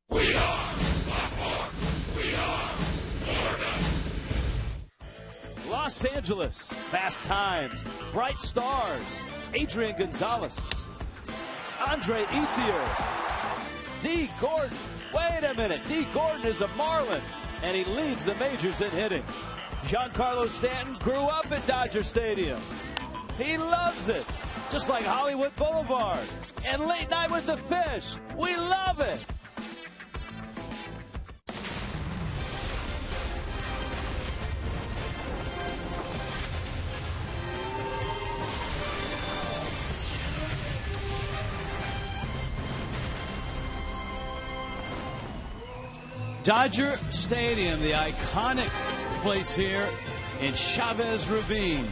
We are the Fourth. We are Florida. Los Angeles, fast times, bright stars. Adrian Gonzalez, Andre Ethier, Dee Gordon. Wait a minute, Dee Gordon is a Marlin, and he leads the majors in hitting. Giancarlo Stanton grew up at Dodger Stadium. He loves it, just like Hollywood Boulevard and Late Night with the Fish. We love it. Dodger Stadium, the iconic place here in Chavez Ravine.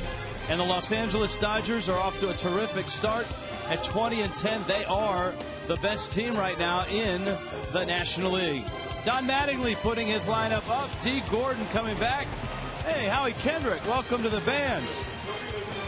And the Los Angeles Dodgers are off to a terrific start at 20-10. They are the best team right now in the National League. Don Mattingly putting his lineup up. Dee Gordon coming back. Hey, Howie Kendrick, welcome to the bands.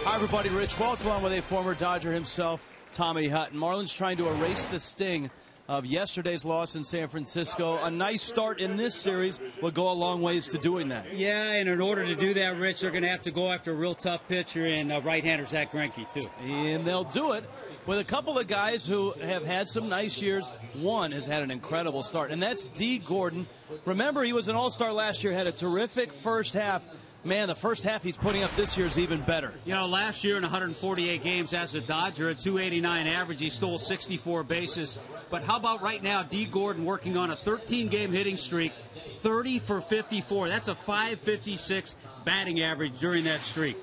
Hi, everybody. Rich Waltz along with a former Dodger himself, Tommy Hutton. Marlins trying to erase the sting of yesterday's loss in San Francisco. A nice start in this series will go a long ways to doing that. Yeah, and in order to do that, Rich, they're going to have to go after a real tough pitcher and right-hander Zack Greinke, too. And they'll do it with a couple of guys who have had some nice years. One has had an incredible start, and that's Dee Gordon. Remember, he was an all-star last year, had a terrific first half. Man, the first half he's putting up this year is even better. You know, last year in 148 games as a Dodger, at 289 average, he stole 64 bases. But how about right now, Dee Gordon working on a 13-game hitting streak, 30 for 54. That's a 556 batting average during that streak.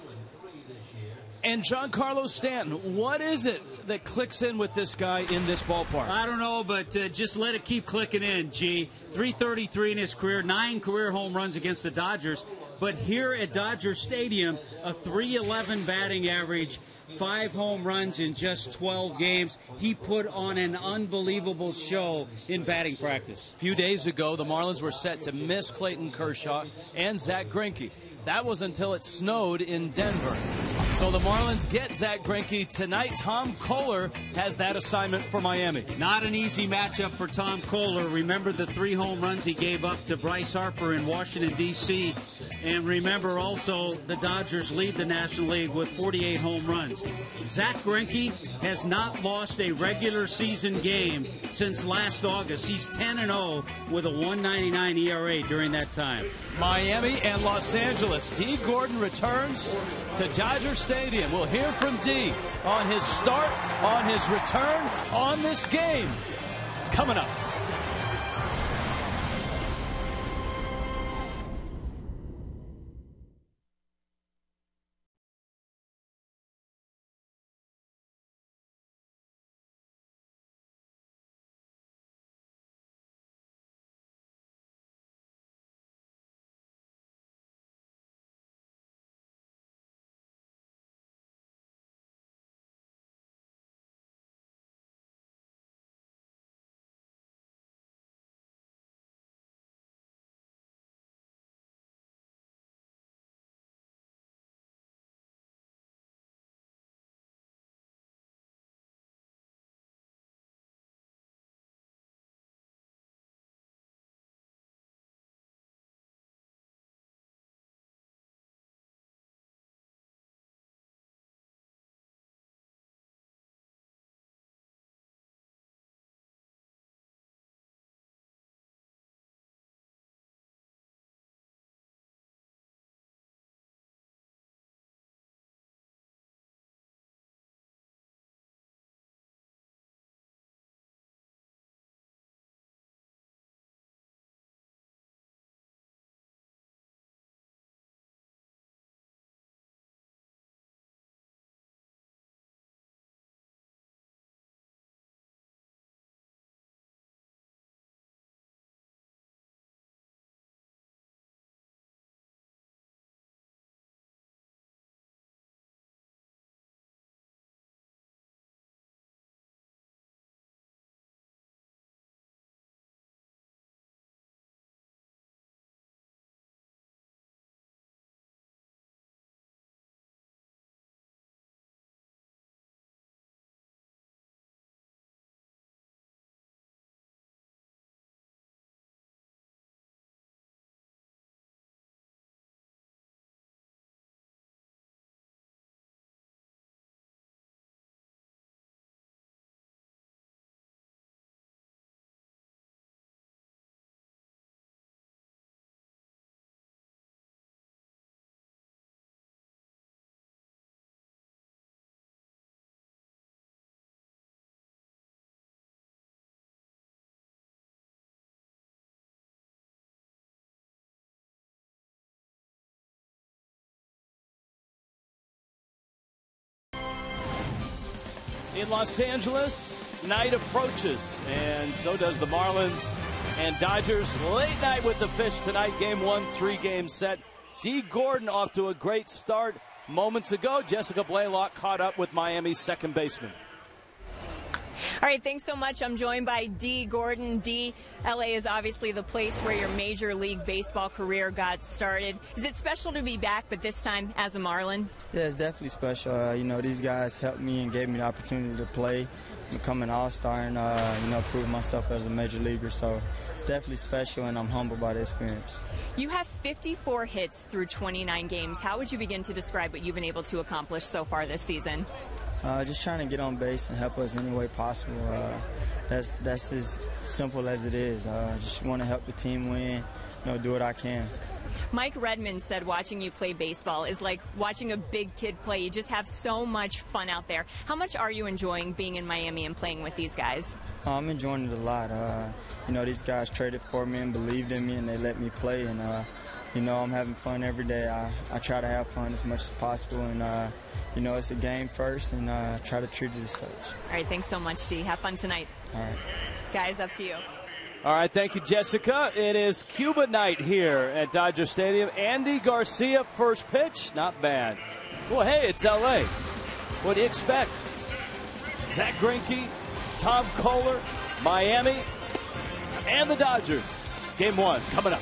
And Giancarlo Stanton, what is it that clicks in with this guy in this ballpark? I don't know, but just let it keep clicking in, G. 333 in his career, 9 career home runs against the Dodgers. But here at Dodger Stadium, a 311 batting average, 5 home runs in just 12 games. He put on an unbelievable show in batting practice. A few days ago, the Marlins were set to miss Clayton Kershaw and Zack Greinke. That was until it snowed in Denver. So the Marlins get Zack Greinke tonight. Tom Koehler has that assignment for Miami. Not an easy matchup for Tom Koehler. Remember the 3 home runs he gave up to Bryce Harper in Washington, D.C. And remember also the Dodgers lead the National League with 48 home runs. Zack Greinke has not lost a regular season game since last August. He's 10-0 with a 1.99 ERA during that time. Miami and Los Angeles. Dee Gordon returns to Dodger Stadium. We'll hear from Dee on his start, on his return, on this game. Coming up. in Los Angeles, night approaches, and so does the Marlins and Dodgers. Late night with the Fish tonight. Game 1, 3-game set. Dee Gordon off to a great start moments ago. Jessica Blaylock caught up with Miami's second baseman. All right, thanks so much. I'm joined by Dee Gordon. Dee, LA is obviously the place where your Major League Baseball career got started. Is it special to be back, but this time as a Marlin? Yeah, it's definitely special. You know, these guys helped me and gave me the opportunity to play, become an all-star, and, you know, prove myself as a major leaguer. So definitely special, and I'm humbled by the experience. You have 54 hits through 29 games. How would you begin to describe what you've been able to accomplish so far this season? Just trying to get on base and help us any way possible. That's as simple as it is. Just want to help the team win, you know, do what I can. Mike Redmond said watching you play baseball is like watching a big kid play. You just have so much fun out there. How much are you enjoying being in Miami and playing with these guys? I'm enjoying it a lot. You know, these guys traded for me and believed in me, and they let me play. And you know, I'm having fun every day. I try to have fun as much as possible, and you know, it's a game first, and try to treat it as such. All right, thanks so much, Dee. Have fun tonight. All right. Guys, up to you. All right, thank you, Jessica. It is Cuba night here at Dodger Stadium. Andy Garcia, first pitch, not bad. Well, hey, it's L.A. What do you expect? Zach Greinke, Tom Kohler, Miami, and the Dodgers. Game 1 coming up.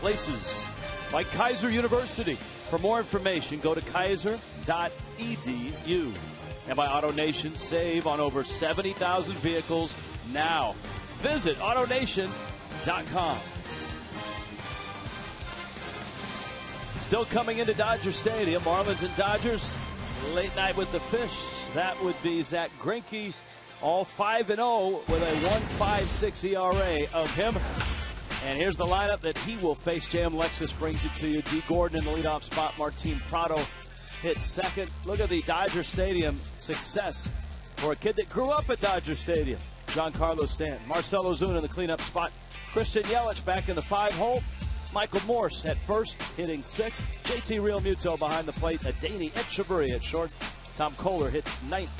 Places like Kaiser University. For more information, go to kaiser.edu. And by AutoNation, save on over 70,000 vehicles now. Visit AutoNation.com. Still coming into Dodger Stadium, Marlins and Dodgers, late night with the Fish. That would be Zach Greinke, all 5-0 with a 1.56 ERA of him. And here's the lineup that he will face. JM Lexus brings it to you. Dee Gordon in the leadoff spot. Martin Prado hits second. Look at the Dodger Stadium success for a kid that grew up at Dodger Stadium. Giancarlo Stanton. Marcell Ozuna in the cleanup spot. Christian Yelich back in the 5-hole. Michael Morse at first, hitting sixth. JT Realmuto behind the plate. Adeiny Etcheverry at short. Tom Kohler hits ninth.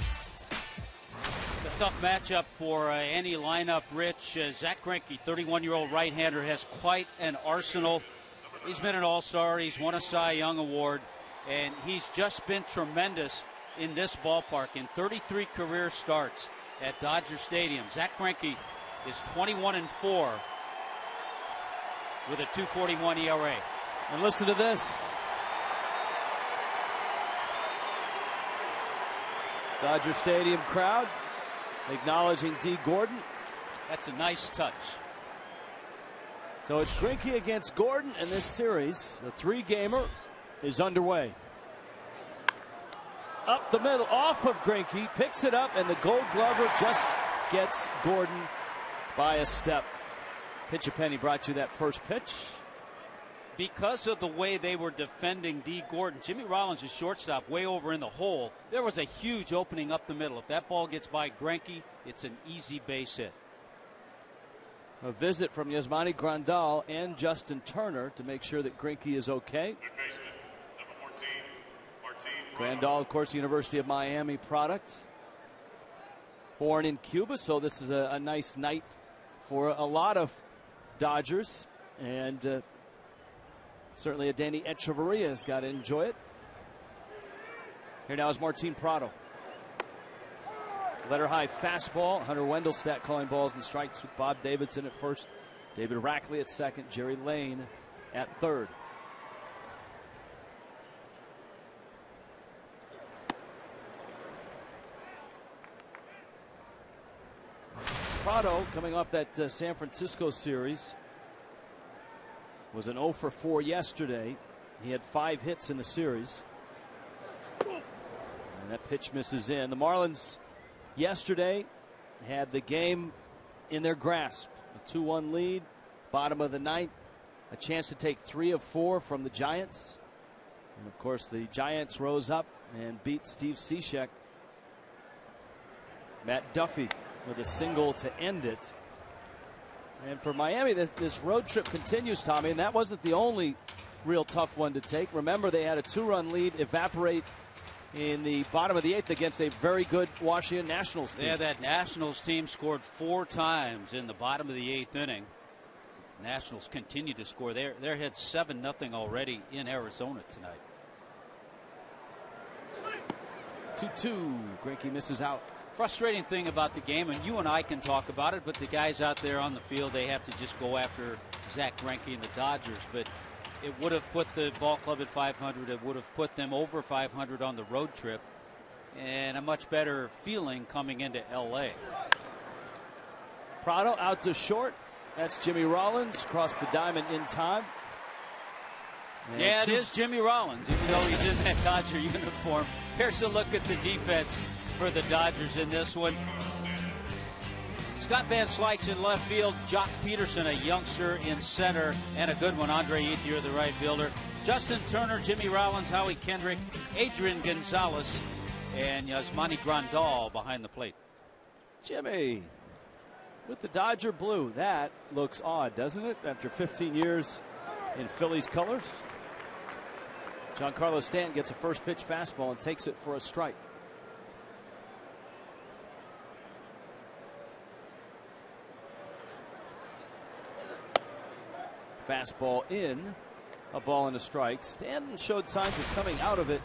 A tough matchup for any lineup, Rich. Zach Greinke, 31-year-old right-hander, has quite an arsenal. He's been an all-star. He's won a Cy Young Award. and he's just been tremendous in this ballpark. In 33 career starts at Dodger Stadium, Zack Greinke is 21-4 with a 2.41 ERA. And listen to this. Dodger Stadium crowd acknowledging Dee Gordon. That's a nice touch. So it's Greinke against Gordon, and this series, the 3-gamer, is underway. Up the middle, off of Greinke, picks it up, and the Gold Glover just gets Gordon by a step. Pitch a Penny brought you that first pitch. Because of the way they were defending Dee Gordon, Jimmy Rollins, is shortstop, way over in the hole. There was a huge opening up the middle. If that ball gets by Greinke, it's an easy base hit. A visit from Yasmani Grandal and Justin Turner to make sure that Greinke is okay. Grandal, of course, University of Miami product. Born in Cuba, so this is a nice night for a lot of Dodgers. And certainly a Danny Echeverria has got to enjoy it. Here now is Martin Prado. Letter high fastball. Hunter Wendelstedt calling balls and strikes with Bob Davidson at first. David Rackley at second. Jerry Lane at third. Prado, coming off that San Francisco series, was an 0 for 4 yesterday. He had 5 hits in the series. And that pitch misses in. The Marlins yesterday had the game in their grasp. A 2-1 lead, bottom of the 9th. A chance to take 3 of 4 from the Giants. And of course, the Giants rose up and beat Steve Cishek. Matt Duffy with a single to end it. And for Miami, this road trip continues, Tommy, and that wasn't the only real tough one to take. Remember, they had a 2-run lead evaporate in the bottom of the 8th against a very good Washington Nationals team. Yeah, that Nationals team scored 4 times in the bottom of the 8th inning. Nationals continue to score. They're ahead 7-0 already in Arizona tonight. 2-2. Greinke misses out. Frustrating thing about the game, and you and I can talk about it, but the guys out there on the field, they have to just go after Zack Greinke and the Dodgers. But it would have put the ball club at 500. It would have put them over 500 on the road trip, and a much better feeling coming into L.A. Prado out to short. That's Jimmy Rollins. Crossed the diamond in time. And yeah, it is Jimmy Rollins, even though he's in that Dodger uniform. Here's a look at the defense for the Dodgers in this one. Scott Van Slyke's in left field. Jock Peterson, a youngster, in center, and a good one, Andre Ethier, the right fielder. Justin Turner, Jimmy Rollins, Howie Kendrick, Adrian Gonzalez, and Yasmani Grandal behind the plate. Jimmy with the Dodger blue. That looks odd, doesn't it? After 15 years in Phillies colors. Giancarlo Stanton gets a first pitch fastball and takes it for a strike. Fastball in, a ball and a strike. Stanton showed signs of coming out of it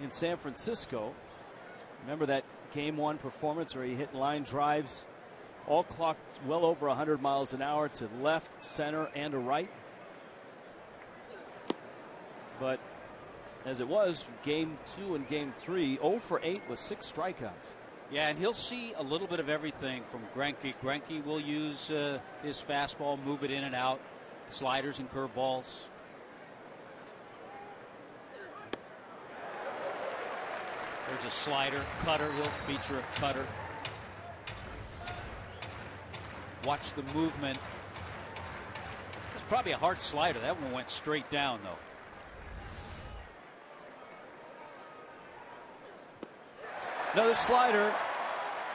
in San Francisco. Remember that game 1 performance where he hit line drives, all clocked well over 100 miles an hour to left, center, and a right. But as it was, game 2 and game 3, 0 for 8 with 6 strikeouts. Yeah, and he'll see a little bit of everything from Greinke. Greinke will use his fastball, move it in and out. Sliders and curveballs. There's a slider, cutter. He'll feature a cutter. Watch the movement. It's probably a hard slider. That one went straight down, though. Another slider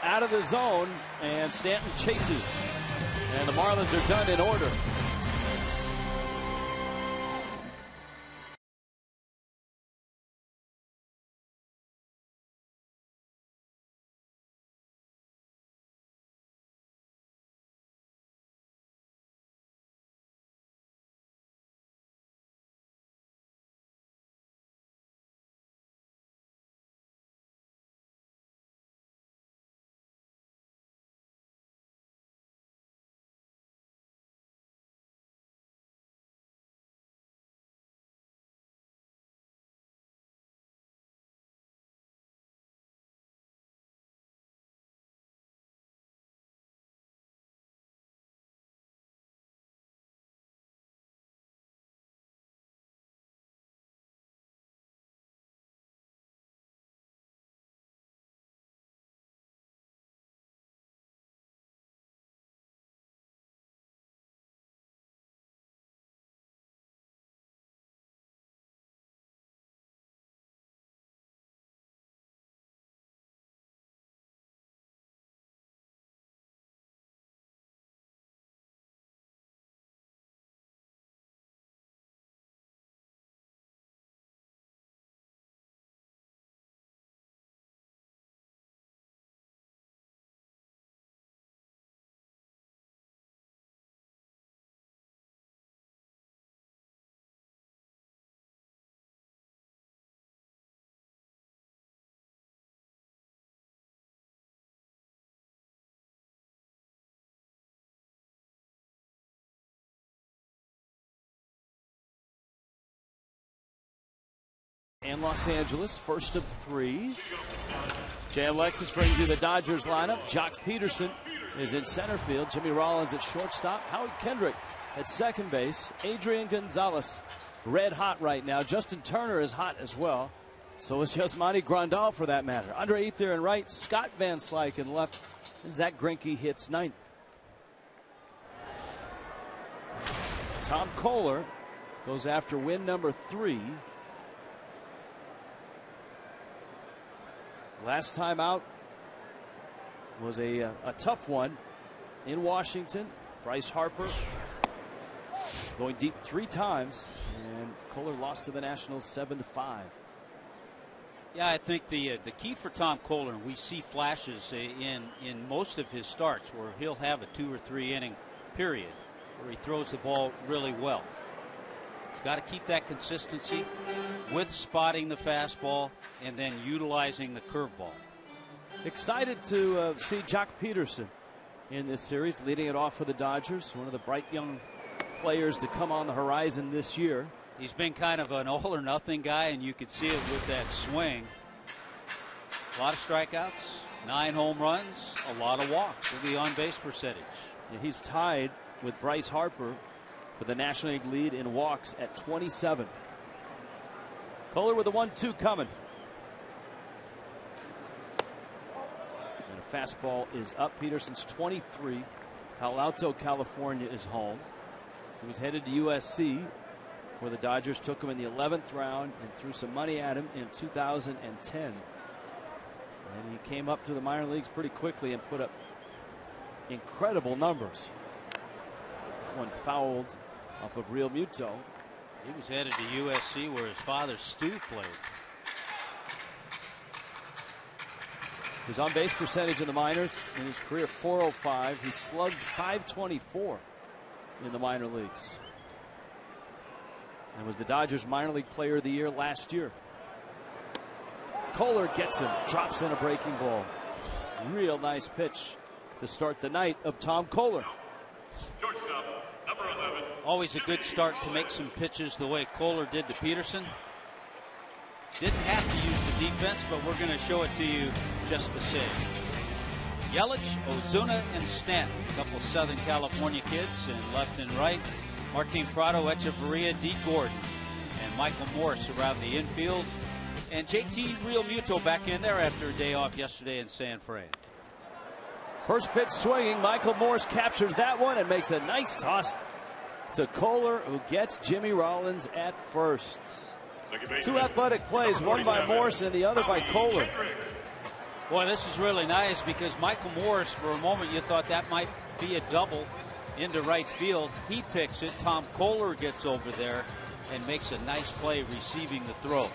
out of the zone, and Stanton chases. And the Marlins are done in order. and Los Angeles, first of 3. Jay Alexis brings you the Dodgers lineup. Jock Peterson is in center field. Jimmy Rollins at shortstop. Howie Kendrick at second base. Adrian Gonzalez red hot right now. Justin Turner is hot as well. So is Yasmani Grandal for that matter. Andre Ethier in right. Scott Van Slyke in left. And Zach Greinke hits 9th. Tom Koehler goes after win number 3. Last time out was a tough one in Washington. Bryce Harper going deep 3 times, and Koehler lost to the Nationals 7-5. Yeah, I think the key for Tom Koehler, we see flashes in most of his starts where he'll have a 2 or 3 inning period where he throws the ball really well. He's got to keep that consistency with spotting the fastball and then utilizing the curveball. Excited to see Jock Peterson in this series, leading it off for the Dodgers. One of the bright young players to come on the horizon this year. He's been kind of an all or nothing guy, and you could see it with that swing. A lot of strikeouts, 9 home runs, a lot of walks with the on-base percentage. Yeah, he's tied with Bryce Harper for the National League lead in walks at 27. Koehler with a 1-2 coming. And a fastball is up. Peterson's 23. Palo Alto, California is home. He was headed to USC for the Dodgers. Took him in the 11th round and threw some money at him in 2010. And he came up to the minor leagues pretty quickly and put up incredible numbers. One fouled off of Real Muto. He was headed to USC where his father Stu played. His on-base percentage in the minors in his career .405. He slugged .524 in the minor leagues. And was the Dodgers minor league player of the year last year. Koehler gets him, drops in a breaking ball. Real nice pitch to start the night of Tom Koehler. Shortstop, number 11. Always a good start to make some pitches the way Koehler did to Peterson. Didn't have to use the defense, but we're going to show it to you just the same. Yelich, Ozuna, and Stanton, a couple of Southern California kids, and left and right. Martin Prado, Echeverria, D. Gordon, and Michael Morse around the infield. And JT Real Muto back in there after a day off yesterday in San Fran. First pitch swinging. Michael Morse captures that one and makes a nice toss to Koehler, who gets Jimmy Rollins at first. 2 athletic plays, one by Morse and the other by Koehler. Boy, this is really nice because Michael Morse, for a moment you thought that might be a double into right field. He picks it. Tom Koehler gets over there and makes a nice play receiving the throw.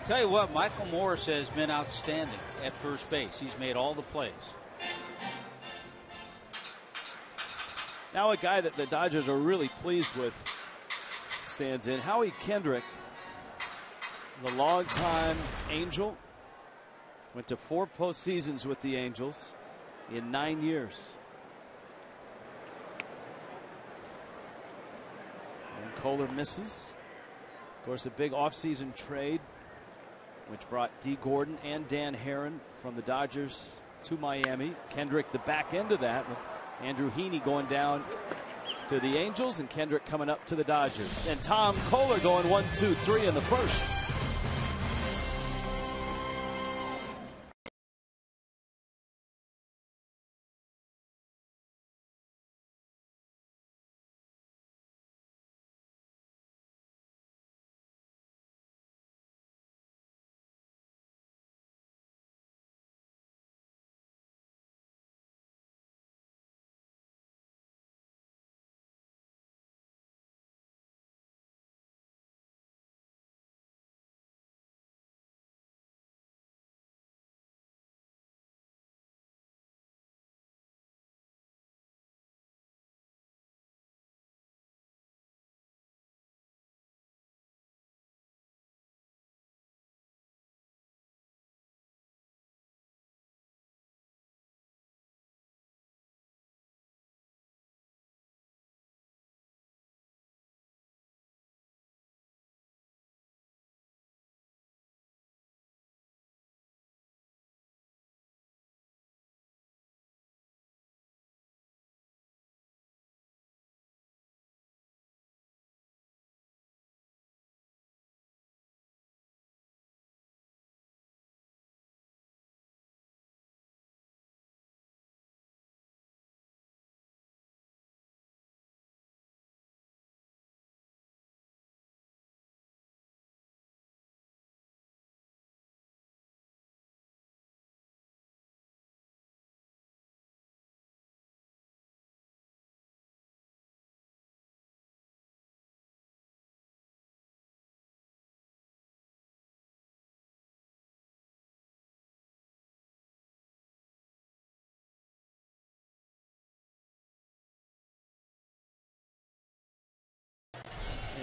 Tell you what, Michael Morse has been outstanding at first base. He's made all the plays. Now a guy that the Dodgers are really pleased with stands in. Howie Kendrick, the longtime Angel, went to 4 postseasons with the Angels in 9 years. And Koehler misses. Of course, a big offseason trade which brought D. Gordon and Dan Herron from the Dodgers to Miami. Kendrick the back end of that with Andrew Heaney going down to the Angels and Kendrick coming up to the Dodgers. And Tom Koehler going 1-2-3 in the first.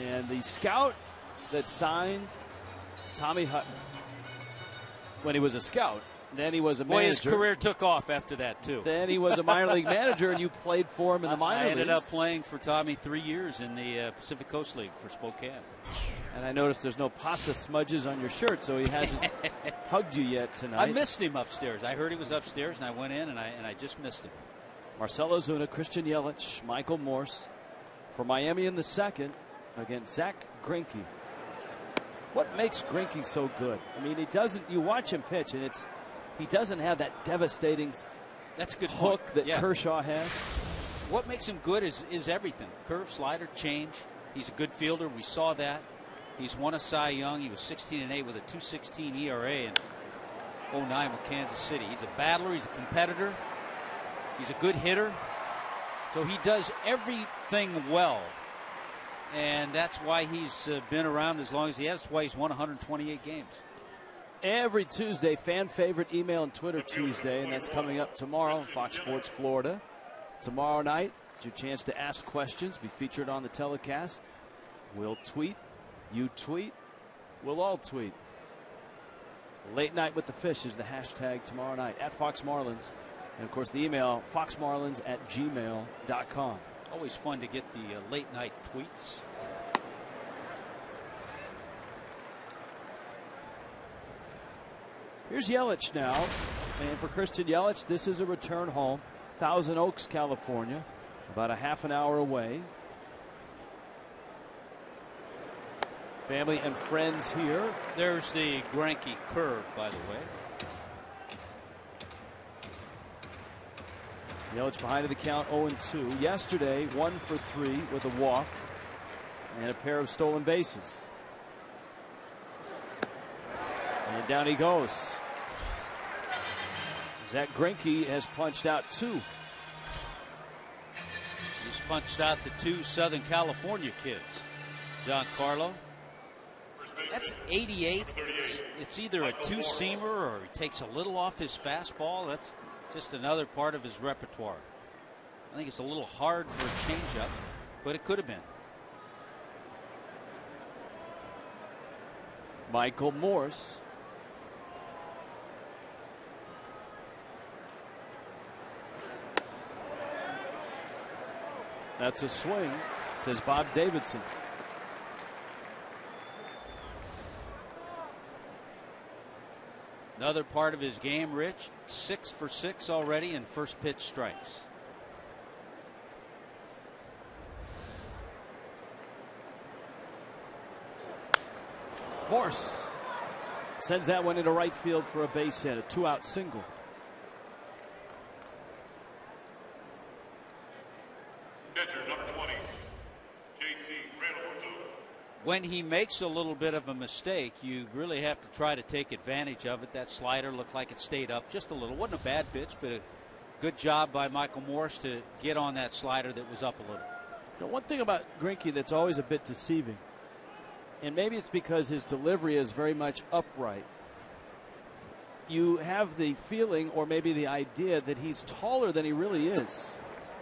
And the scout that signed Tommy Hutton when he was a scout, then he was a manager. Boy, his career took off after that, too. Then he was a minor league manager, and you played for him in the minor leagues. I ended up playing for Tommy 3 years in the Pacific Coast League for Spokane. And I noticed there's no pasta smudges on your shirt, so he hasn't hugged you yet tonight. I missed him upstairs. I heard he was upstairs, and I went in, and I just missed him. Marcell Ozuna, Christian Yelich, Michael Morse. For Miami in the second against Zach Greinke. What makes Greinke so good? I mean, he doesn't. You watch him pitch, and he doesn't have that devastating That's a good hook point. that Kershaw has. What makes him good is everything. Curve, slider, change. He's a good fielder. We saw that. He's won a Cy Young. He was 16-8 with a 2.16 ERA in 09 with Kansas City. He's a battler. He's a competitor. He's a good hitter. So he does everything well. And that's why he's been around as long as he has. That's why he's won 128 games. Every Tuesday, fan favorite email and Twitter Tuesday, and that's coming up tomorrow on Fox Sports Florida. Tomorrow night, it's your chance to ask questions, be featured on the telecast. We'll tweet, you tweet, we'll all tweet. Late Night with the Fish is the hashtag tomorrow night at Fox Marlins. And, of course, the email, foxmarlins@gmail.com. Always fun to get the late night tweets. Here's Yelich now. And for Christian Yelich, this is a return home. Thousand Oaks, California. About a half an hour away. Family and friends here. There's the Greinke curve, by the way. Yelich behind the count 0-2. Yesterday, 1 for 3 with a walk and a pair of stolen bases. And down he goes. Zach Greinke has punched out 2. He's punched out the 2 Southern California kids. Giancarlo. That's 88. It's either a two-seamer or he takes a little off his fastball. That's just another part of his repertoire. I think it's a little hard for a changeup, but it could have been. Michael Morse. That's a swing, says Bob Davidson. Another part of his game, Rich. 6 for 6 already in first pitch strikes. Morse sends that one into right field for a base hit, a 2-out single. Catcher number 20, JT Realmuto. When he makes a little bit of a mistake, you really have to try to take advantage of it. That slider looked like it stayed up just a little. Wasn't a bad pitch, but a good job by Michael Morse to get on that slider that was up a little. Now, one thing about Greinke that's always a bit deceiving, and maybe it's because his delivery is very much upright. You have the feeling or maybe the idea that he's taller than he really is.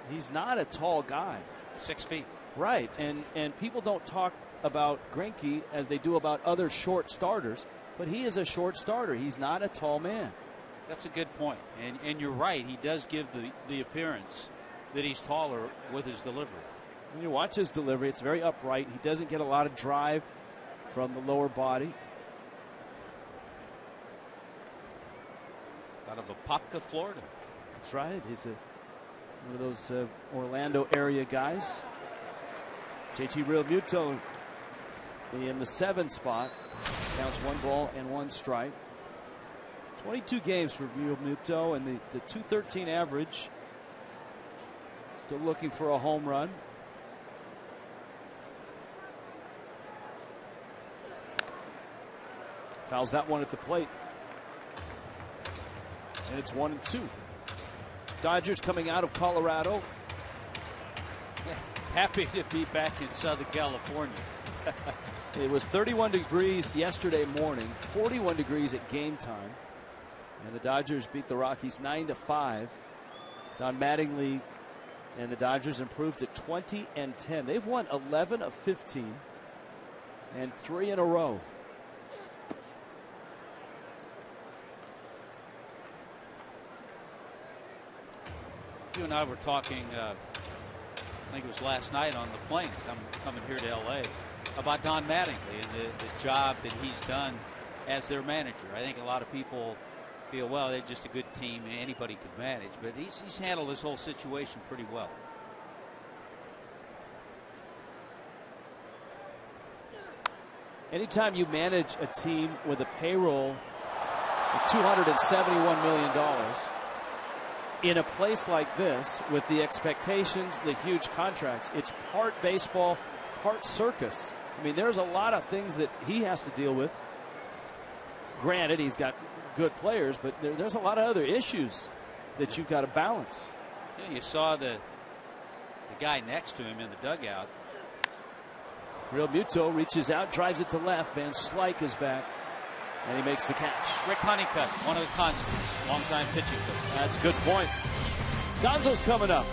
He's not a tall guy. 6 feet. Right, and people don't talk about Greinke as they do about other short starters, but he is a short starter. He's not a tall man. That's a good point. And you're right. He does give the appearance that he's taller with his delivery. When you watch his delivery, it's very upright. He doesn't get a lot of drive from the lower body. Out of Apopka, Florida. That's right. He's one of those Orlando area guys. JT Realmuto in the 7 spot. Counts 1 ball and 1 strike. 22 games for Realmuto and the .213 average. Still looking for a home run. Fouls that one at the plate. And it's 1-2. Dodgers coming out of Colorado. Happy to be back in Southern California. It was 31 degrees yesterday morning, 41 degrees at game time. And the Dodgers beat the Rockies 9-5. Don Mattingly and the Dodgers improved to 20-10. They've won 11 of 15. and 3 in a row. You and I were talking, I think it was last night on the plane coming here to L.A. about Don Mattingly and the job that he's done as their manager. I think a lot of people feel, well, they're just a good team, anybody could manage, but he's handled this whole situation pretty well. Anytime you manage a team with a payroll of $271 million in a place like this with the expectations, the huge contracts, it's part baseball, part circus. I mean, there's a lot of things that he has to deal with. Granted, he's got good players, but there's a lot of other issues that you've got to balance. Yeah, you saw the guy next to him in the dugout. Real Muto reaches out, drives it to left. Van Slyke is back, and he makes the catch. Rick Honeycutt, one of the constants, longtime pitching coach. That's a good point. Gonzo's coming up.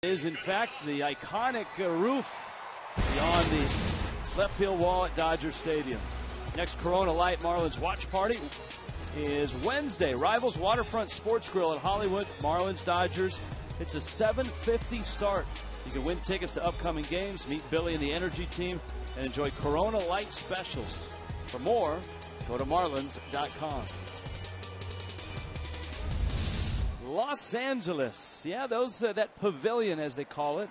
Is in fact the iconic roof beyond the left field wall at Dodger Stadium. Next Corona Light Marlins watch party is Wednesday. Rivals Waterfront Sports Grill in Hollywood. Marlins Dodgers. It's a 7:50 start. You can win tickets to upcoming games, meet Billy and the Energy Team, and enjoy Corona Light specials. For more, go to marlins.com. Los Angeles, yeah, that pavilion, as they call it,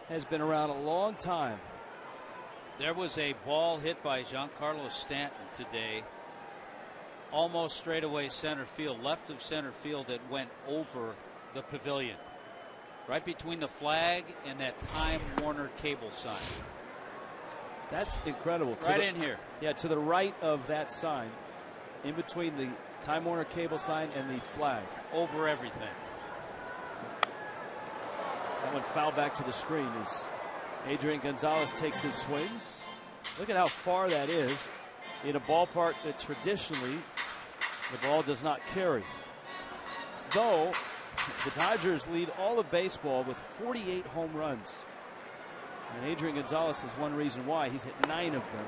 has been around a long time. There was a ball hit by Giancarlo Stanton today, almost straightaway center field, left of center field, that went over the pavilion, right between the flag and that Time Warner cable sign. That's incredible. Right in here. Yeah, to the right of that sign, in between the Time Warner cable sign and the flag. Over everything. That one fouled back to the screen as Adrian Gonzalez takes his swings. Look at how far that is in a ballpark that traditionally the ball does not carry. Though the Dodgers lead all of baseball with 48 home runs. And Adrian Gonzalez is one reason why. He's hit 9 of them.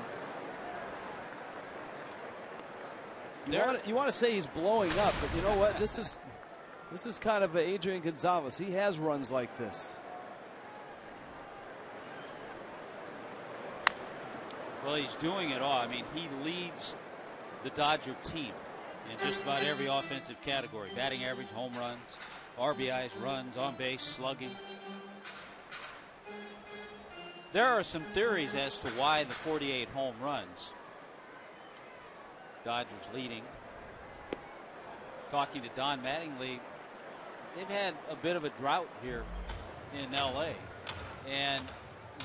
You want to say he's blowing up, but you know what? This is kind of Adrian Gonzalez. He has runs like this. Well, he's doing it all. I mean, he leads the Dodger team in just about every offensive category. Batting average, home runs, RBIs, runs, on base, slugging. There are some theories as to why the 48 home runs. Dodgers leading. talking to Don Mattingly, they've had a bit of a drought here in L.A. And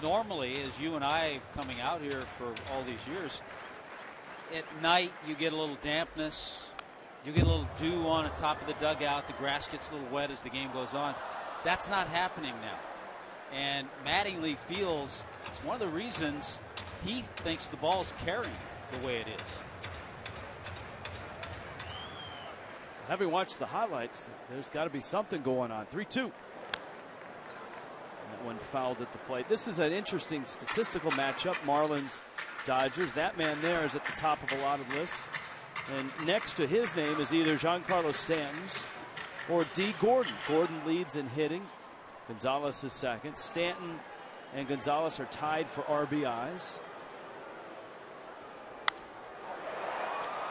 normally, as you and I coming out here for all these years, at night you get a little dampness, you get a little dew on the top of the dugout, the grass gets a little wet as the game goes on. That's not happening now. And Mattingly feels it's one of the reasons he thinks the ball's carrying the way it is. Having watched the highlights, there's got to be something going on. 3-2. That one fouled at the plate. This is an interesting statistical matchup. Marlins, Dodgers. That man there is at the top of a lot of lists. And next to his name is either Giancarlo Stanton's or Dee Gordon. Gordon leads in hitting. Gonzalez is second. Stanton and Gonzalez are tied for RBIs.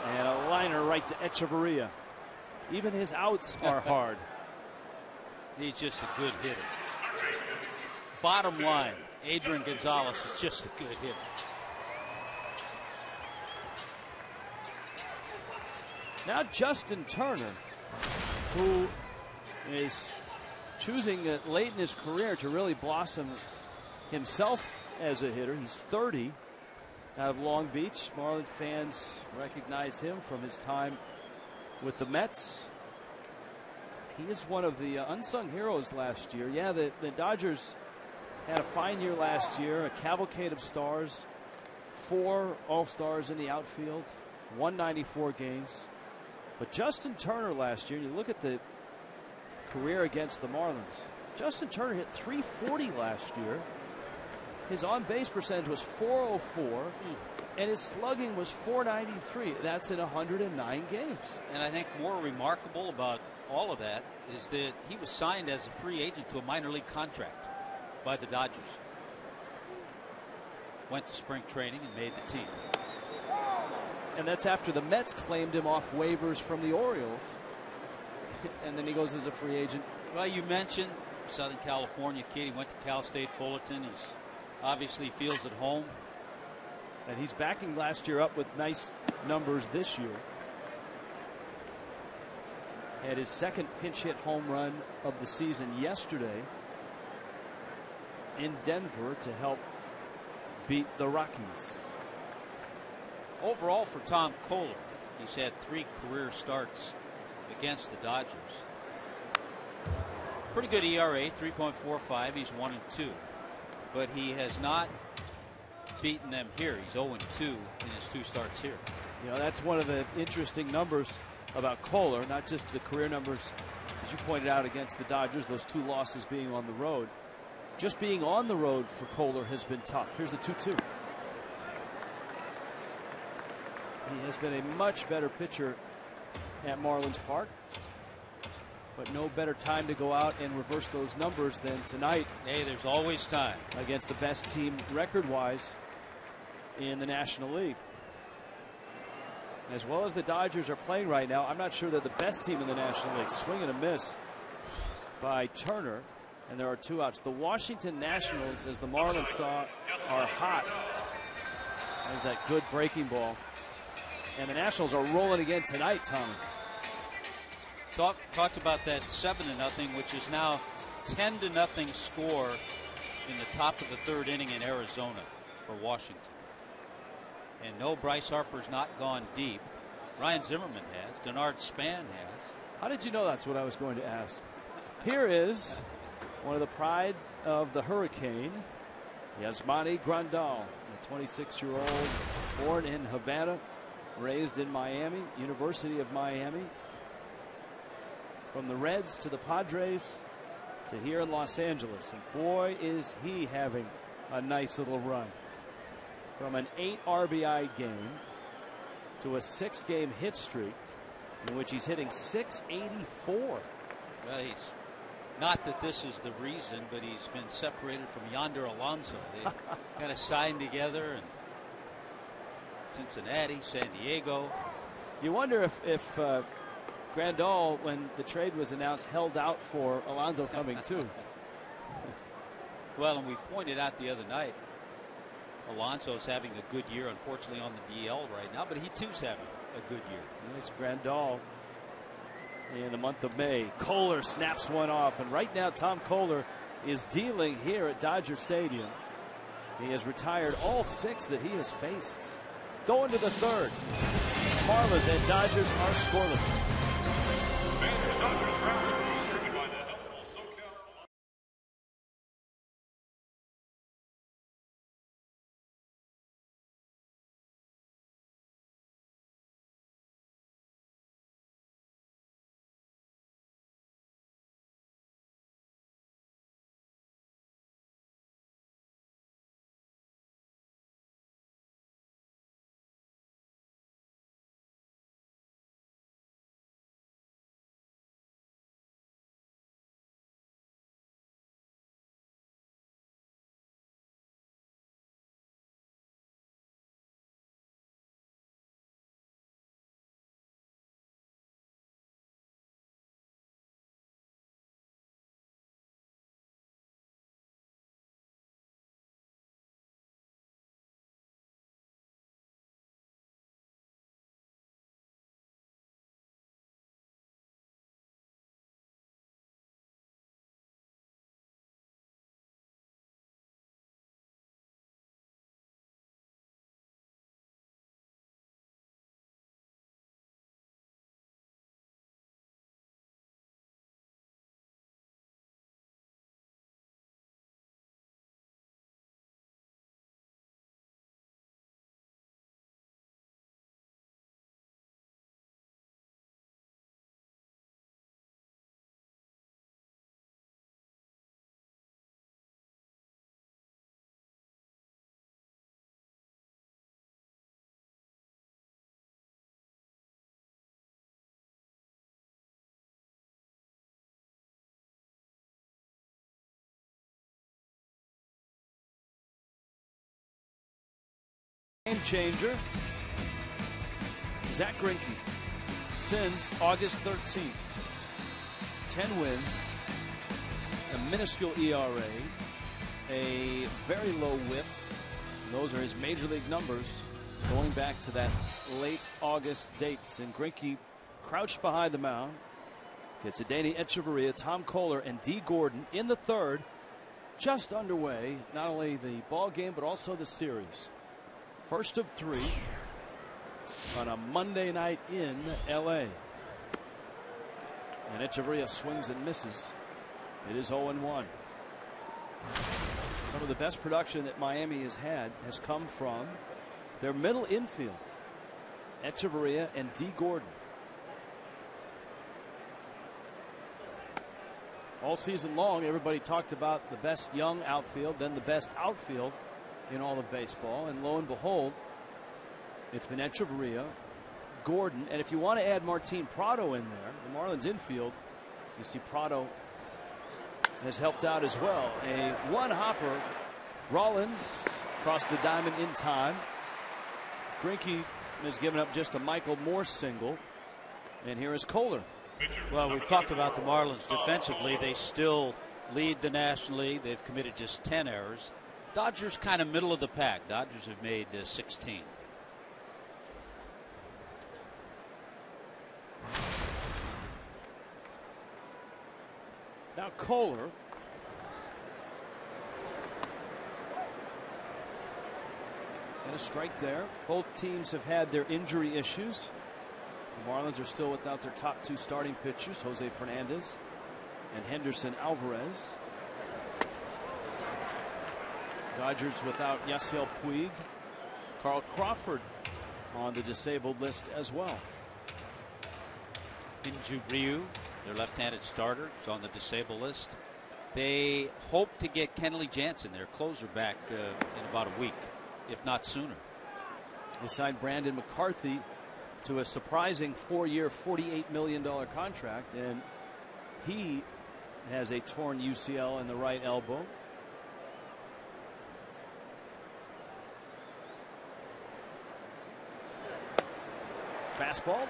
And a liner right to Echeverria. Even his outs are hard. He's just a good hitter. Bottom line, Adrian Gonzalez is just a good hitter. Now Justin Turner, who is choosing late in his career to really blossom himself as a hitter. He's 30, out of Long Beach. Marlin fans recognize him from his time with the Mets. He is one of the unsung heroes last year. Yeah, the Dodgers had a fine year last year, a cavalcade of stars, 4 All-Stars in the outfield, 194 games. But Justin Turner last year, you look at the career against the Marlins. Justin Turner hit .340 last year. His on-base percentage was .404, and his slugging was .493. That's in 109 games. And I think more remarkable about all of that is that he was signed as a free agent to a minor league contract by the Dodgers. Went to spring training and made the team. And that's after the Mets claimed him off waivers from the Orioles. And then he goes as a free agent. Well, you mentioned Southern California kid. He went to Cal State Fullerton. He's obviously feels at home. And he's backing last year up with nice numbers this year. Had his second pinch hit home run of the season yesterday in Denver to help beat the Rockies. Overall for Tom Kohler, he's had 3 career starts against the Dodgers. Pretty good ERA, 3.45. He's 1-2. But he has not beaten them here. He's 0-2 in his 2 starts here. You know, that's one of the interesting numbers about Kohler, not just the career numbers, as you pointed out, against the Dodgers, those 2 losses being on the road. Just being on the road for Kohler has been tough. Here's the 2-2. He has been a much better pitcher at Marlins Park, but no better time to go out and reverse those numbers than tonight. Hey, there's always time. Against the best team record-wise in the National League. As well as the Dodgers are playing right now, I'm not sure they're the best team in the National League. Swing and a miss by Turner, and there are 2 outs. The Washington Nationals, as the Marlins saw, are hot. There's that good breaking ball. And the Nationals are rolling again tonight, Tommy. Talked about that 7-0, which is now 10-0 score in the top of the 3rd inning in Arizona for Washington. And no, Bryce Harper's not gone deep. Ryan Zimmerman has. Denard Span has. How did you know that's what I was going to ask? Here is one of the pride of the Hurricane, Yasmani Grandal, a 26-year-old born in Havana, raised in Miami, University of Miami. From the Reds to the Padres to here in Los Angeles. And boy, is he having a nice little run. From an 8 RBI game to a 6-game hit streak in which he's hitting .684. Well, he's not that this is the reason, but he's been separated from Yonder Alonso. They kind of signed together, and Cincinnati, San Diego. You wonder if Grandal, when the trade was announced, held out for Alonso coming too. Well, and we pointed out the other night, Alonso's having a good year, unfortunately on the DL right now, but he too's having a good year. It's Grandal in the month of May. Kohler snaps one off, and right now Tom Kohler is dealing here at Dodger Stadium. He has retired all 6 that he has faced. Going to the 3rd. Marlins and Dodgers are scoreless. Fans of Dodgers grounds crew, driven by the helpful SoCal. Game changer, Zach Greinke, since August 13th. 10 wins, a minuscule ERA, a very low whip. Those are his major league numbers going back to that late August date. And Greinke crouched behind the mound. Gets Adeiny Hechavarria, Tom Kohler, and Dee Gordon in the 3rd. Just underway, not only the ball game, but also the series. First of 3 on a Monday night in L.A. And Hechavarria swings and misses. It is 0-1. Some of the best production that Miami has had has come from their middle infield. Hechavarria and Dee Gordon. All season long, everybody talked about the best young outfield, then the best outfield in all of baseball, and lo and behold, it's been Hechavarria, Gordon, and if you want to add Martin Prado in there, the Marlins infield, you see Prado has helped out as well. A one-hopper, Rollins across the diamond in time. Greinke has given up just a Michael Moore single, and here is Kohler. Well, we've talked about the Marlins defensively. They still lead the National League. They've committed just 10 errors. Dodgers kind of middle of the pack. Dodgers have made 16. Now Kohler. And a strike there. Both teams have had their injury issues. The Marlins are still without their top 2 starting pitchers, Jose Fernandez and Henderson Alvarez. Dodgers without Yasiel Puig. Carl Crawford on the disabled list as well. Hinju Ryu, their left-handed starter, is on the disabled list. They hope to get Kenley Jansen, their closer, back in about a week, if not sooner. They signed Brandon McCarthy to a surprising 4-year, $48 million contract, and he has a torn UCL in the right elbow. Fastball.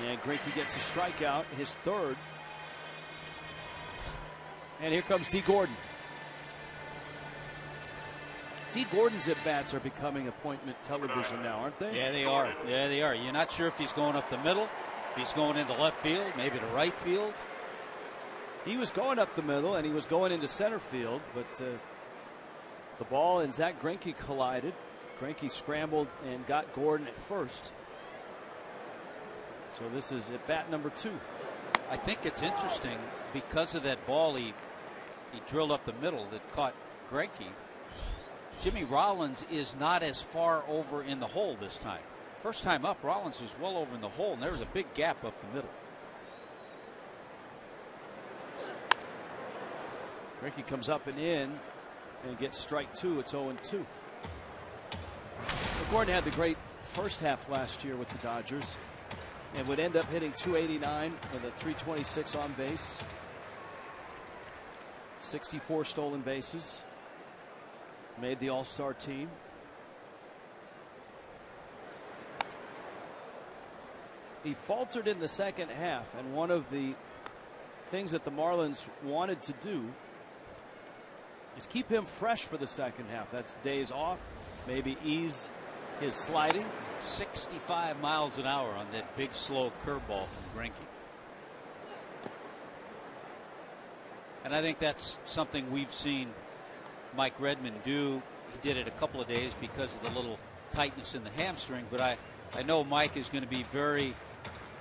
And Greinke gets a strikeout, his 3rd. And here comes Dee Gordon. Dee Gordon's at-bats are becoming appointment television now, aren't they? Yeah, they are. Yeah, they are. You're not sure if he's going up the middle If he's going into left field, maybe to right field. He was going up the middle and he was going into center field, but the ball and Zach Greinke collided. Greinke scrambled and got Gordon at first. So this is at bat number 2. I think it's interesting because of that ball he drilled up the middle that caught Greinke. Jimmy Rollins is not as far over in the hole this time. First time up, Rollins was well over in the hole, and there was a big gap up the middle. Greinke comes up and in and gets strike 2. It's 0-2. Gordon had the great first half last year with the Dodgers and would end up hitting .289 with a .326 on base. 64 stolen bases. Made the All-Star team. He faltered in the second half, and one of the things that the Marlins wanted to do is keep him fresh for the second half. That's days off, maybe ease his sliding. 65 miles an hour on that big slow curveball from Greinke. And I think that's something we've seen Mike Redmond do. He did it a couple of days because of the little tightness in the hamstring, but I know Mike is going to be very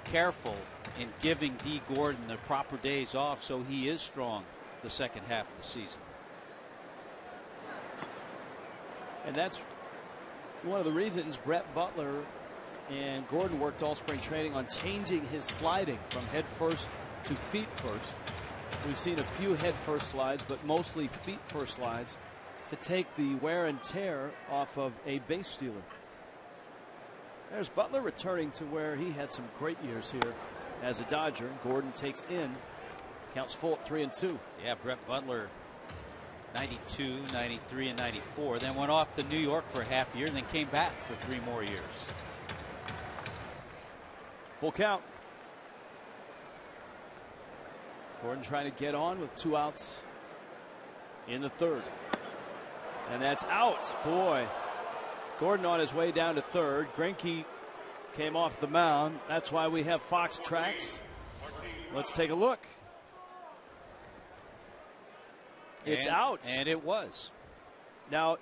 careful in giving D. Gordon the proper days off so he is strong the second half of the season. And that's one of the reasons Brett Butler and Gordon worked all spring training on changing his sliding from head first to feet first. We've seen a few head first slides, but mostly feet first slides to take the wear and tear off of a base stealer. There's Butler returning to where he had some great years here as a Dodger. Gordon takes in, counts full at 3-2. Yeah, Brett Butler 92, 93, and 94. Then went off to New York for a half year and then came back for 3 more years. Full count. Gordon trying to get on with 2 outs in the third. And that's out. Boy. Gordon on his way down to third. Greinke came off the mound. That's why we have Fox tracks. Let's take a look. It's out. And it was. Now,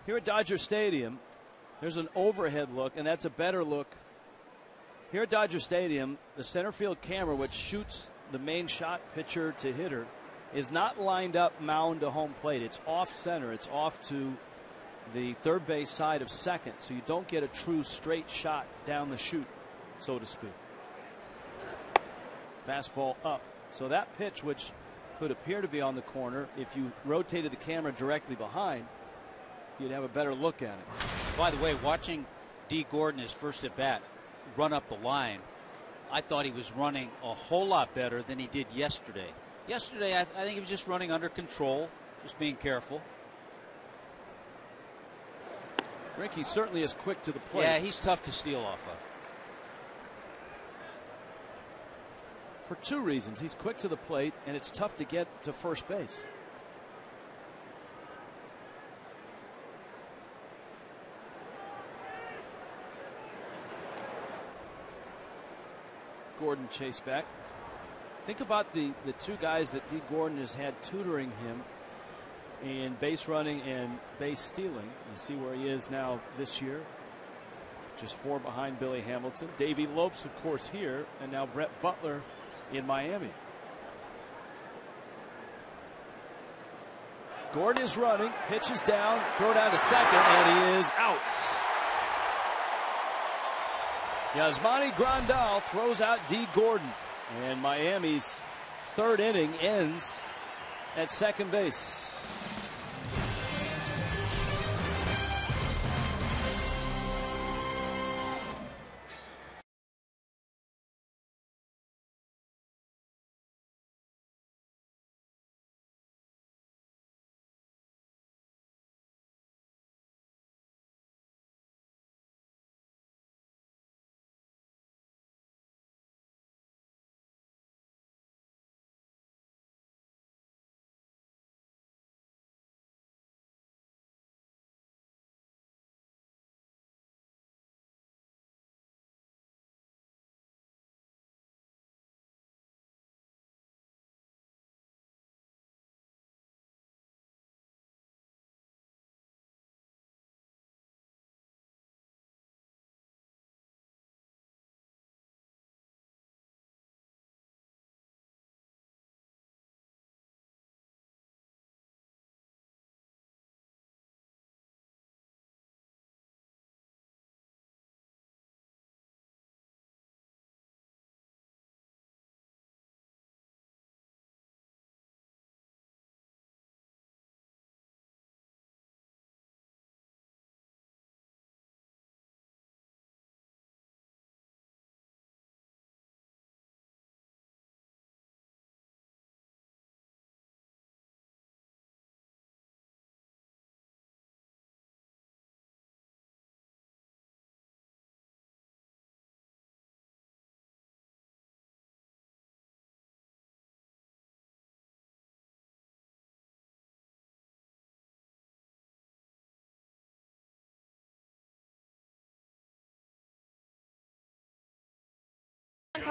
here at Dodger Stadium, there's an overhead look, and that's a better look. Here at Dodger Stadium, the center field camera, which shoots the main shot pitcher to hitter, is not lined up mound to home plate. It's off center. It's off to the third base side of second, so you don't get a true straight shot down the chute, so to speak. Fastball up. So that pitch, which could appear to be on the corner, if you rotated the camera directly behind, you'd have a better look at it. By the way, watching D. Gordon his first at bat run up the line, I thought he was running a whole lot better than he did yesterday. Yesterday, I think he was just running under control, just being careful. Greinke certainly is quick to the plate. Yeah, he's tough to steal off of. For 2 reasons. He's quick to the plate, and it's tough to get to first base. Gordon chased back. Think about the 2 guys that D. Gordon has had tutoring him in base running and base stealing. You see where he is now this year. Just 4 behind Billy Hamilton. Davey Lopes, of course, here, and now Brett Butler in Miami. Gordon is running, pitches down, throw down to second, and he is out. Yasmani Grandal throws out D. Gordon, and Miami's 3rd inning ends at second base.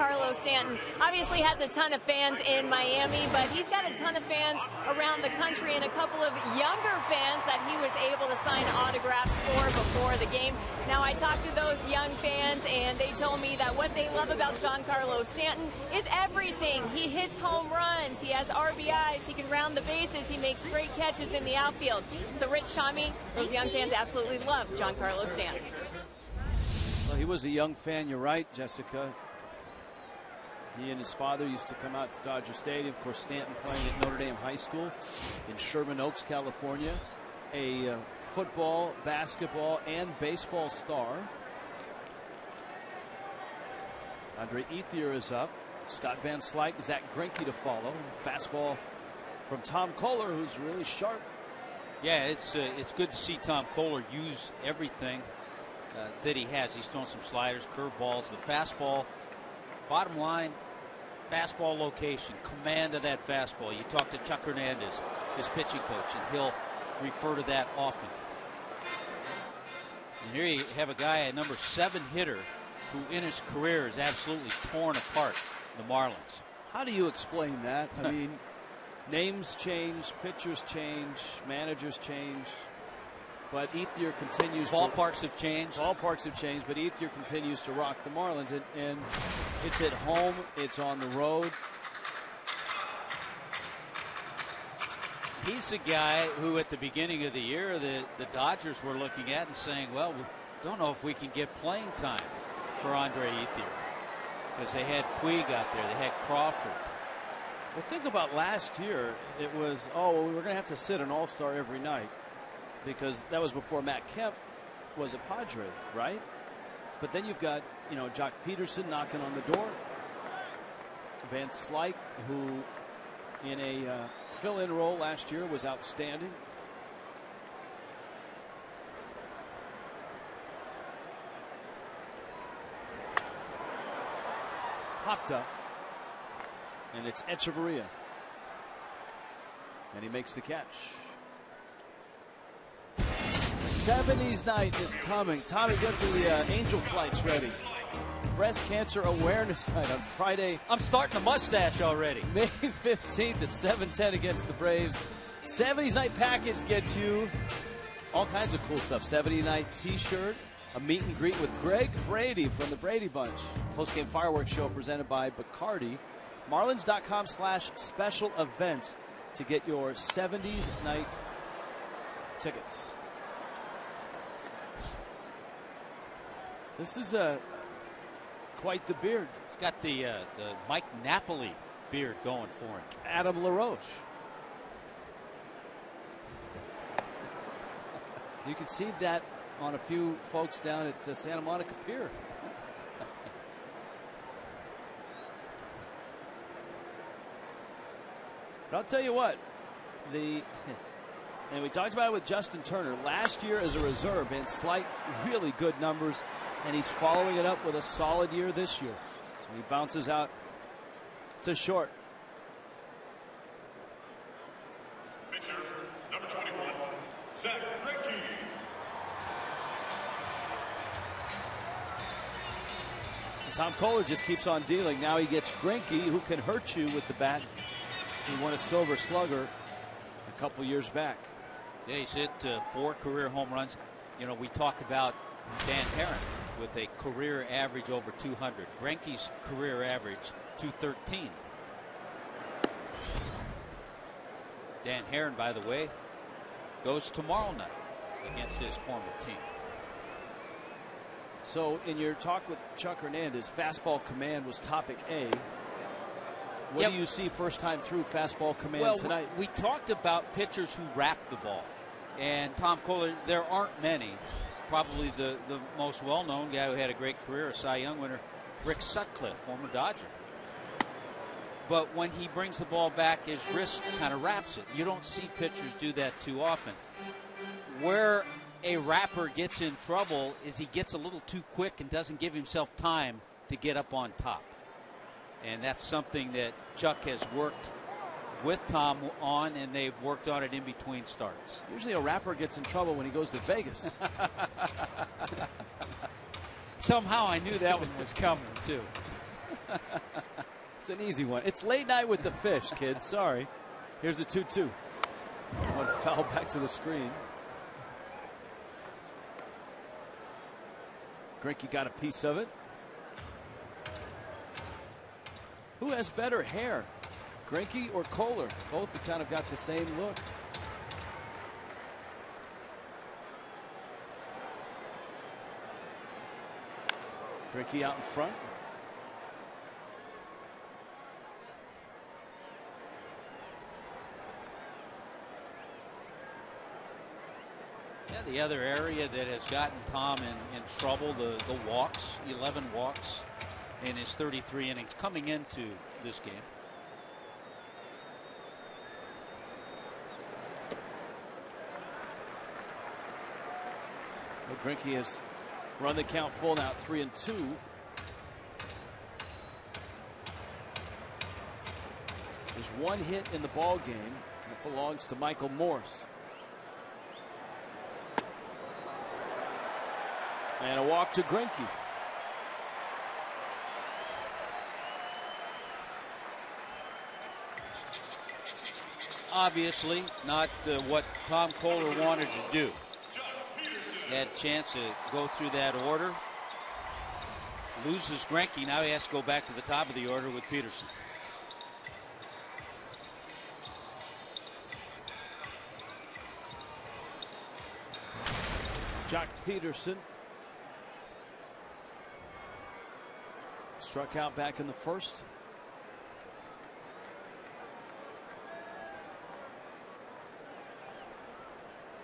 Giancarlo Stanton obviously has a ton of fans in Miami, but he's got a ton of fans around the country and a couple of younger fans that he was able to sign autographs for before the game. Now, I talked to those young fans, and they told me that what they love about Giancarlo Stanton is everything. He hits home runs, he has RBIs, he can round the bases, he makes great catches in the outfield. So, Rich, Tommy, those young fans absolutely love Giancarlo Stanton. Well, he was a young fan, you're right, Jessica. He and his father used to come out to Dodger Stadium. Of course, Stanton playing at Notre Dame High School in Sherman Oaks, California. A football, basketball, and baseball star. Andre Ethier is up. Scott Van Slyke, Zach Greinke to follow. Fastball from Tom Kohler, who's really sharp. Yeah, it's good to see Tom Kohler use everything that he has. He's thrown some sliders, curveballs, the fastball. Bottom line, fastball location, command of that fastball. You talk to Chuck Hernandez, his pitching coach, and he'll refer to that often. And here you have a guy, a number 7 hitter, who in his career is absolutely torn apart the Marlins. How do you explain that? I mean, names change, pitchers change, managers change, but Ethier continues Ballparks have changed. Ballparks have changed, but Ethier continues to rock the Marlins. And it's at home, it's on the road. He's the guy who at the beginning of the year the Dodgers were looking at and saying, well, we don't know if we can get playing time for Andre Ethier. Because they had Puig out there, they had Crawford. Well, think about last year. It was, oh, well, we're going to have to sit an all-star every night. Because that was before Matt Kemp was a Padre, right? But then you've got, Jock Peterson knocking on the door. Van Slyke, who in a fill-in role last year was outstanding. Popped up. And it's Echeverria. And he makes the catch. 70s night is coming. Tommy, get the angel flights ready. Breast Cancer Awareness Night on Friday. I'm starting a mustache already. May 15th at 7:10 against the Braves. 70s night package gets you all kinds of cool stuff. 70 night t-shirt, a meet and greet with Greg Brady from the Brady Bunch. Post-game fireworks show presented by Bacardi. Marlins.com/special events to get your 70s night tickets. This is quite the beard. He's got the Mike Napoli beard going for him. Adam LaRoche. You can see that on a few folks down at the Santa Monica Pier. But I'll tell you what, and we talked about it with Justin Turner last year as a reserve, and slight really good numbers. And he's following it up with a solid year this year. So he bounces out to short. Pitcher, number 21, Zach Greinke. Tom Kohler just keeps on dealing. Now he gets Greinke, who can hurt you with the bat. He won a Silver Slugger a couple years back. Yeah, he's hit 4 career home runs. We talk about Dan Herron with a career average over 200. Greinke's career average 213. Dan Herron, by the way, goes tomorrow night against his former team. So in your talk with Chuck Hernandez, fastball command was topic A. What do you see first time through fastball command tonight? We talked about pitchers who wrap the ball. And Tom Kohler, there aren't many. Probably the most well-known guy who had a great career, a Cy Young winner, Rick Sutcliffe, former Dodger. But when he brings the ball back, his wrist kind of wraps it. You don't see pitchers do that too often. Where a rapper gets in trouble is he gets a little too quick and doesn't give himself time to get up on top. And that's something that Chuck has worked with Tom on, and they've worked on it in between starts. Usually a rapper gets in trouble when he goes to Vegas. Somehow I knew that one was coming, too. It's an easy one. It's late night with the fish, kids. Sorry. Here's a 2-2. One foul back to the screen. Greinke got a piece of it. Who has better hair, Greinke or Kohler? Both have kind of got the same look. Greinke out in front. Yeah, the other area that has gotten Tom in trouble, the walks, 11 walks in his 33 innings coming into this game. Well, Greinke has run the count full now, 3-2. There's one hit in the ball game that belongs to Michael Morse. And a walk to Greinke. Obviously not what Tom Kohler wanted to do. He had a chance to go through that order. Loses Greinke. Now he has to go back to the top of the order with Peterson. Jock Peterson struck out back in the first.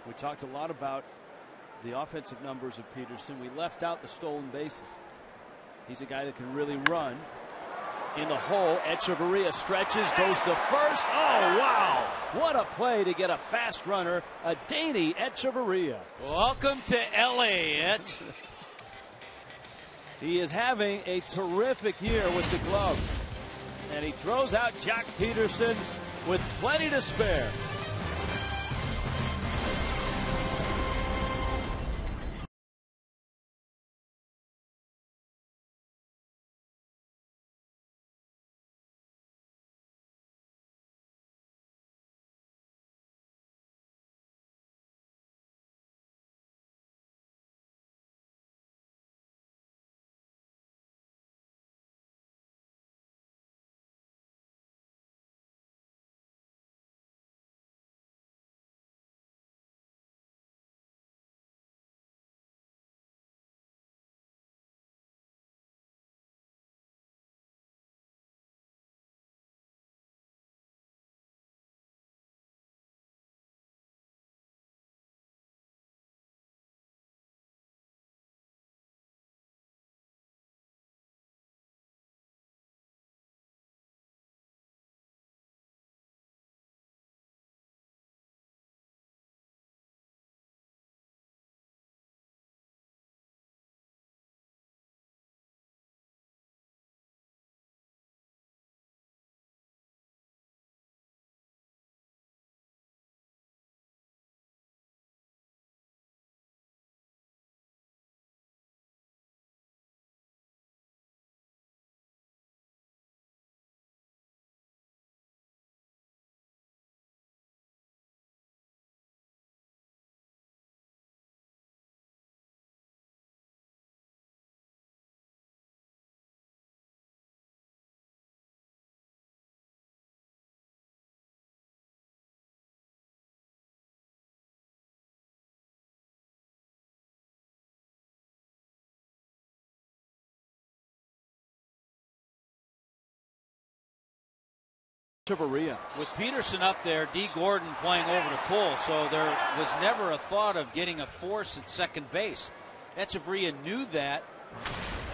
We talked a lot about the offensive numbers of Peterson. We left out the stolen bases. He's a guy that can really run. In the hole, Echeverria stretches, goes to first. Oh, wow. What a play to get a fast runner, Adeiny Echeverria. Welcome to L.A., Etch. He is having a terrific year with the glove. And he throws out Jock Peterson with plenty to spare. Echeverria. With Peterson up there, D. Gordon playing over to pull, so there was never a thought of getting a force at second base. Echeverria knew that,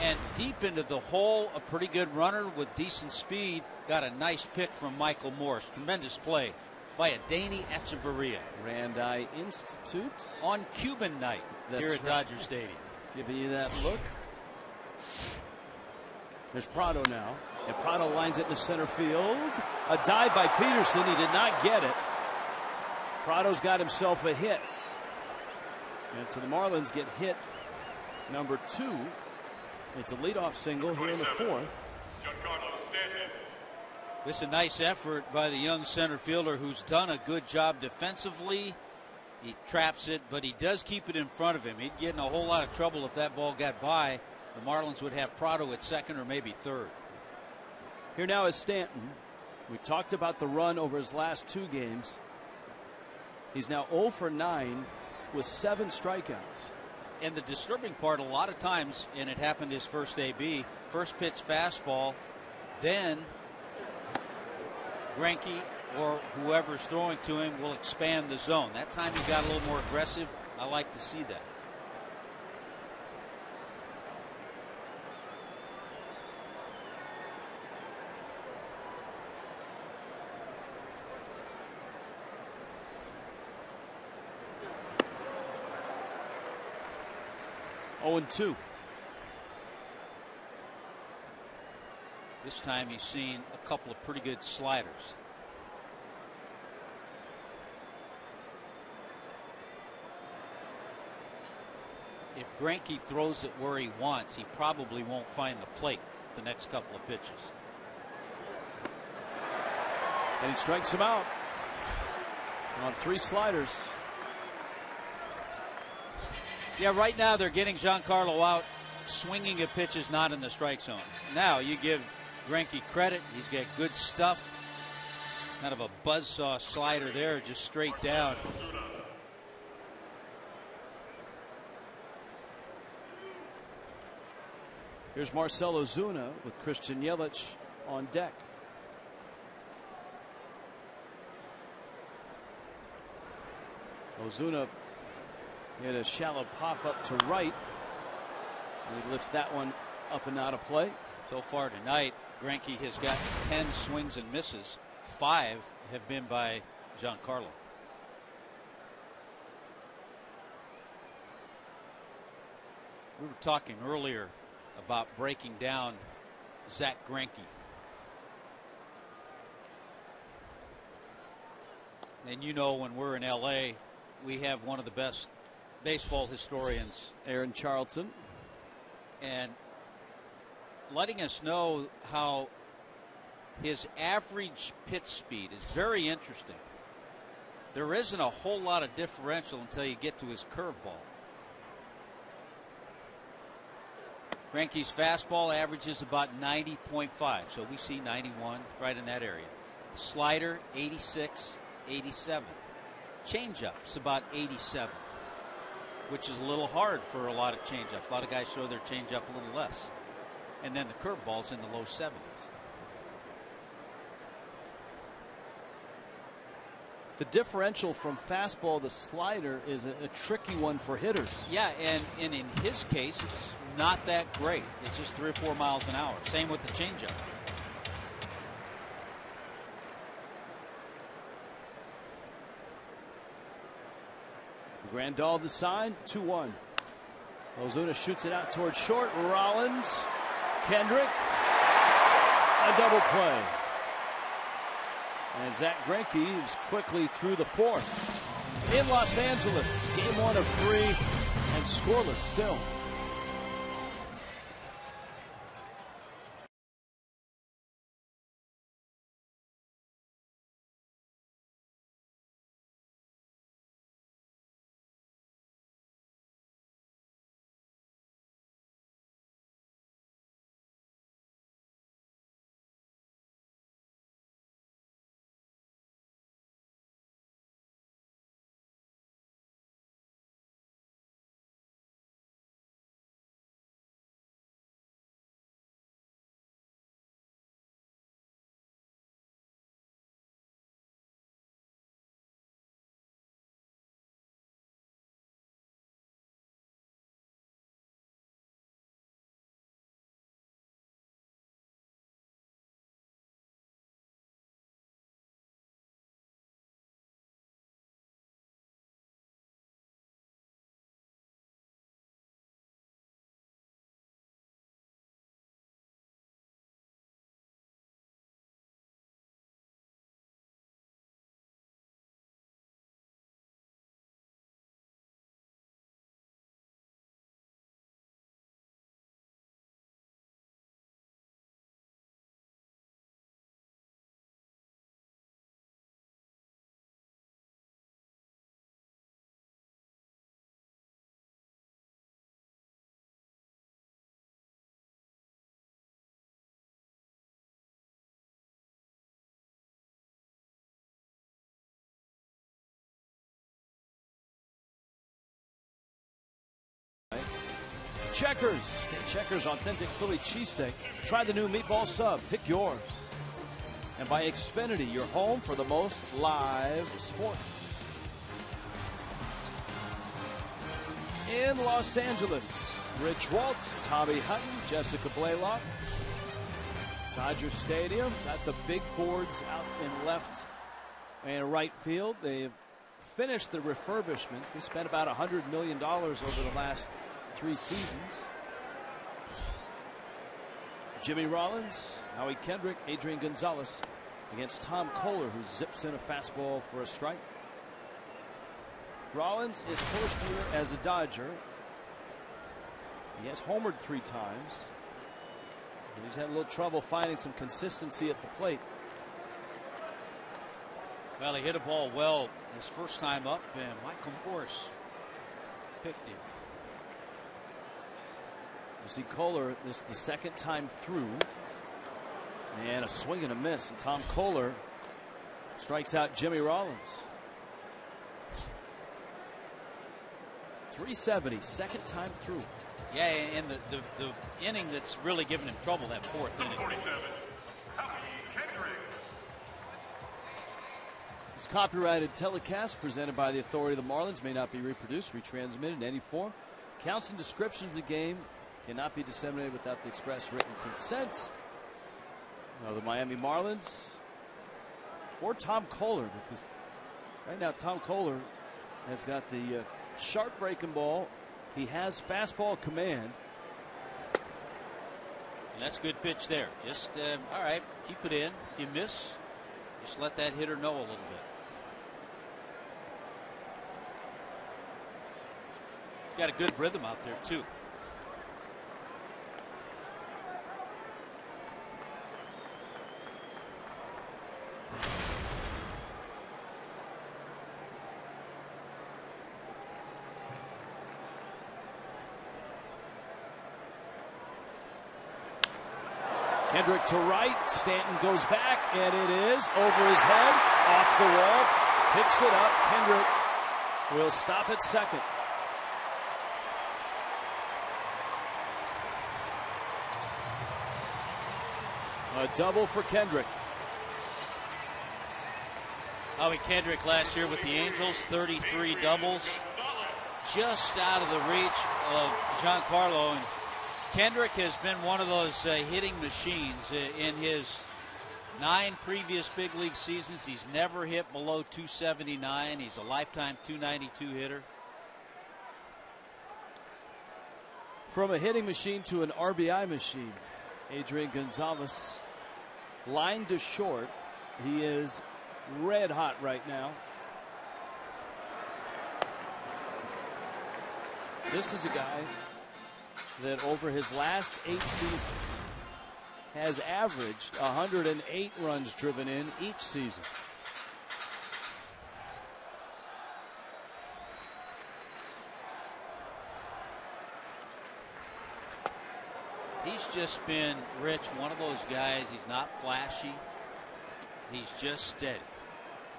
and deep into the hole, a pretty good runner with decent speed, got a nice pick from Michael Morse. Tremendous play by Adeiny Echeverria. Randi Institute. On Cuban night here at Dodger Stadium. Giving you that look. There's Prado now. And Prado lines it into center field. A dive by Peterson. He did not get it. Prado's got himself a hit. And so the Marlins get hit number 2. It's a leadoff single here in the fourth. Giancarlo Stanton. This is a nice effort by the young center fielder who's done a good job defensively. He traps it, but he does keep it in front of him. He'd get in a whole lot of trouble if that ball got by. The Marlins would have Prado at second or maybe third. Here now is Stanton. We talked about the run over his last 2 games. He's now 0 for 9 with 7 strikeouts. And the disturbing part, a lot of times, and it happened his first AB, first pitch fastball, then Greinke or whoever's throwing to him will expand the zone. That time he got a little more aggressive. I like to see that. Oh, 2. This time he's seen a couple of pretty good sliders. If Greinke throws it where he wants, he probably won't find the plate the next couple of pitches. And he strikes him out on 3 sliders. Yeah, right now they're getting Giancarlo out swinging at pitches not in the strike zone. Now you give Greinke credit. He's got good stuff. Kind of a buzzsaw slider there, just straight down. Here's Marcell Ozuna with Christian Yelich on deck. Ozuna hit a shallow pop up to right. And he lifts that one up and out of play. So far tonight, Greinke has got 10 swings and misses. 5 have been by Giancarlo. We were talking earlier about breaking down Zack Greinke. And you know, when we're in LA, we have one of the best baseball historians, Aaron Charlton, and letting us know how his average pitch speed is very interesting. There isn't a whole lot of differential until you get to his curveball. Greinke's fastball averages about 90.5, so we see 91 right in that area. Slider 86, 87. Changeup's about 87, which is a little hard for a lot of changeups. A lot of guys show their changeup a little less. And then the curveball's in the low 70s. The differential from fastball to slider is a tricky one for hitters. Yeah, and in his case, it's not that great. It's just 3 or 4 miles an hour. Same with the changeup. Grandal the sign, 2-1. Ozuna shoots it out towards short. Rollins, Kendrick, a double play. And Zack Greinke is quickly through the 4th. In Los Angeles, game 1 of 3 and scoreless still. Checkers. Get Checkers authentic Philly cheesesteak. Try the new meatball sub. Pick yours. And by Xfinity, your home for the most live sports. In Los Angeles, Rich Waltz, Tommy Hutton, Jessica Blaylock. Dodger Stadium got the big boards out in left and right field. They've finished the refurbishments. They spent about $100 million over the last 3 seasons. Jimmy Rollins, Howie Kendrick, Adrian Gonzalez against Tom Kohler, who zips in a fastball for a strike. Rollins is first year as a Dodger. He has homered 3 times. But he's had a little trouble finding some consistency at the plate. Well, he hit a ball well his first time up, and Michael Morse picked him. You see Kohler, this is the second time through. And a swing and a miss. And Tom Kohler strikes out Jimmy Rollins. 370, second time through. Yeah, and the inning that's really given him trouble, that 4th inning. 47, Howie Kendrick. This copyrighted telecast presented by the authority of the Marlins may not be reproduced, retransmitted in any form. Counts and descriptions of the game cannot be disseminated without the express written consent of the Miami Marlins or Tom Kohler, because right now Tom Kohler has got the sharp breaking ball. He has fastball command. And that's a good pitch there. Just, all right, keep it in. If you miss, just let that hitter know a little bit. Got a good rhythm out there, too. Kendrick to right. Stanton goes back, and it is over his head, off the wall. Picks it up. Kendrick will stop at second. A double for Kendrick. Howie Kendrick last year with the Angels, 33 doubles. Just out of the reach of Giancarlo. And Kendrick has been one of those hitting machines. In his 9 previous big league seasons, he's never hit below 279. He's a lifetime 292 hitter. From a hitting machine to an RBI machine, Adrian Gonzalez lined to short. He is red hot right now. This is a guy that over his last 8 seasons has averaged 108 runs driven in each season. He's just been, Rich, one of those guys. He's not flashy. He's just steady.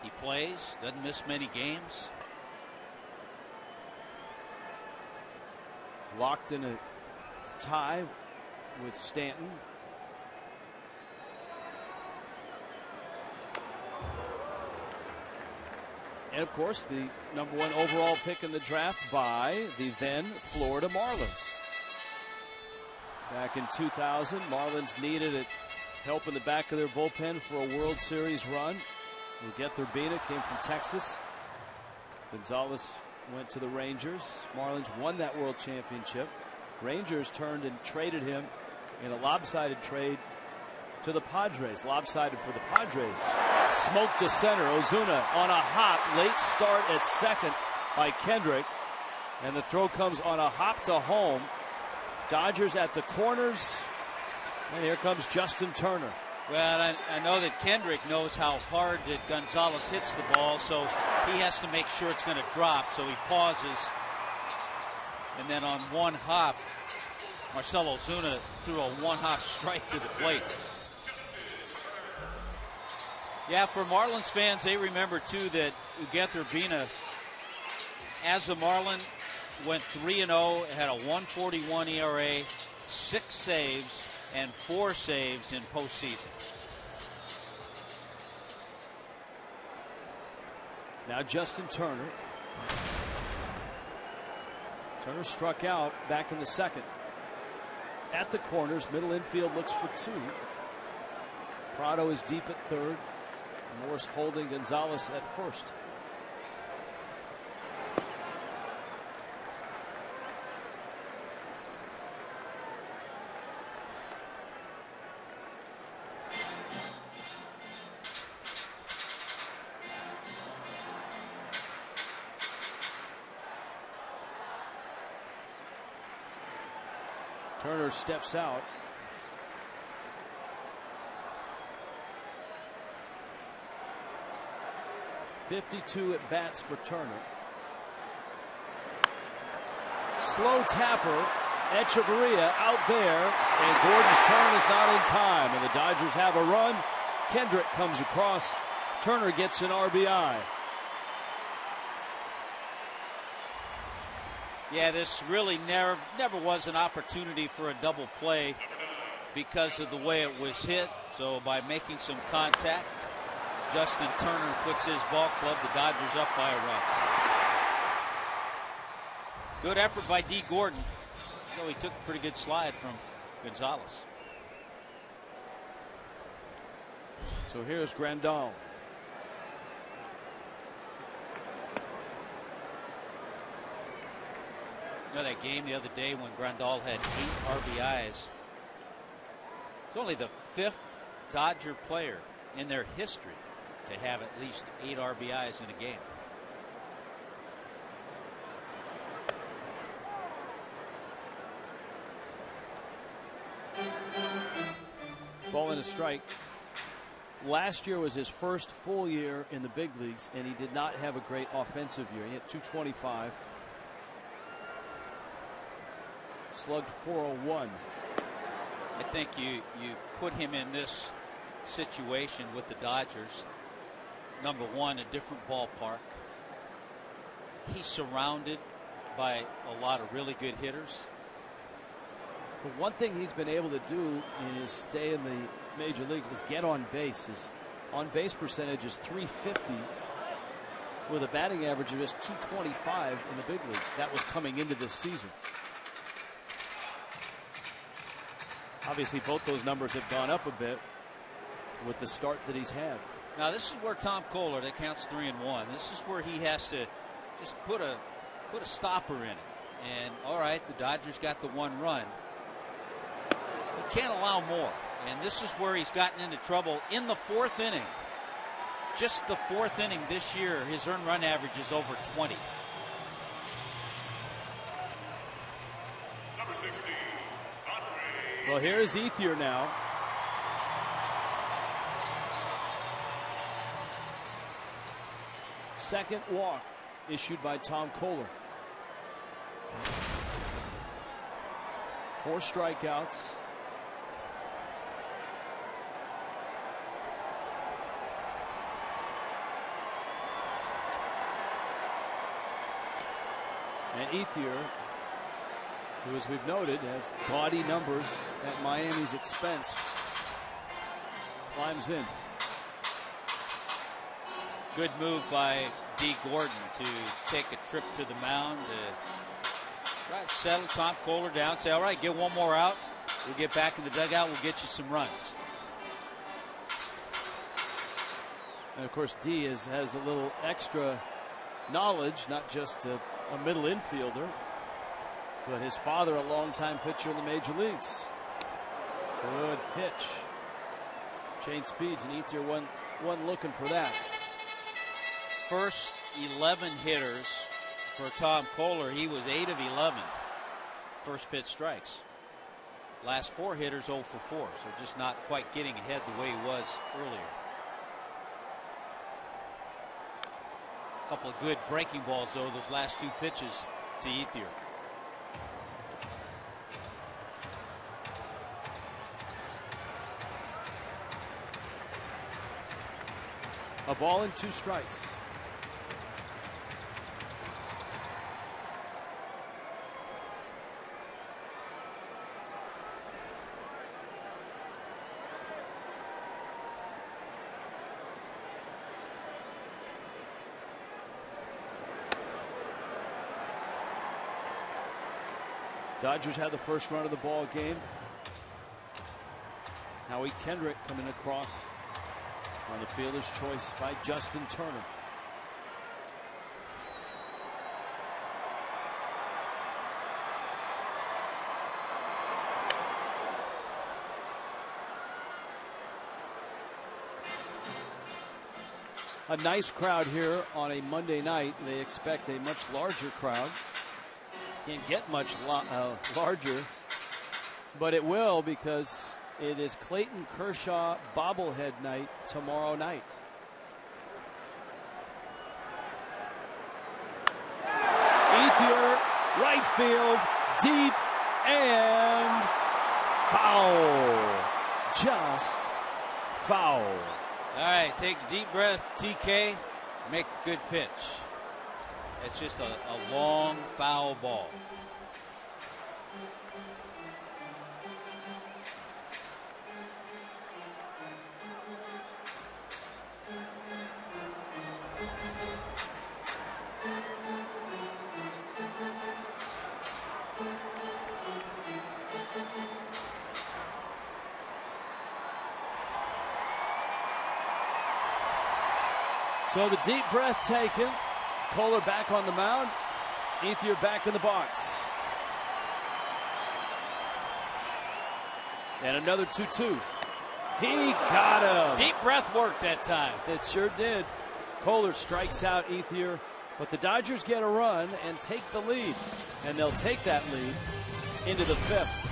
He plays, doesn't miss many games. Locked in a tie with Stanton. And of course, the #1 overall pick in the draft by the then Florida Marlins. Back in 2000, Marlins needed help in the back of their bullpen for a World Series run. Miguel Urbina came from Texas. Gonzalez went to the Rangers. Marlins won that World Championship. Rangers turned and traded him in a lopsided trade to the Padres. Lopsided for the Padres. Smoked to center. Ozuna on a hop. Late start at second by Kendrick. And the throw comes on a hop to home. Dodgers at the corners. And here comes Justin Turner. Well, I know that Kendrick knows how hard that Gonzalez hits the ball, so he has to make sure it's going to drop. So he pauses. And then on one hop, Marcell Ozuna threw a one-hop strike to the plate. Yeah, for Marlins fans, they remember, too, that Miguel Urbina, as a Marlin, went 3-0, had a 1.41 ERA, 6 saves, and 4 saves in postseason. Now Justin Turner. Turner struck out back in the second. At the corners, middle infield looks for 2. Prado is deep at third. Morse holding Gonzalez at first. Turner steps out. .52 at bats for Turner. Slow tapper. Echeverria out there, and Gordon's turn is not in time, and the Dodgers have a run. Kendrick comes across. Turner gets an RBI. Yeah, this really never was an opportunity for a double play because of the way it was hit. So by making some contact, Justin Turner puts his ball club, the Dodgers, up by a run. Good effort by Dee Gordon. He took a pretty good slide from Gonzalez. So here's Grandal. You know that game the other day when Grandal had 8 RBIs? It's only the 5th Dodger player in their history to have at least 8 RBIs in a game. Ball and a strike. Last year was his first full year in the big leagues, and he did not have a great offensive year. He hit .225. Slugged .401. I think you put him in this situation with the Dodgers. Number one, a different ballpark. He's surrounded by a lot of really good hitters. But one thing he's been able to do in his stay in the major leagues is get on base. His on base percentage is .350 with a batting average of just .225 in the big leagues. That was coming into this season. Obviously, both those numbers have gone up a bit with the start that he's had. Now, this is where Tom Koehler, that counts 3-1. This is where he has to just put a stopper in it. And all right, the Dodgers got the 1 run. He can't allow more. And this is where he's gotten into trouble in the 4th inning. Just the 4th inning this year, his earned run average is over 20. Number 16, Andre. Well, here is Ethier now. Second walk issued by Tom Koehler. 4 strikeouts. And Ethier, who, as we've noted, has gaudy numbers at Miami's expense, climbs in. Good move by Dee Gordon to take a trip to the mound to try to settle Tom Koehler down. Say, all right, get 1 more out. We'll get back in the dugout. We'll get you some runs. And of course, Dee has a little extra knowledge, not just a middle infielder, but his father, a longtime pitcher in the major leagues. Good pitch. Change speeds, and Ethier one looking for that. First 11 hitters for Tom Koehler, he was 8 of 11 first pitch strikes. Last 4 hitters 0 for 4, so just not quite getting ahead the way he was earlier. A couple of good breaking balls, though, those last 2 pitches to Ethier. A ball and 2 strikes. Dodgers had the first run of the ball game. Howie Kendrick coming across on the fielder's choice by Justin Turner. A nice crowd here on a Monday night. They expect a much larger crowd. Can't get much larger, but it will because it is Clayton Kershaw bobblehead night tomorrow night. Ethier, right field, deep, and foul. Just foul. All right, take a deep breath, TK. Make a good pitch. It's just a long, foul ball. So the deep breath taken. Kohler back on the mound. Ethier back in the box. And another 2-2. He got him. Deep breath worked that time. It sure did. Kohler strikes out Ethier, but the Dodgers get a run and take the lead. And they'll take that lead into the fifth.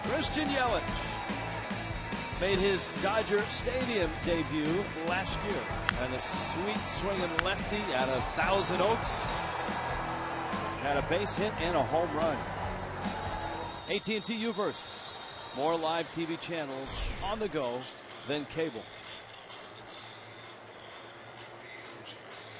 Christian Yelich made his Dodger Stadium debut last year. And a sweet swinging lefty out of Thousand Oaks. Had a base hit and a home run. AT&T U-verse. More live TV channels on the go than cable.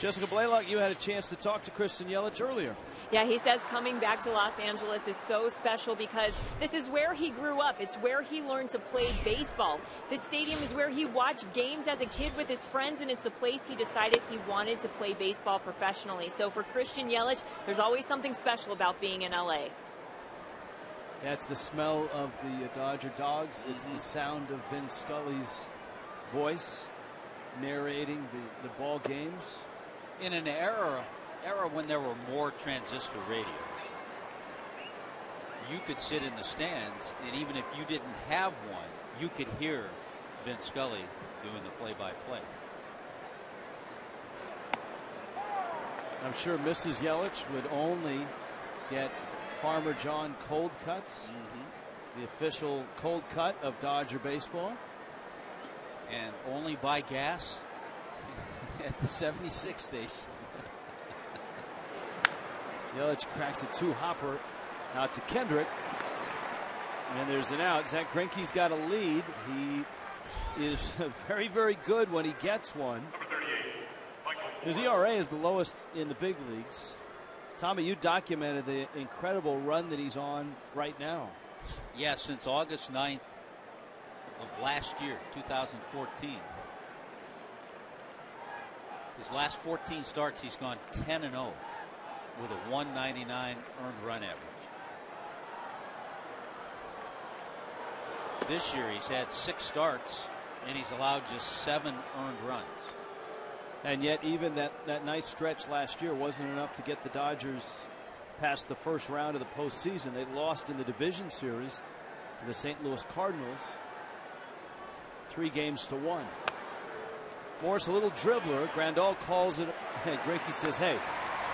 Jessica Blaylock, you had a chance to talk to Christian Yelich earlier. Yeah, he says coming back to Los Angeles is so special because this is where he grew up. It's where he learned to play baseball. This stadium is where he watched games as a kid with his friends, and it's the place he decided he wanted to play baseball professionally. So for Christian Yelich, there's always something special about being in L.A. That's the smell of the Dodger dogs. It's the sound of Vin Scully's voice narrating the ball games. In an era when there were more transistor radios, you could sit in the stands, and even if you didn't have one, you could hear Vin Scully doing the play-by-play. I'm sure Mrs. Yelich would only get Farmer John cold cuts, the official cold cut of Dodger baseball. And only buy gas at the 76 station. Yelich cracks a two-hopper Out to Kendrick. And there's an out. Zach Greinke's got a lead. He is very, very good when he gets one. His ERA is the lowest in the big leagues. Tommy, you documented the incredible run that he's on right now. Yeah, since August 9th of last year, 2014. His last 14 starts, he's gone 10-0 with a 199 earned run average. This year he's had 6 starts and he's allowed just 7 earned runs. And yet even that nice stretch last year wasn't enough to get the Dodgers past the first round of the postseason. They lost in the division series to the St. Louis Cardinals 3-1. Morris, a little dribbler. Grandal calls it. Greinke says, hey,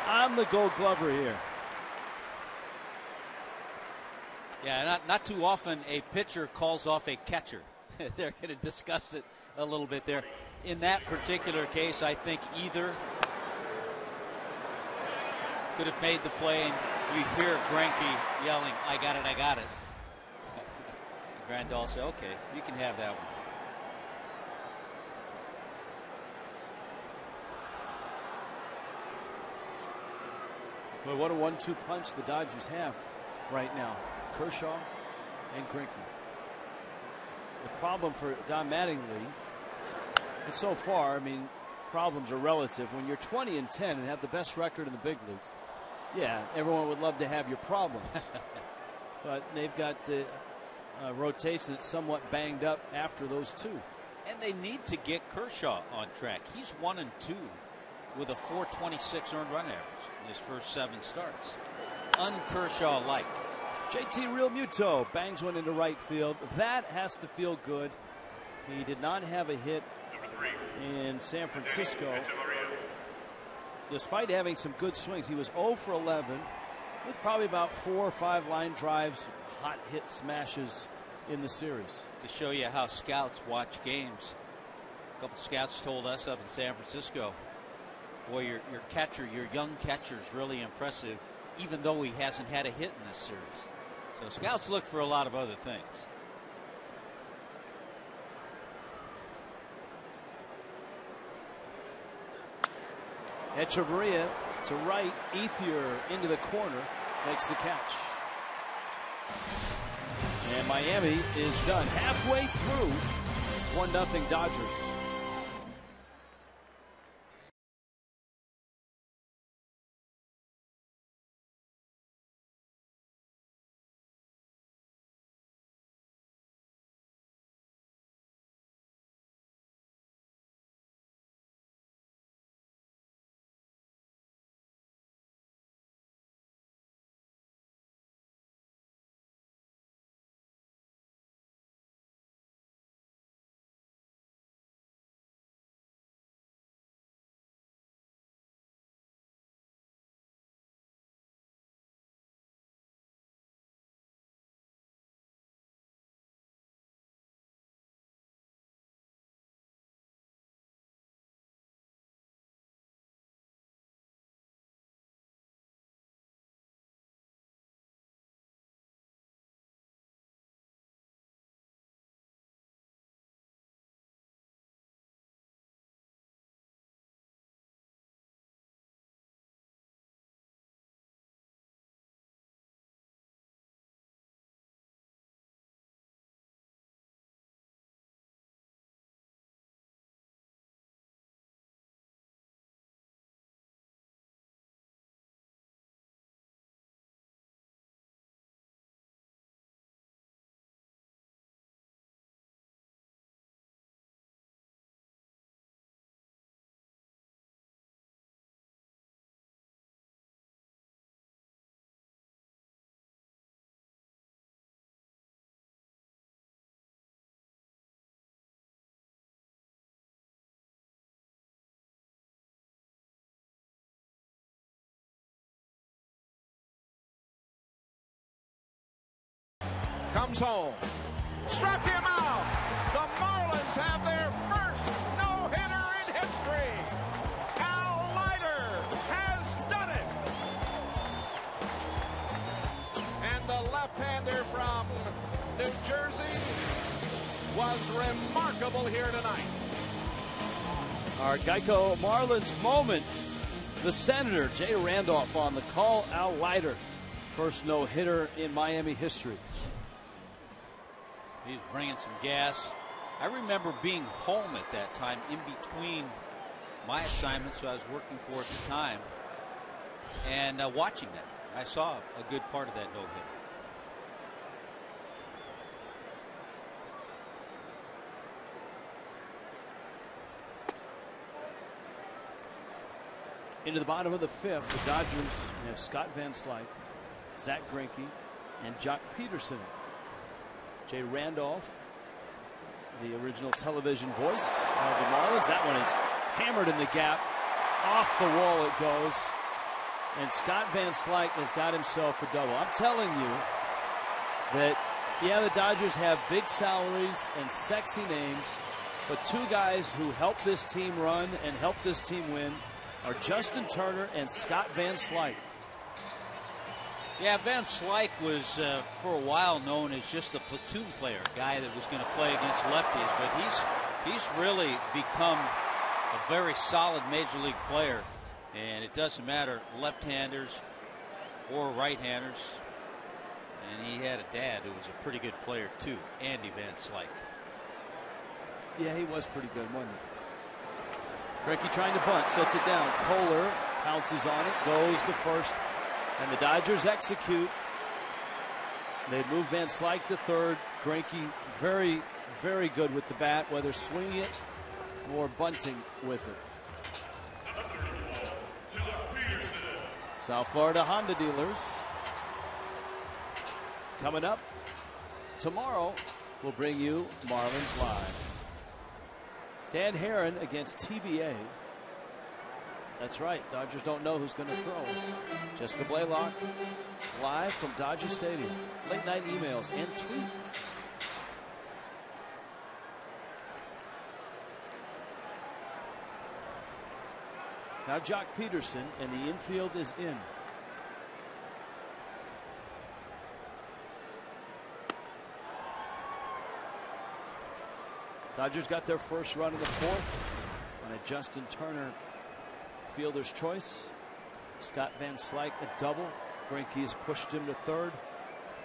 I'm the Gold Glover here. Yeah, not too often a pitcher calls off a catcher. They're going to discuss it a little bit there. In that particular case, I think either could have made the play, and you hear Greinke yelling, I got it, I got it. Grandal said, okay, you can have that one. But what a 1-2 punch the Dodgers have right now. Kershaw and Greinke. The problem for Don Mattingly, and so far, I mean, problems are relative. When you're 20-10 and have the best record in the big leagues, yeah, everyone would love to have your problems. But they've got a rotation that's somewhat banged up after those 2. And they need to get Kershaw on track. He's 1-2 with a 426 earned run average in his first 7 starts. Un-Kershaw-like. JT Realmuto bangs one into right field. That has to feel good. He did not have a hit in San Francisco. Despite having some good swings, he was 0 for 11 with probably about 4 or 5 line drives, hot hit smashes in the series. To show you how scouts watch games, a couple scouts told us up in San Francisco, boy, your catcher, your young catcher is really impressive, even though he hasn't had a hit in this series. So scouts look for a lot of other things. Echeverria to right, Ethier into the corner, makes the catch. And Miami is done. Halfway through, it's 1-0 Dodgers. Comes home. Struck him out. The Marlins have their first no-hitter in history. Al Leiter has done it. was remarkable here tonight. Our Geico Marlins moment. The Senator, Jay Randolph, on the call. Al Leiter, first no-hitter in Miami history. He's bringing some gas. I remember being home at that time in between my assignments, who I was working for at the time, and watching that. I saw a good part of that no-hitter. Into the bottom of the fifth, the Dodgers have Scott Van Slyke, Zach Greinke, and Jock Peterson. Jay Randolph, the original television voice of the Marlins. That one is hammered in the gap. Off the wall it goes. And Scott Van Slyke has got himself a double. I'm telling you that, yeah, the Dodgers have big salaries and sexy names, but two guys who help this team run and help this team win are Justin Turner and Scott Van Slyke. Yeah, Van Slyke was for a while known as just a platoon player, a guy that was going to play against lefties, but he's really become a very solid major league player, and it doesn't matter left-handers or right-handers. And he had a dad who was a pretty good player too, Andy Van Slyke. Yeah, he was pretty good, wasn't he? Greinke trying to bunt, sets it down. Kohler pounces on it, goes to first, and the Dodgers execute. They move Van Slyke to third. Greinke very, very good with the bat, whether swinging it or bunting with it. South Florida Honda dealers. Coming up tomorrow, we'll bring you Marlins Live. Dan Herron against TBA. That's right. Dodgers don't know who's going to throw. Jessica Blaylock live from Dodger Stadium. Late night emails and tweets. Now Jock Peterson, and the infield is in. Dodgers got their first run in the fourth on a Justin Turner fielder's choice. Scott Van Slyke a double. Greinke has pushed him to third.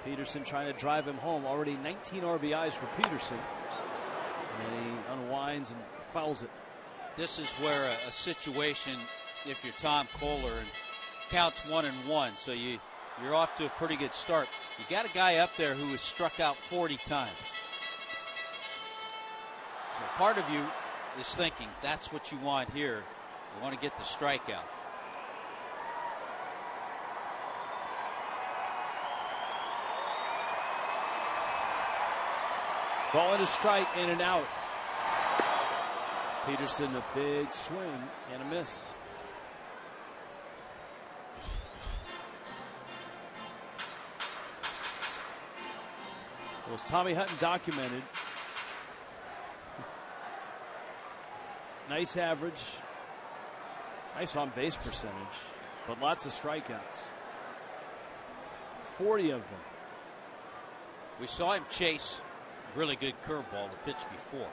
Peterson trying to drive him home. Already 19 RBIs for Peterson. And he unwinds and fouls it. This is where a situation, if you're Tom Kohler, and counts 1-1, so you're off to a pretty good start. You got a guy up there who has struck out 40 times. So part of you is thinking that's what you want here. You want to get the strikeout. Ball and a strike, in and out. Peterson a big swing and a miss. Was Tommy Hutton documented? Nice average, nice on base percentage, but lots of strikeouts. 40 of them. We saw him chase a really good curveball the pitch before.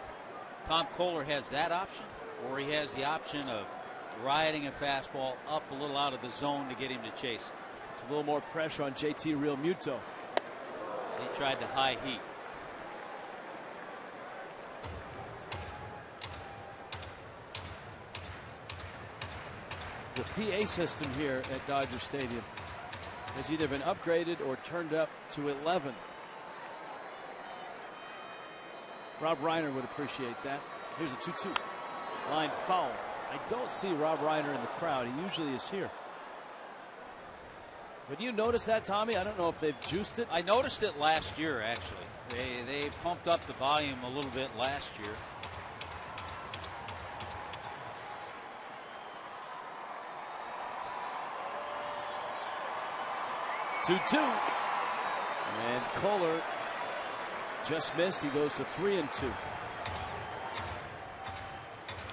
Tom Kohler has that option, or he has the option of riding a fastball up a little out of the zone to get him to chase it. It's a little more pressure on JT Realmuto. He tried to high heat. The PA system here at Dodger Stadium has either been upgraded or turned up to 11. Rob Reiner would appreciate that. Here's the 2-2. Line foul. I don't see Rob Reiner in the crowd. He usually is here. But do you notice that, Tommy? I don't know if they've juiced it. I noticed it last year, actually. They pumped up the volume a little bit last year. Two-two, and Kohler just missed. He goes to 3-2.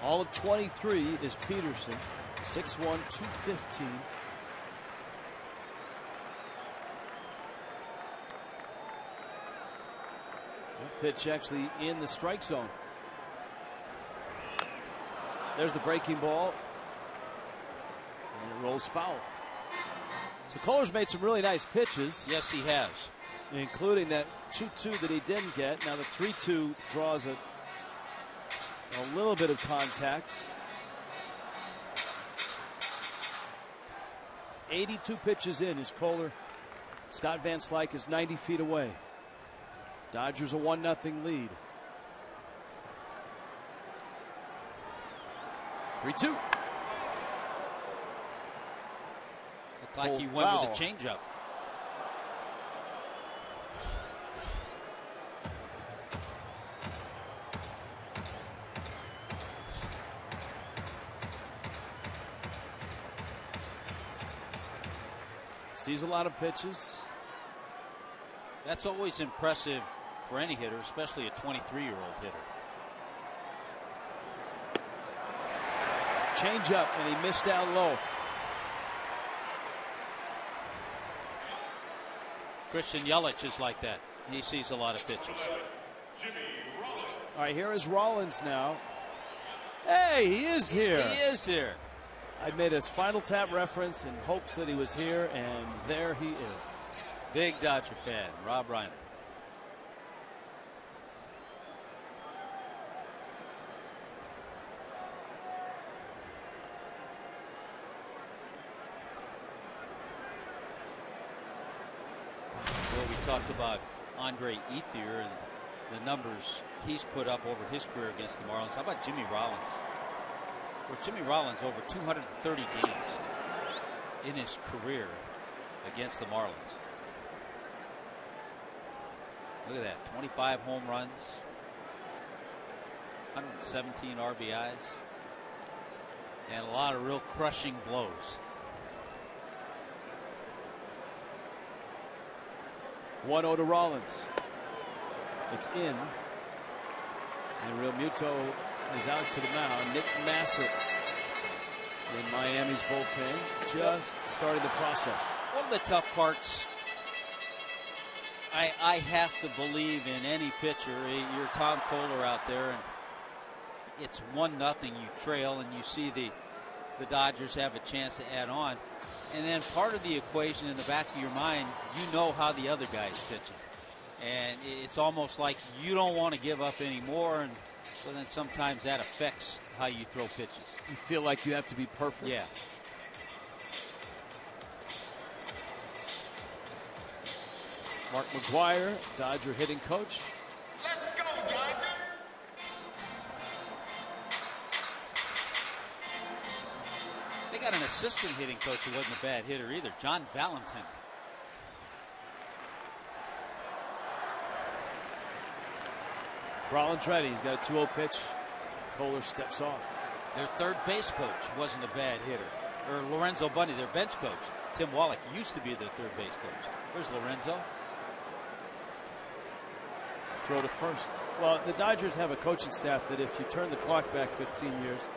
All of 23 is Peterson. 6'1", 215. That pitch actually in the strike zone. There's the breaking ball. And it rolls foul. So Koehler's made some really nice pitches. Yes, he has. Including that 2-2 that he didn't get. Now the 3-2 draws a little bit of contact. 82 pitches in is Koehler. Scott Van Slyke is 90 feet away. Dodgers a 1-0 lead. 3-2. Looked like he went with a changeup. Sees a lot of pitches. That's always impressive for any hitter, especially a 23-year-old hitter. Change up, and he missed down low. Christian Yelich is like that. He sees a lot of pitches. All right, here is Rollins now. Hey, he is here. He is here. I made a Spinal Tap reference in hopes that he was here, and there he is. Big Dodger fan, Rob Reiner. Well, we talked about Andre Ethier and the numbers he's put up over his career against the Marlins. How about Jimmy Rollins? Well, Jimmy Rollins over 230 games in his career against the Marlins. Look at that, 25 home runs, 117 RBIs, and a lot of real crushing blows. 1-0 to Rollins. It's in. And Real Muto is out to the mound. Nick Massett in Miami's bullpen, just starting the process. One of the tough parts, I have to believe in any pitcher. You're Tom Koehler out there, and it's 1-0. You trail, and you see the Dodgers have a chance to add on. And then part of the equation in the back of your mind, you know how the other guy's pitching. And it's almost like you don't want to give up anymore, and so then sometimes that affects how you throw pitches. You feel like you have to be perfect. Yeah. Mark McGwire, Dodger hitting coach. Let's go, Dodgers! They got an assistant hitting coach who wasn't a bad hitter either, John Valentin. Rollins ready. He's got a 2-0 pitch. Koehler steps off. Their third base coach wasn't a bad hitter. Or Lorenzo Bundy, their bench coach. Tim Wallach used to be their third base coach. There's Lorenzo. Throw to first. Well, the Dodgers have a coaching staff that if you turn the clock back 15 years,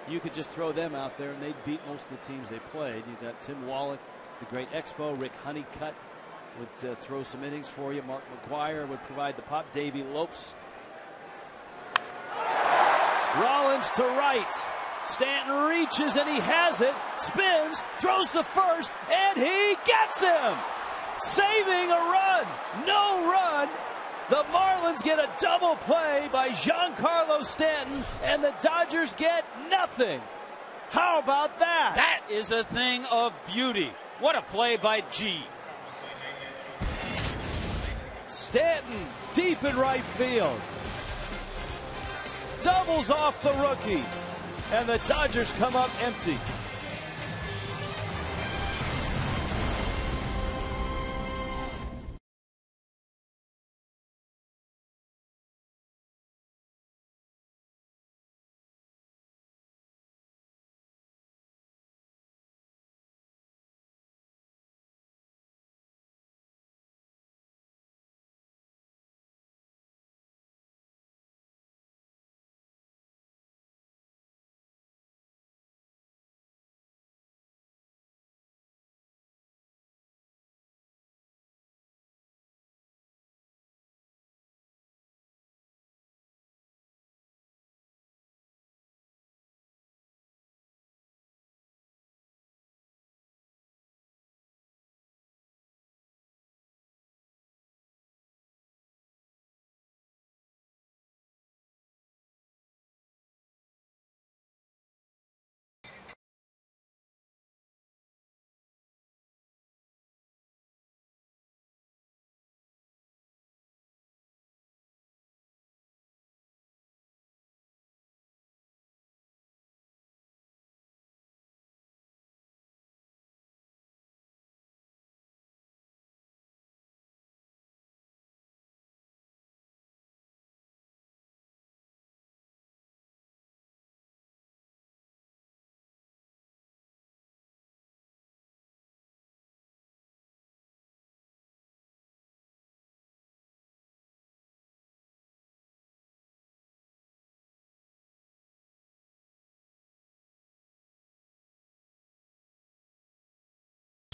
you could just throw them out there and they'd beat most of the teams they played. You've got Tim Wallach, the great Expo. Rick Honeycutt would throw some innings for you. Mark McGwire would provide the pop. Davey Lopes. Rollins to right. Stanton reaches and he has it. Spins, throws to first, and he gets him. Saving a run. No run. The Marlins get a double play by Giancarlo Stanton, and the Dodgers get nothing. How about that? That is a thing of beauty. What a play by G. Stanton deep in right field. Doubles off the rookie, and the Dodgers come up empty.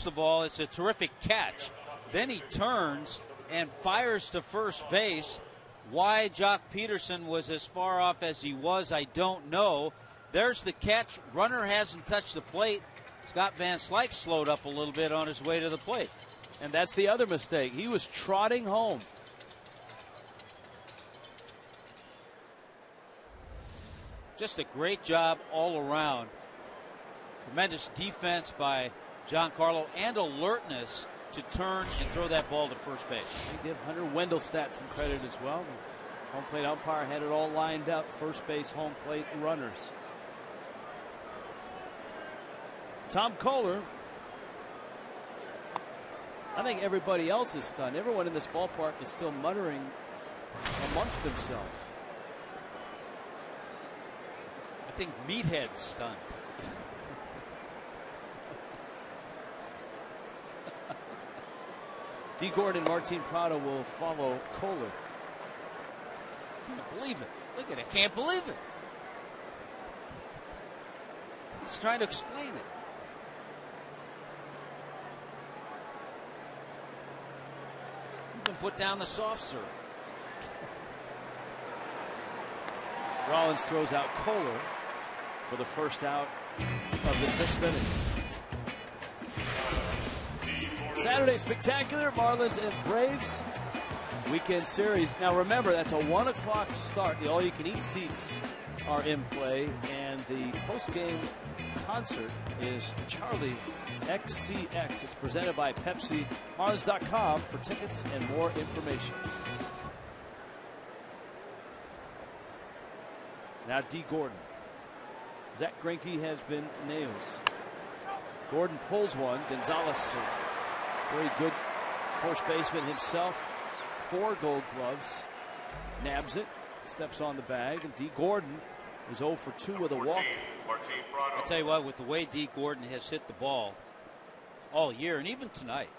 First of all, it's a terrific catch. Then he turns and fires to first base. Why Jock Peterson was as far off as he was, I don't know. There's the catch. Runner hasn't touched the plate. Scott Van Slyke slowed up a little bit on his way to the plate. And that's the other mistake. He was trotting home. Just a great job all around. Tremendous defense by Giancarlo and alertness to turn and throw that ball to first base. I give Hunter Wendelstedt some credit as well. The home plate umpire had it all lined up. First base, home plate, runners. Tom Kohler. I think everybody else is stunned. Everyone in this ballpark is still muttering amongst themselves. I think Meathead's stunned. D. Gordon and Martin Prado will follow Kohler. Can't believe it. Look at it. Can't believe it. He's trying to explain it. You can put down the soft serve. Rollins throws out Kohler for the first out of the 6th inning. Saturday Spectacular, Marlins and Braves weekend series. Now remember, that's a 1 o'clock start. The all-you-can-eat seats are in play, and the post-game concert is Charlie XCX. It's presented by Pepsi. Marlins.com for tickets and more information. Now D. Gordon. Zach Greinke has been nails. Gordon pulls one. Gonzalez, very good first baseman himself. 4 Gold Gloves. Nabs it. Steps on the bag. And D. Gordon is 0 for 2 with a walk. I'll tell you what, with the way D. Gordon has hit the ball all year, and even tonight,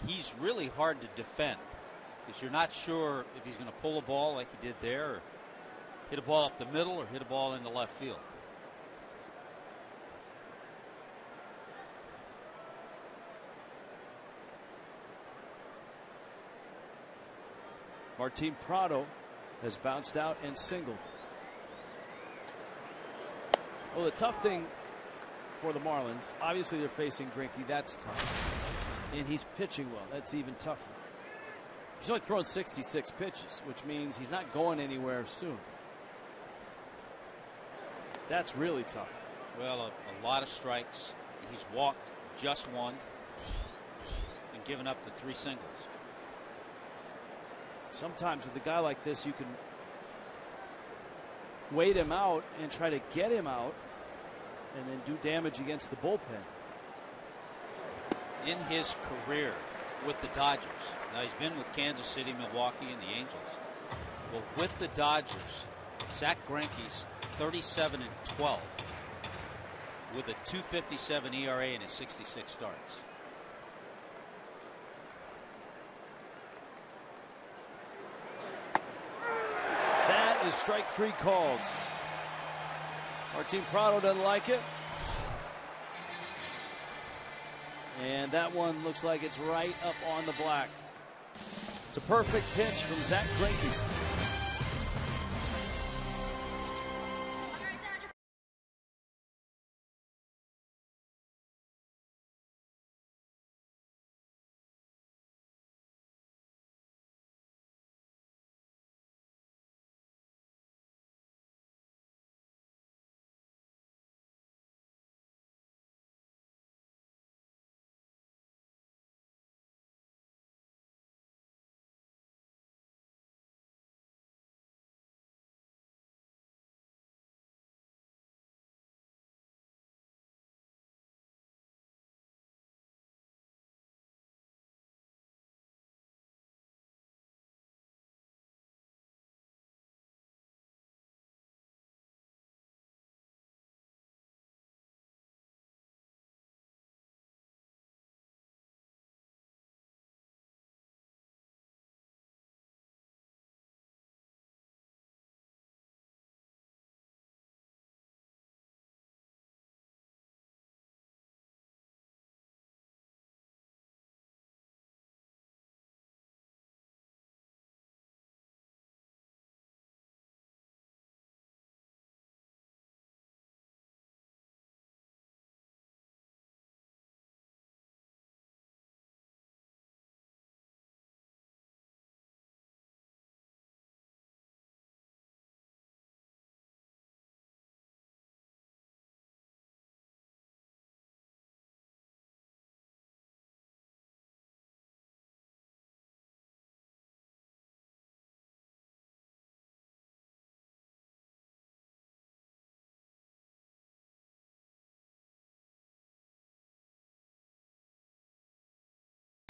he's really hard to defend because you're not sure if he's going to pull a ball like he did there, or hit a ball up the middle, or hit a ball into left field. Martin Prado has bounced out and singled. Well, the tough thing for the Marlins, obviously they're facing Greinke. That's tough. And he's pitching well. That's even tougher. He's only thrown 66 pitches, which means he's not going anywhere soon. That's really tough. Well, a lot of strikes. He's walked just 1 and given up the 3 singles. Sometimes with a guy like this, you can wait him out and try to get him out and then do damage against the bullpen. In his career with the Dodgers, now he's been with Kansas City, Milwaukee, and the Angels. Well, with the Dodgers, Zach Greinke's 37-12 with a 2.57 ERA in his 66 starts. That is strike 3 called. Martin Prado doesn't like it. And that one looks like it's right up on the black. It's a perfect pitch from Zach Greinke.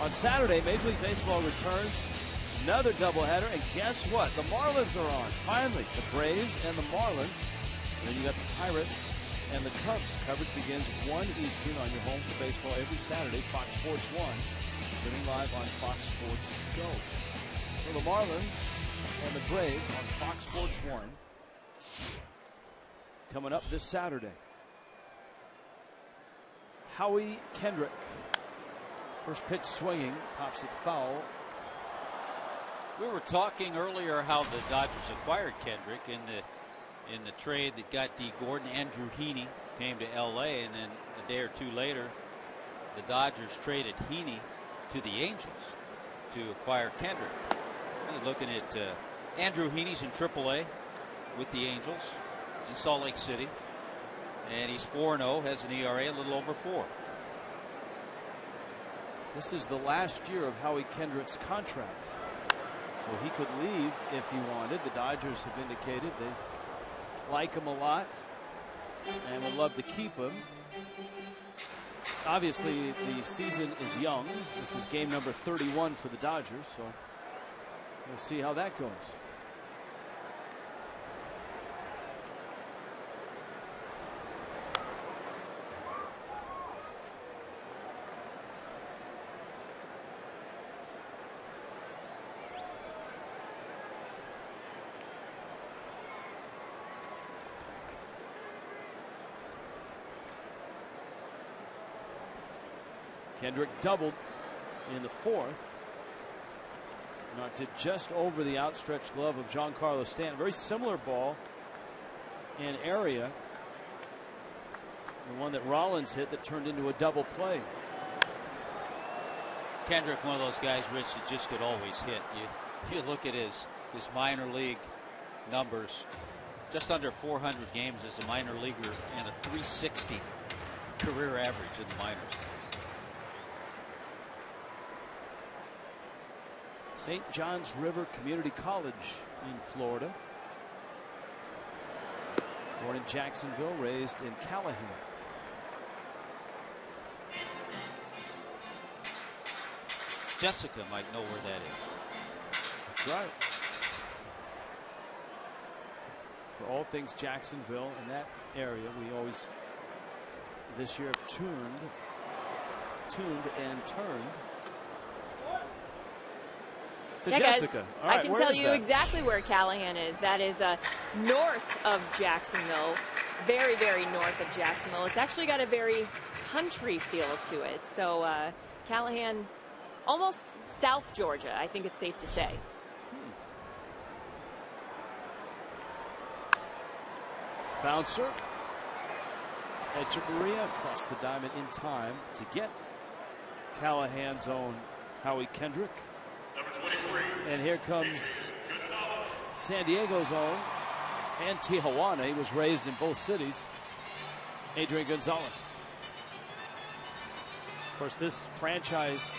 On Saturday, Major League Baseball returns. Another doubleheader, and guess what? The Marlins are on. Finally, the Braves and the Marlins. And then you got the Pirates and the Cubs. Coverage begins 1 Eastern on your home for baseball every Saturday. Fox Sports 1, streaming live on Fox Sports Go. So the Marlins and the Braves on Fox Sports 1 coming up this Saturday. Howie Kendrick, first pitch swinging, pops it foul. We were talking earlier how the Dodgers acquired Kendrick in the trade that got Dee Gordon. Andrew Heaney came to L.A. and then a day or two later, the Dodgers traded Heaney to the Angels to acquire Kendrick. You're looking at Andrew Heaney's in AAA with the Angels. He's in Salt Lake City, and he's 4-0, has an ERA a little over 4. This is the last year of Howie Kendrick's contract. So he could leave if he wanted. The Dodgers have indicated they like him a lot and would love to keep him. Obviously, the season is young. This is game number 31 for the Dodgers, so we'll see how that goes. Kendrick doubled in the fourth. Knocked it just over the outstretched glove of Giancarlo Stanton. Very similar ball and area. The one that Rollins hit that turned into a double play. Kendrick, one of those guys, Rich, that just could always hit. You look at his minor league numbers. Just under 400 games as a minor leaguer and a 360 career average in the minors. St. John's River Community College in Florida. Born in Jacksonville, raised in Callahan. Jessica might know where that is. That's right. For all things Jacksonville and that area, we always this year have tuned and turned to Jessica. Guys, all right, I can tell you exactly where Callahan is. That is north of Jacksonville, very, very north of Jacksonville. It's actually got a very country feel to it. So Callahan, almost South Georgia, I think it's safe to say. Bouncer. Echeverria across the diamond in time to get Callahan's own Howie Kendrick. Number 23. And here comes San Diego's own and Tijuana. He was raised in both cities. Adrian Gonzalez. Of course, this franchise,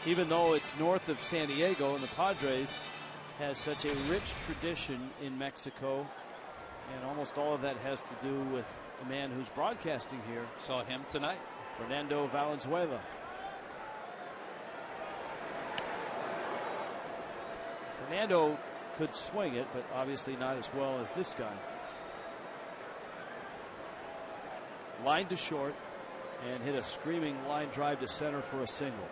even though it's north of San Diego and the Padres, has such a rich tradition in Mexico. And almost all of that has to do with a man who's broadcasting here. Saw him tonight. Fernando Valenzuela. Fernando could swing it, but obviously not as well as this guy. Line to short and hit a screaming line drive to center for a single.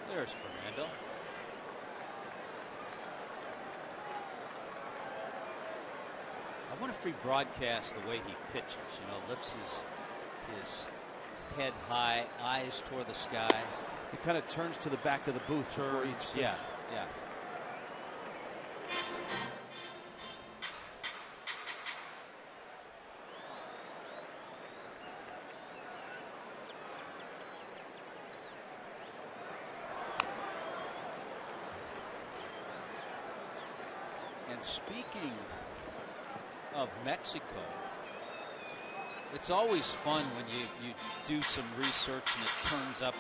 There's Fernando. I want a free broadcast the way he pitches. You know, lifts his head high, eyes toward the sky. He kind of turns to the back of the booth before each pitch. Yeah, yeah. And speaking of Mexico, it's always fun when you do some research and it turns up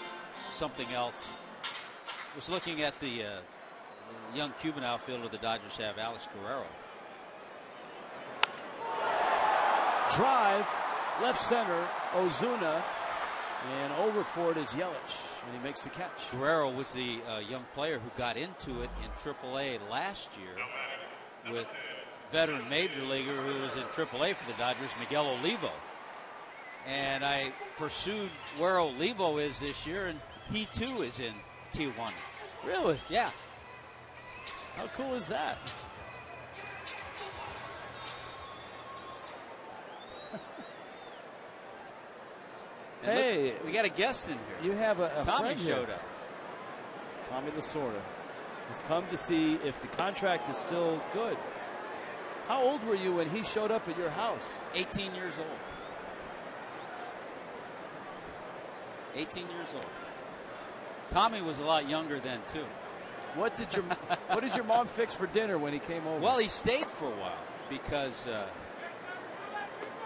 something else. I was looking at the young Cuban outfielder the Dodgers have, Alex Guerrero. Drive, left center, Ozuna, and over for it is Yelich, and he makes the catch. Guerrero was the young player who got into it in AAA last year with veteran major leaguer who was in AAA for the Dodgers, Miguel Olivo. And I pursued where Olivo is this year, and he too is in Tijuana. Really? Yeah. How cool is that? Hey, look, we got a guest in here. You have a Tommy friend here. showed up. Tommy Lasorda has come to see if the contract is still good. How old were you when he showed up at your house? 18 years old. 18 years old. Tommy was a lot younger then too. What did your mom fix for dinner when he came over? Well, he stayed for a while because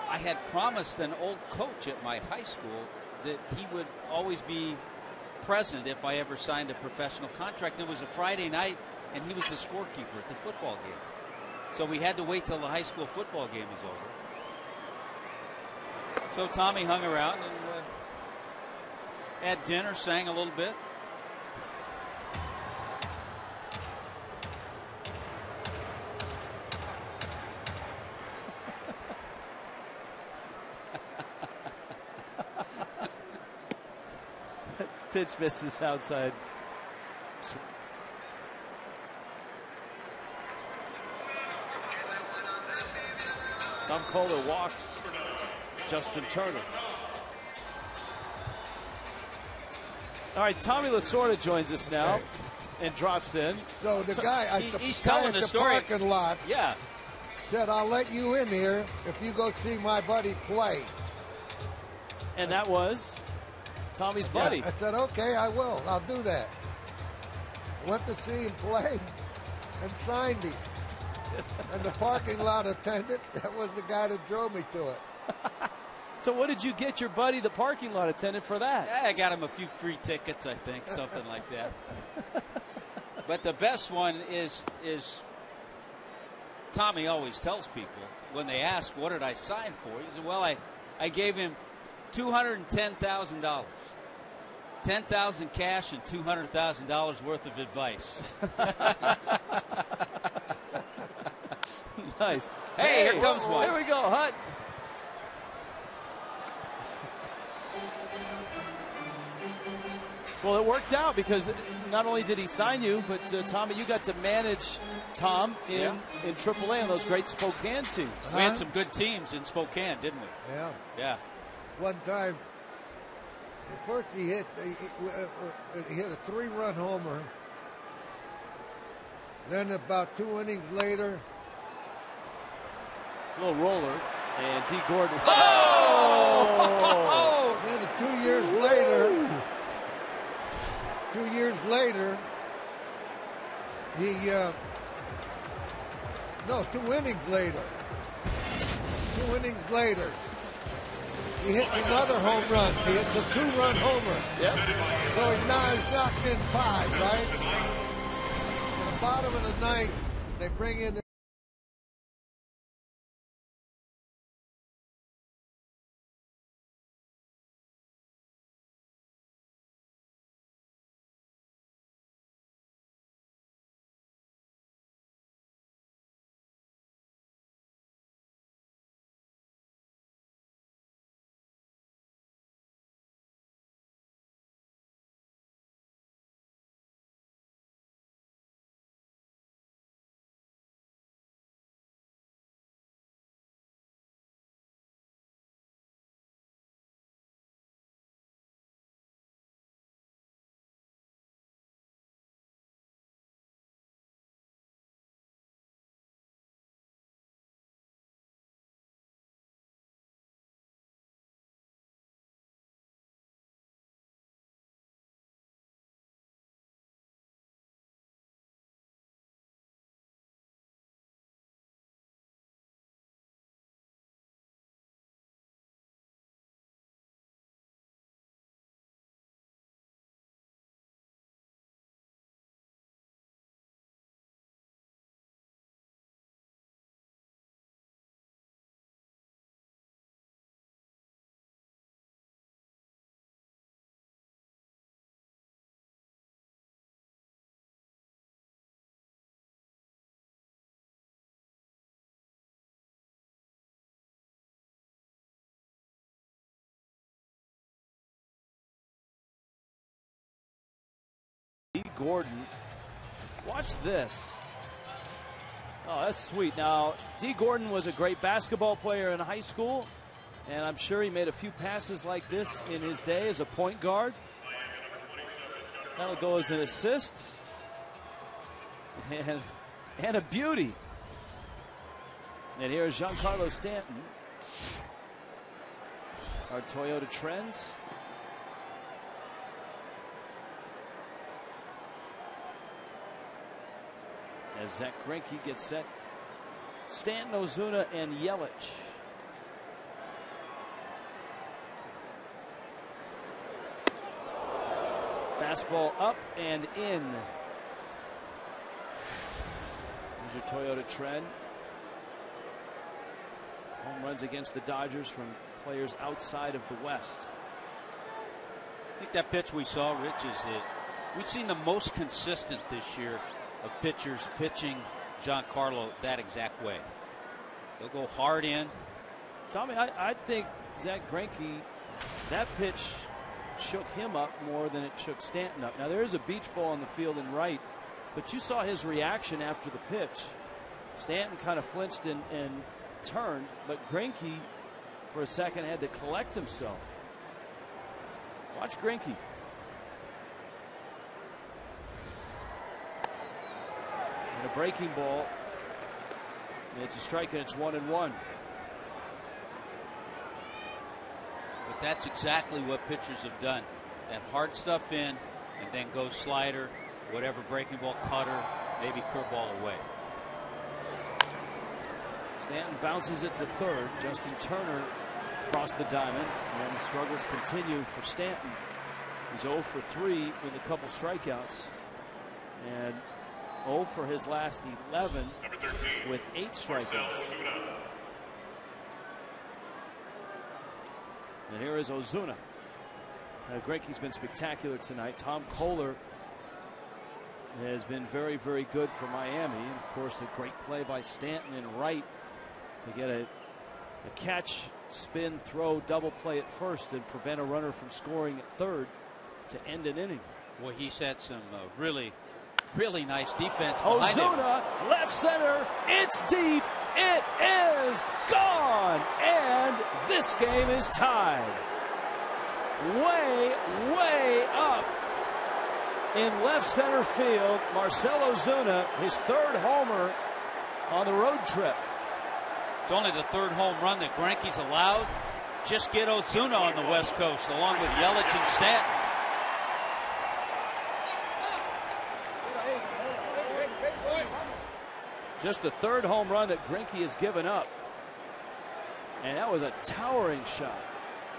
I had promised an old coach at my high school that he would always be present if I ever signed a professional contract. It was a Friday night, and he was the scorekeeper at the football game. So we had to wait till the high school football game was over. So Tommy hung around and had dinner, sang a little bit. Pitch misses outside. Tom Kohler walks Justin Turner. All right, Tommy Lasorda joins us now and drops in. So the guy at he's the, telling the story. Parking lot Yeah. said, "I'll let you in here if you go see my buddy play." And that was Tommy's buddy. Yeah, I said, "Okay, I will. I'll do that." Went to see him play and signed him. And the parking lot attendant, that was the guy that drove me to it. So what did you get your buddy, the parking lot attendant, for that? Yeah, I got him a few free tickets, I think, something like that. But the best one is Tommy always tells people when they ask, what did I sign for? He said, well, I gave him $210,000. 10,000 cash and $200,000 worth of advice. Nice. Hey, here comes one. Here we go, Hut. Well, it worked out because not only did he sign you, but Tommy, you got to manage Tom in AAA on those great Spokane teams. We had some good teams in Spokane, didn't we? Yeah. Yeah. One time, at first he hit a 3-run homer. Then about 2 innings later, little roller, and D. Gordon. Oh! Then 2 years later, he 2 innings later. 2 innings later, he hits another home run. He hits a 2-run homer. Yep. So he's knocked in 5, right? At the bottom of the ninth, they bring in Dee Gordon. Watch this. Oh, that's sweet. Now, Dee Gordon was a great basketball player in high school, and I'm sure he made a few passes like this in his day as a point guard. That'll go as an assist. And a beauty. And here's Giancarlo Stanton. Our Toyota Trends. As Zach Greinke gets set. Stanton, Ozuna, and Yelich. Fastball up and in. Here's your Toyota Trend. Home runs against the Dodgers from players outside of the West. I think that pitch we saw, Rich, is that we've seen the most consistent this year of pitchers pitching Giancarlo that exact way. They'll go hard in. Tommy, I think Zach Greinke, that pitch shook him up more than it shook Stanton up. Now, there is a beach ball in the field and right, but you saw his reaction after the pitch. Stanton kind of flinched and turned, but Greinke, for a second, had to collect himself. Watch Greinke. And a breaking ball. And it's a strike, and it's 1-1. But that's exactly what pitchers have done. That hard stuff in, and then go slider, whatever breaking ball, cutter, maybe curveball away. Stanton bounces it to third. Justin Turner across the diamond. And the struggles continue for Stanton. He's 0 for 3 with a couple strikeouts. And 0 for his last 11 with 8 strikeouts. And here is Ozuna. Greinke's been spectacular tonight. Tom Kohler has been very, very good for Miami. And of course, a great play by Stanton and Wright to get a catch, spin, throw, double play at first and prevent a runner from scoring at third to end an inning. Well, he's had some really nice defense behind him. Ozuna, left center. It's deep. It is gone. And this game is tied. Way, way up in left center field. Marcell Ozuna, his third homer on the road trip. It's only the third home run that Greinke's allowed. Just get Ozuna on the West Coast along with Yelich and Stanton. Just the third home run that Greinke has given up. And that was a towering shot.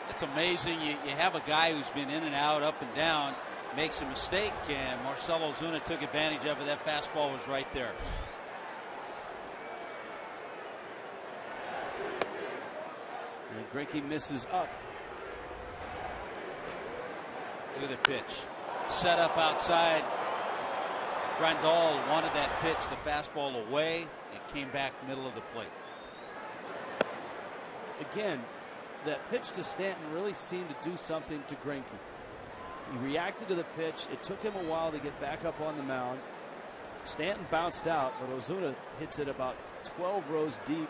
It's amazing. You have a guy who's been in and out, up and down, makes a mistake, and Marcell Ozuna took advantage of it. That fastball was right there. And Greinke misses up. Look at the pitch. Set up outside. Grandal wanted that pitch, the fastball away. It came back middle of the plate. Again, that pitch to Stanton really seemed to do something to Greinke. He reacted to the pitch. It took him a while to get back up on the mound. Stanton bounced out, but Ozuna hits it about 12 rows deep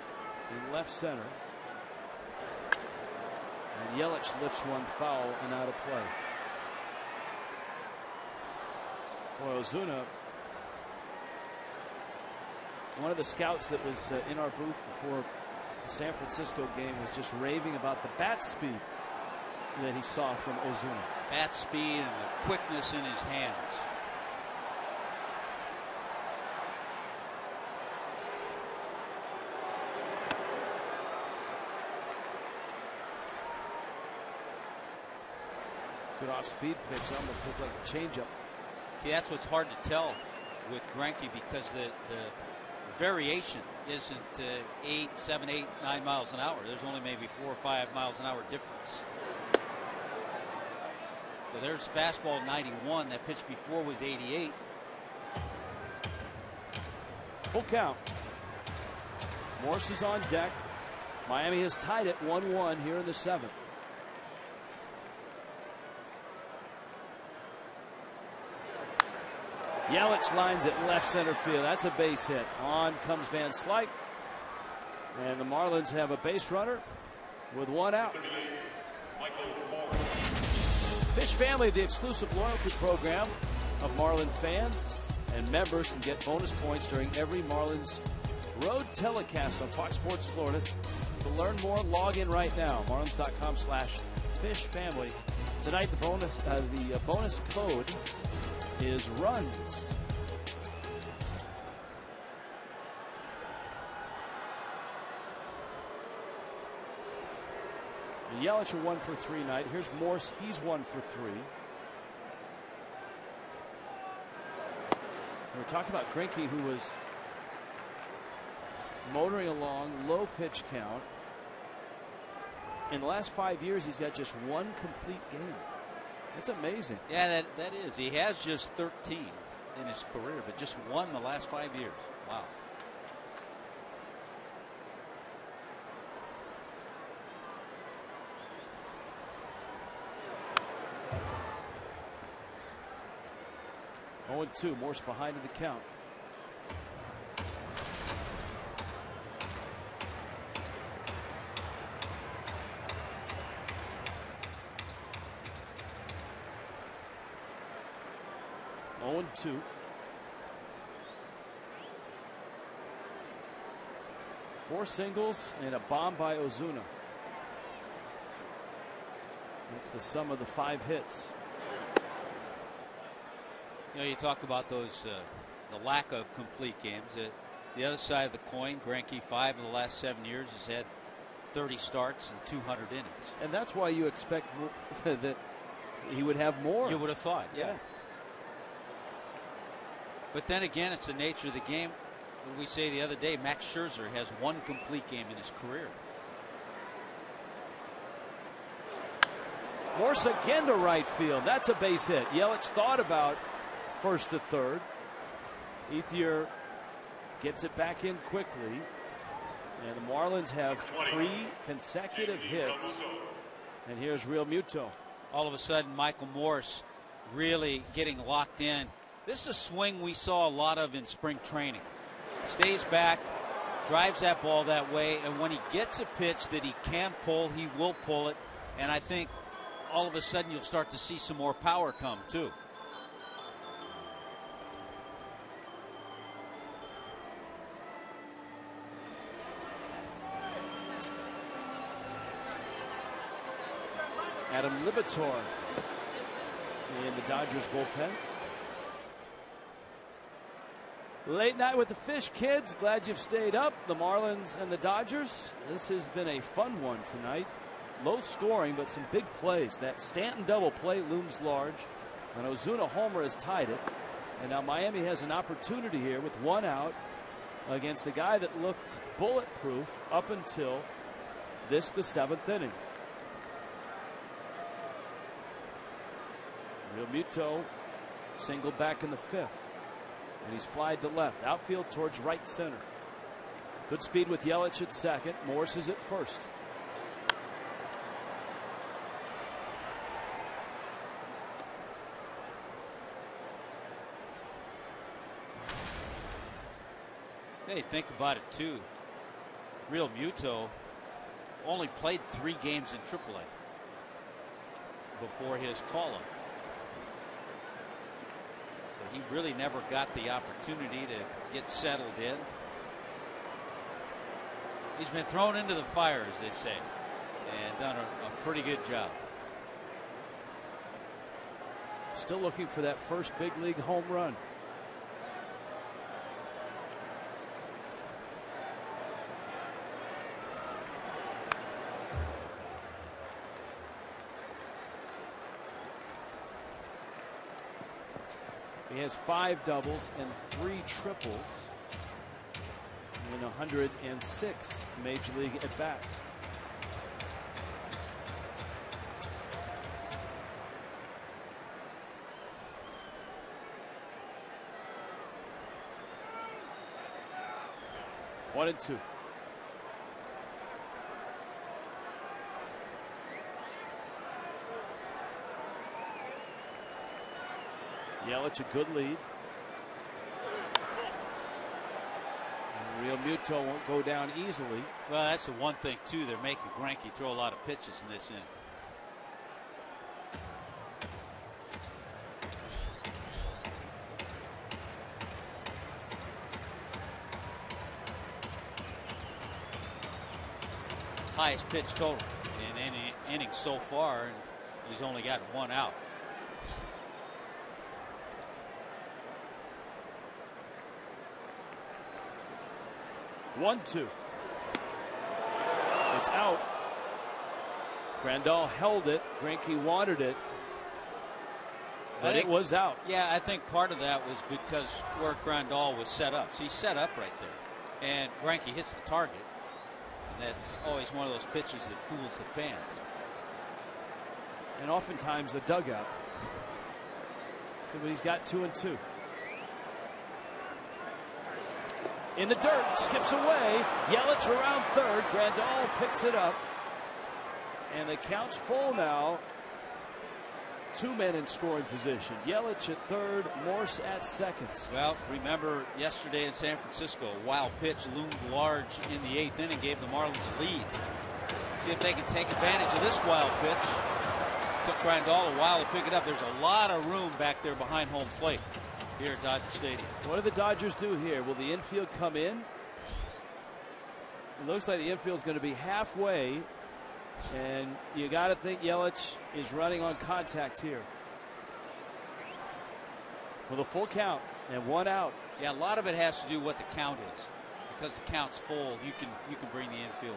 in left center. And Yelich lifts one foul and out of play. Boy, Ozuna, one of the scouts that was in our booth before the San Francisco game was just raving about the bat speed that he saw from Ozuna. Bat speed and the quickness in his hands. Good off-speed pitch, almost looked like a changeup. See, that's what's hard to tell with Greinke because the variation isn't 8, 7, 8, 9 miles an hour. There's only maybe 4 or 5 miles an hour difference. So there's fastball 91. That pitch before was 88. Full count. Morse is on deck. Miami has tied it 1-1 here in the 7th. Yelich lines it left center field. That's a base hit. On comes Van Slyke. And the Marlins have a base runner with one out. Fish Family, the exclusive loyalty program of Marlin fans and members, can get bonus points during every Marlins road telecast on Fox Sports Florida. To learn more, log in right now. Marlins.com/fishfamily. Tonight, the bonus code is runs. Yelich are 1 for 3 tonight. Here's Morse. He's 1 for 3. We're talking about Greinke, who was motoring along, low pitch count. In the last 5 years, he's got just one complete game. That's amazing. Yeah, that is. He has just 13 in his career, but just one the last 5 years. Wow. Oh, 2. Morse behind in the count. Oh, 2. 4 singles and a bomb by Ozuna. That's the sum of the 5 hits. You know, you talk about those, the lack of complete games. The other side of the coin, Greinke, 5 of the last 7 years, has had 30 starts and 200 innings. And that's why you expect that he would have more. You would have thought, yeah. But then again, it's the nature of the game. What did we say the other day? Max Scherzer has 1 complete game in his career. Morse again to right field. That's a base hit. Yelich thought about first to third. Ethier gets it back in quickly. And the Marlins have 3 consecutive hits. And here's Real Muto. All of a sudden, Michael Morse really getting locked in. This is a swing we saw a lot of in spring training. Stays back, drives that ball that way, and when he gets a pitch that he can pull, he will pull it. And I think all of a sudden you'll start to see some more power come too. Adam Libator in the Dodgers bullpen. Late night with the Fish kids. Glad you've stayed up. The Marlins and the Dodgers. This has been a fun one tonight. Low scoring, but some big plays. That Stanton double play looms large. And Ozuna homer has tied it. And now Miami has an opportunity here with 1 out against a guy that looked bulletproof up until the 7th inning. Real Muto single back in the 5th. And he's flied to left. Outfield towards right center. Good speed with Yelich at second. Morse is at first. Hey, think about it too. Real Muto only played 3 games in AAA before his call-up. So he really never got the opportunity to get settled in. He's been thrown into the fire, as they say, and done a pretty good job. Still looking for that first big league home run. He has 5 doubles and 3 triples in 106 major league at bats. One and 2. Yelich a good lead. Real Muto won't go down easily. Well, that's the one thing, too. They're making Greinke throw a lot of pitches in this inning. Highest pitch total in any inning so far, and he's only got 1 out. One, two. It's out. Grandal held it. Greinke wanted it, but it was out. Yeah, I think part of that was because where Grandal was set up. So he's set up right there, and Greinke hits the target. That's always one of those pitches that fools the fans. And oftentimes a dugout. So, but he's got 2 and 2. In the dirt, skips away. Yelich around third. Grandal picks it up. And the count's full now. 2 men in scoring position. Yelich at third, Morse at second. Well, remember yesterday in San Francisco, a wild pitch loomed large in the 8th inning, gave the Marlins a lead. See if they can take advantage of this wild pitch. Took Grandal a while to pick it up. There's a lot of room back there behind home plate here at Dodger Stadium. What do the Dodgers do here? Will the infield come in? It looks like the infield is going to be halfway. And you got to think Yelich is running on contact here. With a full count and 1 out. Yeah, a lot of it has to do what the count is. Because the count's full, you can bring the infield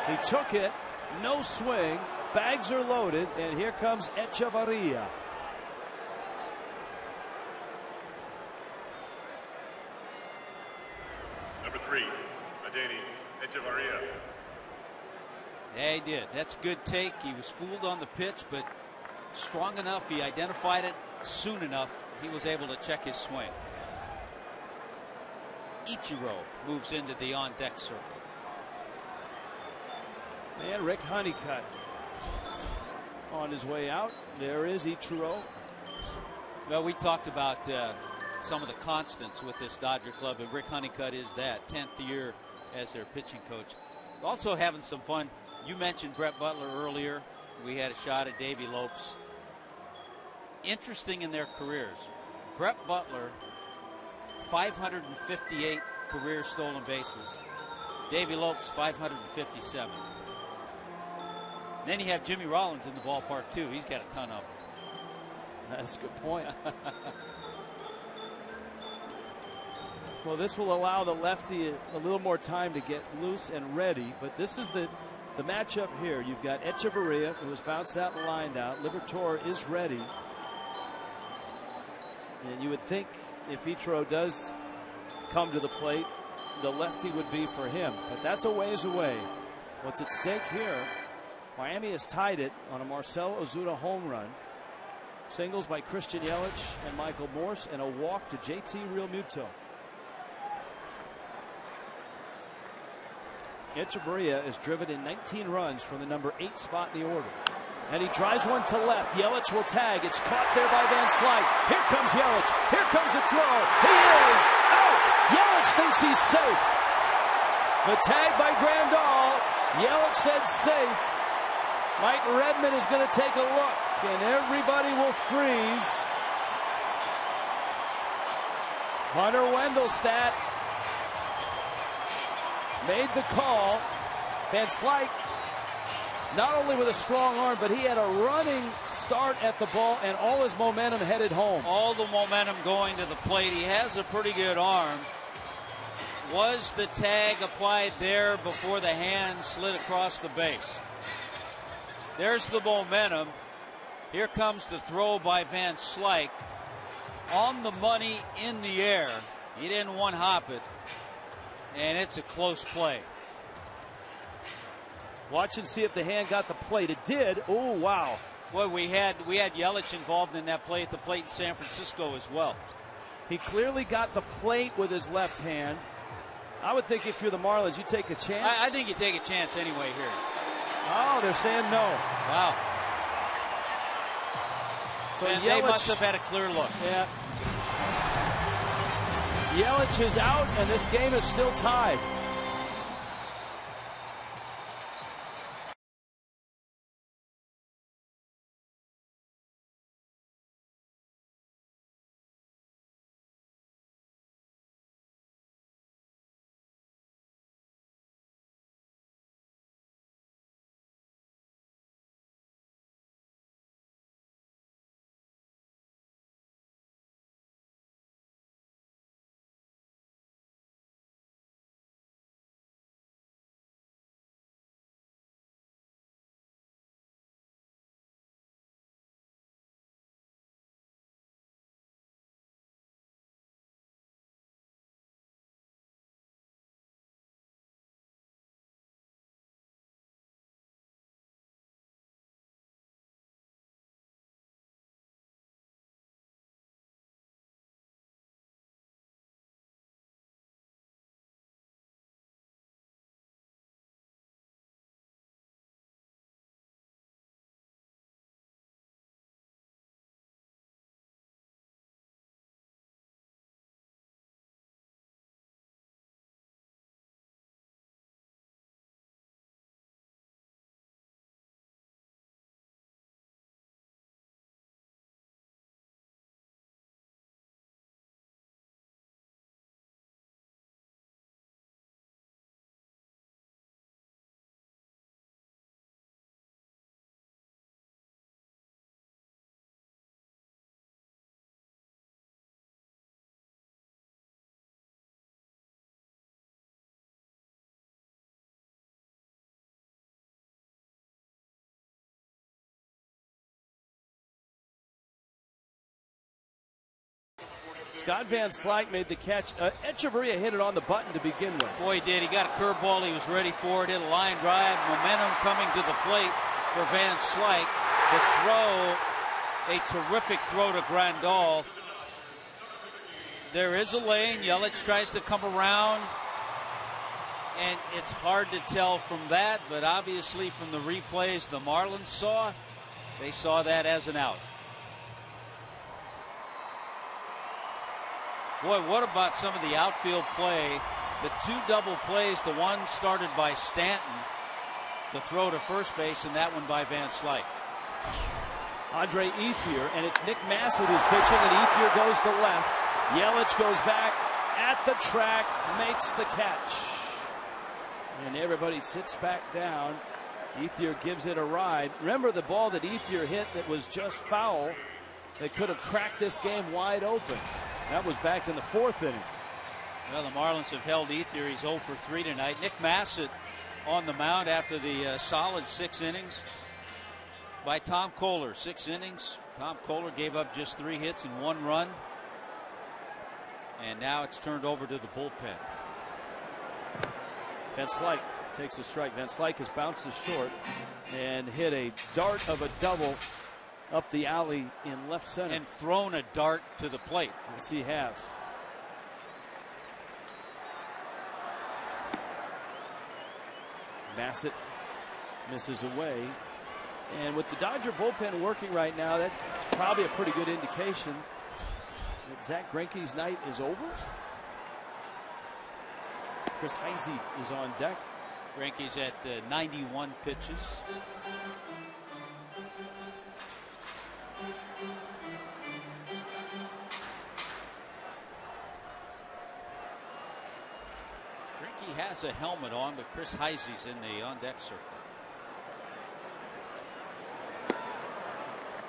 in. He took it, no swing, bags are loaded, and here comes Echevarria. Number 3, Adeiny Echevarria. Yeah, he did. That's a good take. He was fooled on the pitch, but strong enough. He identified it soon enough. He was able to check his swing. Ichiro moves into the on-deck circle. And Rick Honeycutt on his way out. There is Ichiro. Well, we talked about some of the constants with this Dodger club, and Rick Honeycutt is that 10th year as their pitching coach. Also having some fun. You mentioned Brett Butler earlier. We had a shot at Davey Lopes. Interesting in their careers. Brett Butler, 558 career stolen bases. Davey Lopes, 557. Then you have Jimmy Rollins in the ballpark, too. He's got a ton of them. That's a good point. Well, this will allow the lefty a little more time to get loose and ready. But this is the matchup here. You've got Echevarria, who was bounced out and lined out. Liberatore is ready. And you would think if Ichiro does come to the plate, the lefty would be for him. But that's a ways away. What's at stake here, Miami has tied it on a Marcell Ozuna home run. Singles by Christian Yelich and Michael Morse, and a walk to JT Realmuto. Echevarria is driven in 19 runs from the number 8 spot in the order. And he drives one to left. Yelich will tag. It's caught there by Van Slyke. Here comes Yelich. Here comes a throw. He is out. Yelich thinks he's safe. The tag by Grandal. Yelich said safe. Mike Redmond is going to take a look, and everybody will freeze. Hunter Wendelstedt made the call. Van Slyke, not only with a strong arm, but he had a running start at the ball, and all his momentum headed home. All the momentum going to the plate. He has a pretty good arm. Was the tag applied there before the hand slid across the base? There's the momentum. Here comes the throw by Van Slyke. On the money, in the air. He didn't one-hop it. And it's a close play. Watch and see if the hand got the plate. It did. Oh, wow. Well, we had Yelich involved in that play at the plate in San Francisco as well. He clearly got the plate with his left hand. I would think if you're the Marlins, you take a chance. I think you take a chance anyway here. Oh, they're saying no. Wow. So they must have had a clear look. Yeah. Yelich is out, and this game is still tied. Scott Van Slyke made the catch. Echeverria hit it on the button to begin with. Boy, he did. He got a curveball. He was ready for it. Hit a line drive. Momentum coming to the plate for Van Slyke. The throw, a terrific throw to Grandal. There is a lane. Yelich tries to come around. And it's hard to tell from that, but obviously from the replays the Marlins saw, they saw that as an out. Boy, what about some of the outfield play? The two double plays, the one started by Stanton, the throw to first base, and that one by Van Slyke. Andre Ethier, and it's Nick Massett who's pitching, and Ethier goes to left. Yelich goes back at the track, makes the catch. And everybody sits back down. Ethier gives it a ride. Remember the ball that Ethier hit that was just foul that could have cracked this game wide open. That was back in the fourth inning. Well, the Marlins have held Ethier. He's 0 for 3 tonight. Nick Massett on the mound after the solid 6 innings by Tom Kohler. 6 innings. Tom Kohler gave up just 3 hits and 1 run. And now it's turned over to the bullpen. Van Slyke takes a strike. Van Slyke has bounced to short and hit a dart of a double up the alley in left center. And thrown a dart to the plate. Yes, he has. Bassett misses away. And with the Dodger bullpen working right now, that's probably a pretty good indication that Zach Greinke's night is over. Chris Heisey is on deck. Greinke's at 91 pitches. Greinke has a helmet on, but Chris Heisey's in the on-deck circle.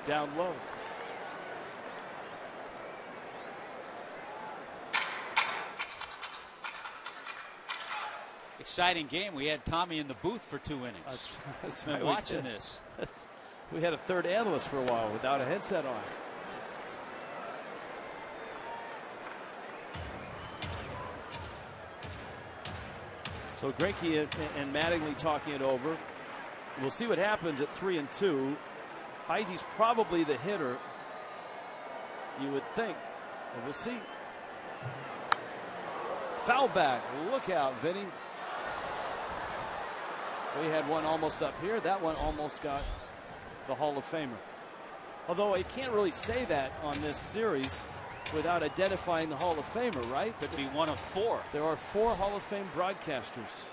Down low. Exciting game. We had Tommy in the booth for 2 innings. That's been right, watching this. We had a third analyst for a while without a headset on. So Greinke and Mattingly talking it over. We'll see what happens at 3-2. Heisey's probably the hitter, you would think. And we'll see. Foul back. Look out, Vinny. We had one almost up here. That one almost got the Hall of Famer. Although you can't really say that on this series without identifying the Hall of Famer, right? Could be one of 4. There are 4 Hall of Fame broadcasters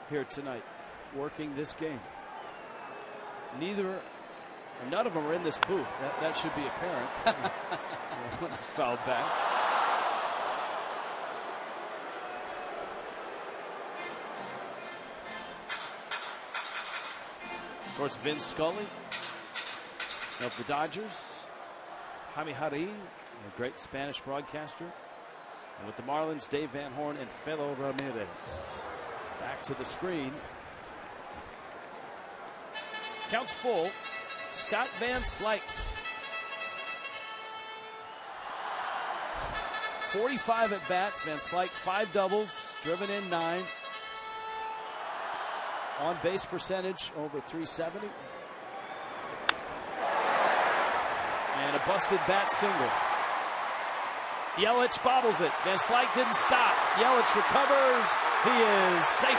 here tonight working this game. None of them are in this booth. That should be apparent. One's fouled back. Of course, Vin Scully of the Dodgers. Jaime Jarrín, a great Spanish broadcaster. And with the Marlins, Dave Van Horn and Felo Ramirez. Back to the screen. Counts full. Scott Van Slyke. 45 at bats. Van Slyke 5 doubles, driven in 9. On base percentage over 370. And a busted bat single. Yelich bobbles it. Van Slyke didn't stop. Yelich recovers. He is safe.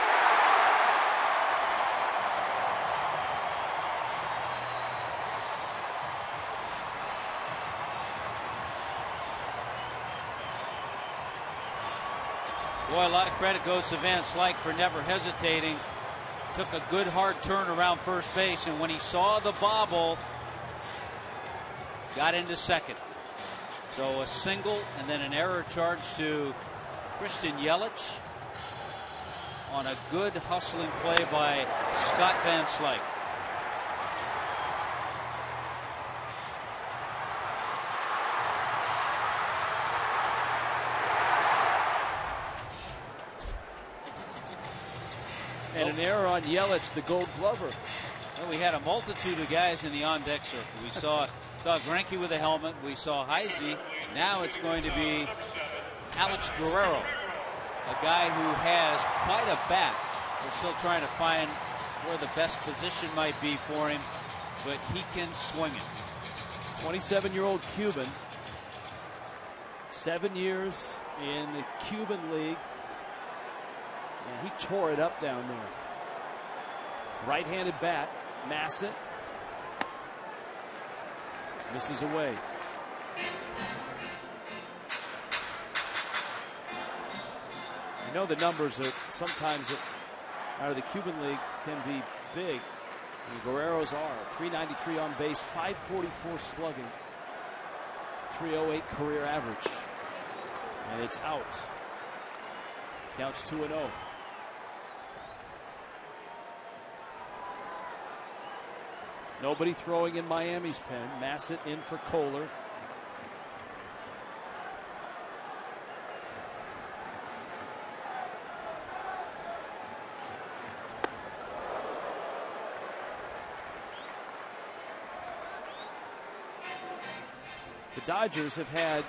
Boy, a lot of credit goes to Van Slyke for never hesitating. Took a good hard turn around first base, and when he saw the bobble, got into second. So a single and then an error charge to Christian Yelich on a good hustling play by Scott Van Slyke. And an error on Yelich, the Gold Glover. Well, we had a multitude of guys in the on-deck circle. We saw Greinke with a helmet. We saw Heisey. Now it's going to be Alex Guerrero, a guy who has quite a bat. We're still trying to find where the best position might be for him, but he can swing it. 27-year-old Cuban. 7 years in the Cuban League. And he tore it up down there. Right-handed bat, Massett. Misses away. You know the numbers are sometimes out of the Cuban League can be big. And Guerrero's are 393 on base, 544 slugging, 308 career average. And it's out. Counts 2-0. Nobody throwing in Miami's pen. Massett in for Kohler. The Dodgers have had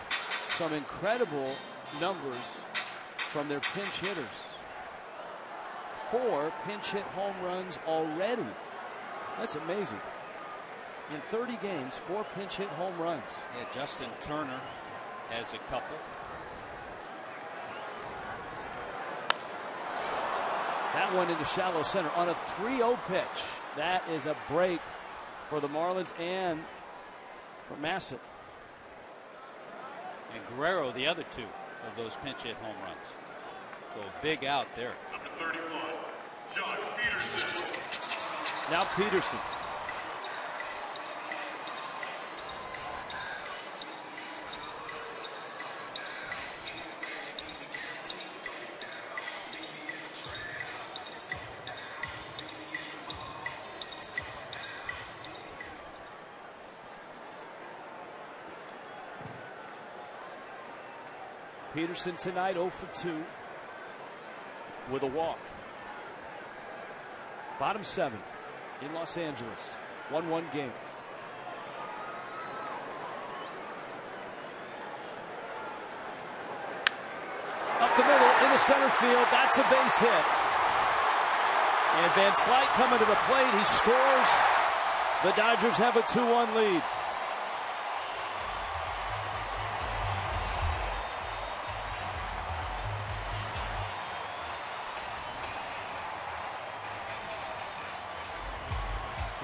some incredible numbers from their pinch hitters. 4 pinch hit home runs already. That's amazing. In 30 games, 4 pinch hit home runs. Yeah, Justin Turner has a couple. That one into shallow center on a 3-0 pitch. That is a break for the Marlins and for Massett. And Guerrero, the other 2 of those pinch hit home runs. So big out there. Number 31, John Peterson. Now Peterson. Peterson tonight 0 for 2 with a walk. Bottom 7 in Los Angeles. 1-1 game. Up the middle into center field. That's a base hit. And Van Slyke coming to the plate. He scores. The Dodgers have a 2-1 lead.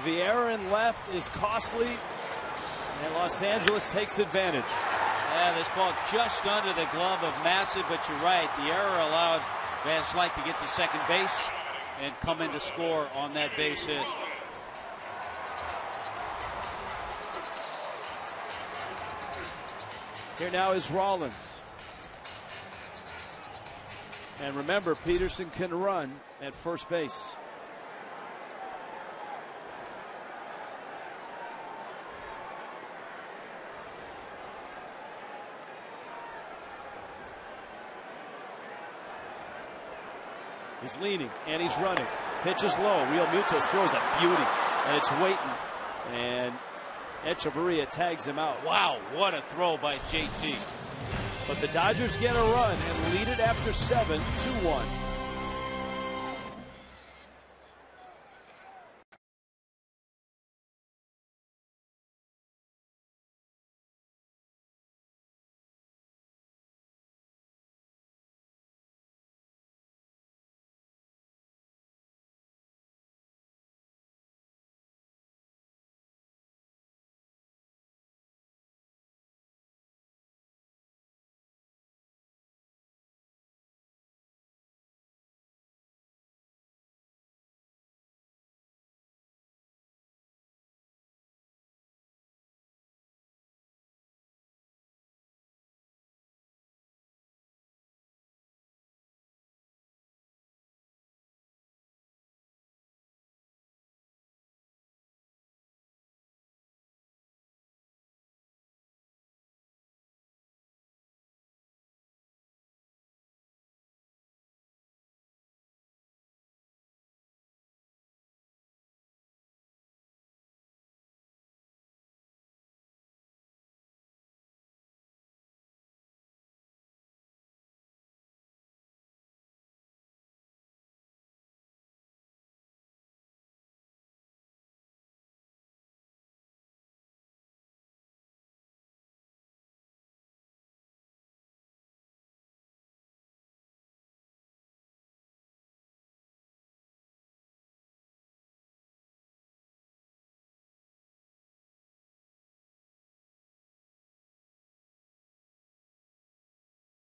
The error in left is costly And Los Angeles takes advantage. Yeah, this ball just under the glove of Massive, but you're right. The error allowed Van Slyke to get to second base and come in to score on that base hit. Here now is Rollins. And remember, Peterson can run at first base. He's leaning and he's running. Pitch is low. Real Mutos throws a beauty, and it's waiting. And Echeverria tags him out. Wow, what a throw by JT. But the Dodgers get a run and lead it after 7, 2-1.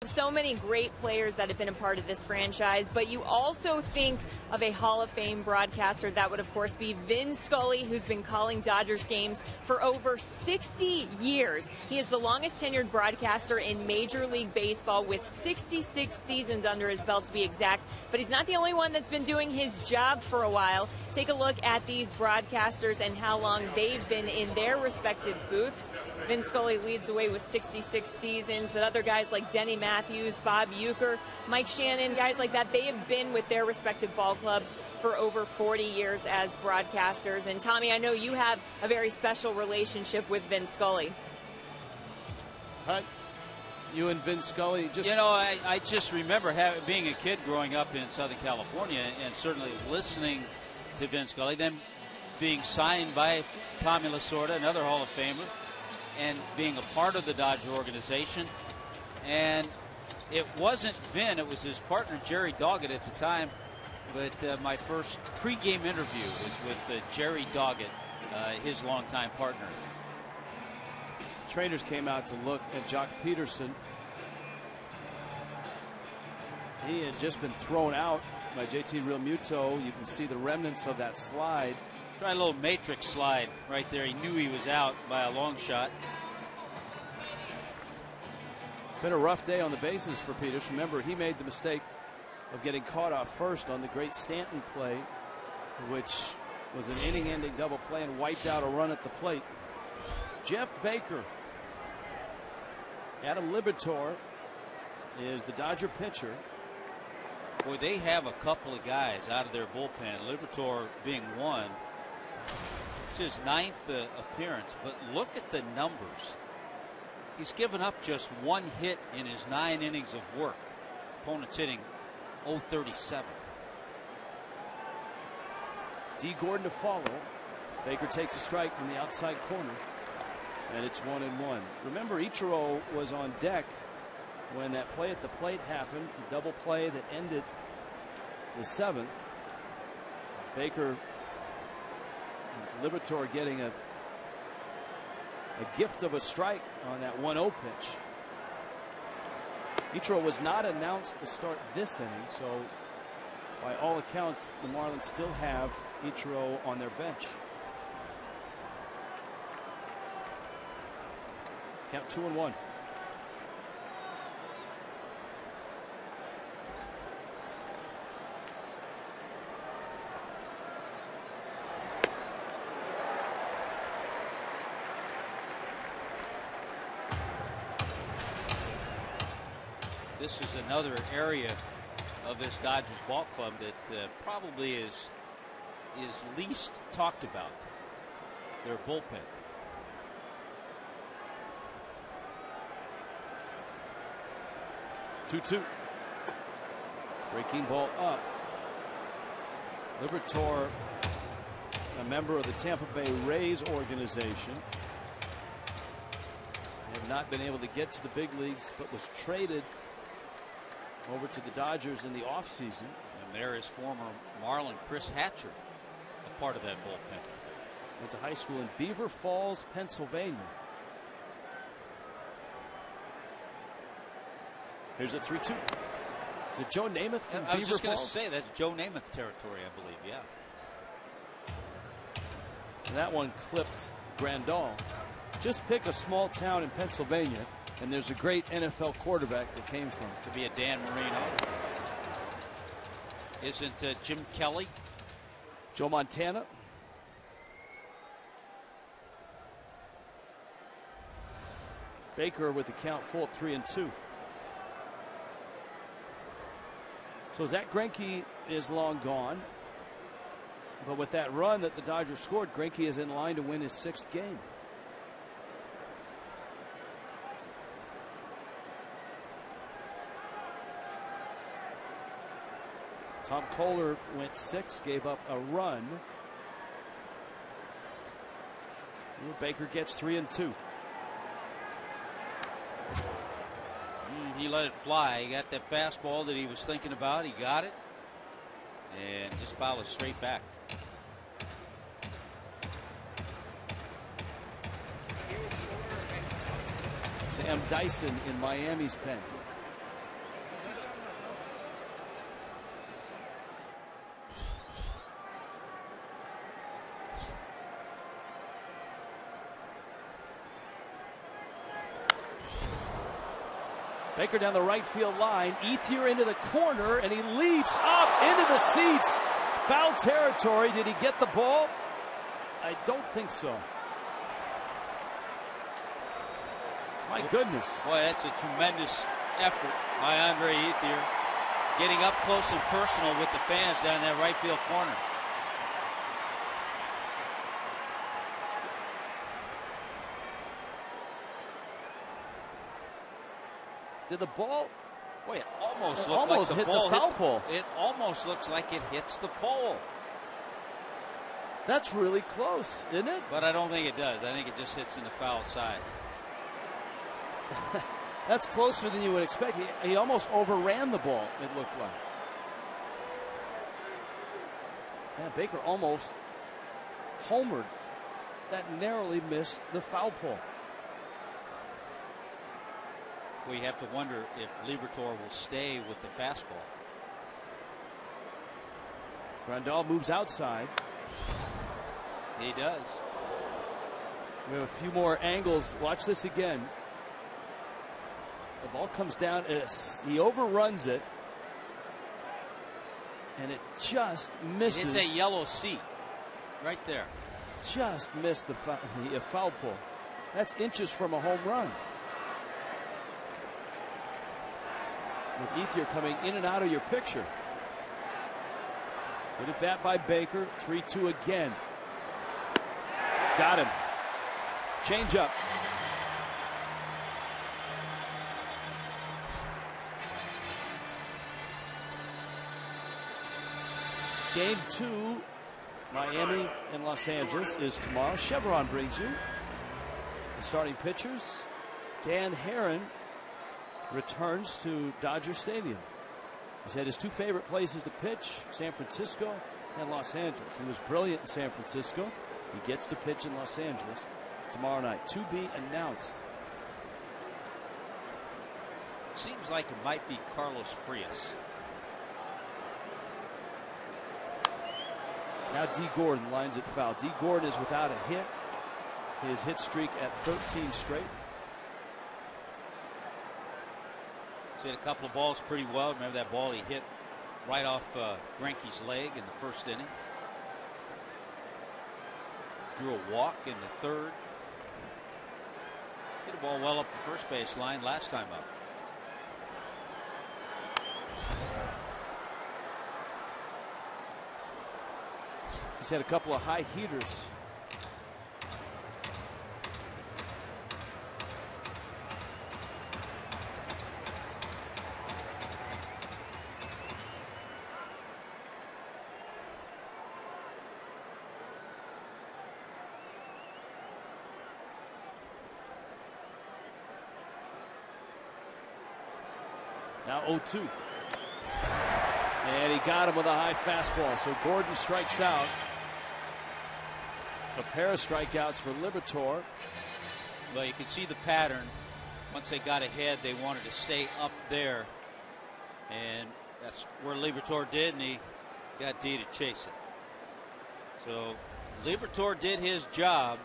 So many great players that have been a part of this franchise, but you also think of a Hall of Fame broadcaster. That would, of course, be Vin Scully, who's been calling Dodgers games for over 60 years. He is the longest tenured broadcaster in Major League Baseball with 66 seasons under his belt, to be exact. But he's not the only one that's been doing his job for a while. Take a look at these broadcasters and how long they've been in their respective booths. Vin Scully leads the way with 66 seasons, but other guys like Denny Matthews, Bob Uecker, Mike Shannon, guys like that, they have been with their respective ball clubs for over 40 years as broadcasters. And Tommy, I know you have a very special relationship with Vin Scully. Huh? You and Vin Scully just... You know, I just remember being a kid growing up in Southern California and certainly listening to Vin Scully, then being signed by Tommy Lasorda, another Hall of Famer, and being a part of the Dodger organization. And it wasn't Vin, it was his partner Jerry Doggett at the time. But my first pregame interview was with Jerry Doggett, his longtime partner. Trainers came out to look at Jock Peterson. He had just been thrown out by JT Realmuto. You can see the remnants of that slide. Try a little matrix slide right there. He knew he was out by a long shot. Been a rough day on the bases for Peters. Remember, he made the mistake of getting caught off first on the great Stanton play, which was an inning-ending double play and wiped out a run at the plate. Jeff Baker. Adam Liberatore is the Dodger pitcher. Boy, they have a couple of guys out of their bullpen, Liberatore being one. It's his 9th appearance, but look at the numbers. He's given up just one hit in his 9 innings of work. Opponent's hitting .037. D. Gordon to follow. Baker takes a strike from the outside corner, and it's 1-1. Remember, Ichiro was on deck when that play at the plate happened, the double play that ended the 7th. Baker and Liberatore getting a A gift of a strike on that 1-0 pitch. Ichiro was not announced to start this inning, so by all accounts, the Marlins still have Ichiro on their bench. Count 2-1. This is another area of this Dodgers ball club that probably is least talked about. Their bullpen. Two. Breaking ball up. Liberatore, a member of the Tampa Bay Rays organization, have not been able to get to the big leagues, but was traded over to the Dodgers in the offseason. And there is former Marlin Chris Hatcher, a part of that bullpen. Went to high school in Beaver Falls, Pennsylvania. Here's a 3-2. Is it Joe Namath from Beaver Falls? I was just going to say that's Joe Namath territory, I believe. Yeah. And that one clipped Grandal. Just pick a small town in Pennsylvania, and there's a great NFL quarterback that came from. Could be a Dan Marino. Isn't Jim Kelly? Joe Montana. Baker with the count full at 3-2. So Zach Greinke is long gone. But with that run that the Dodgers scored, Greinke is in line to win his 6th game. Tom Kohler went 6, gave up a run. Baker gets 3-2. He let it fly. He got that fastball that he was thinking about. He got it and just fouled it straight back. Sam Dyson in Miami's pen. Baker down the right field line. Ethier into the corner, and he leaps up into the seats. Foul territory. Did he get the ball? I don't think so. My goodness. Boy, that's a tremendous effort by Andre Ethier. Getting up close and personal with the fans down that right field corner. Did the ball? Boy, it almost looked like the hit ball the foul pole. It almost looks like it hits the pole. That's really close, isn't it? But I don't think it does. I think it just hits in the foul side. That's closer than you would expect. He almost overran the ball, it looked like. Yeah, Baker almost homered. That narrowly missed the foul pole. We have to wonder if Liberatore will stay with the fastball. Grandal moves outside. He does. We have a few more angles. Watch this again. The ball comes down. He overruns it. And it just misses. It's a yellow seat right there. Just missed the foul pole. That's inches from a home run. With Ethier coming in and out of your picture. Good at bat by Baker. 3-2 again. Got him. Change up. Game 2, Miami and Los Angeles, is tomorrow. Chevron brings you the starting pitchers. Dan Herron returns to Dodger Stadium. He's had his 2 favorite places to pitch, San Francisco and Los Angeles. He was brilliant in San Francisco. He gets to pitch in Los Angeles. tomorrow night. To be announced. Seems like it might be Carlos Frias. Now Dee Gordon lines it foul. Dee Gordon is without a hit. His hit streak at 13 straight. He's hit a couple of balls pretty well. Remember that ball he hit right off Greinke's leg in the first inning. Drew a walk in the third. Hit a ball well up the first base line last time up. He's had a couple of high heaters. Now 0-2. And he got him with a high fastball. So Gordon strikes out. A pair of strikeouts for Liberatore. Well, you can see the pattern. Once they got ahead, they wanted to stay up there. And that's where Liberatore did, and he got Dee to chase it. So Liberatore did his job.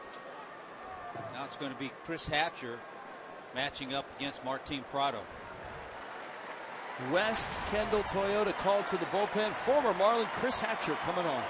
Now it's going to be Chris Hatcher matching up against Martin Prado. West Kendall Toyota called to the bullpen. Former Marlin Chris Hatcher coming on.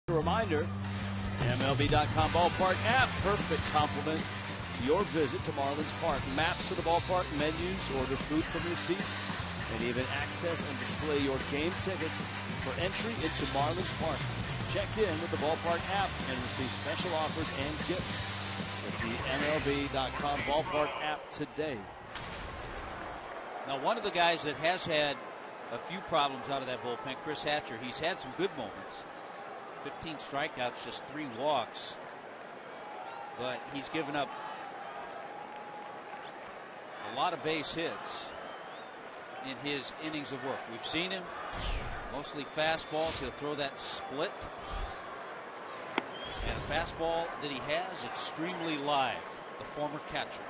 A reminder, MLB.com ballpark app, perfect complement to your visit to Marlins Park. Maps of the ballpark, menus, order food from your seats, and even access and display your game tickets for entry into Marlins Park. Check in with the ballpark app and receive special offers and gifts with the MLB.com ballpark app today. Now, one of the guys that has had a few problems out of that bullpen, Chris Hatcher, he's had some good moments. 15 strikeouts, just 3 walks. But he's given up a lot of base hits in his innings of work. We've seen him mostly fastballs. He'll throw that split. And a fastball that he has extremely live, the former catcher.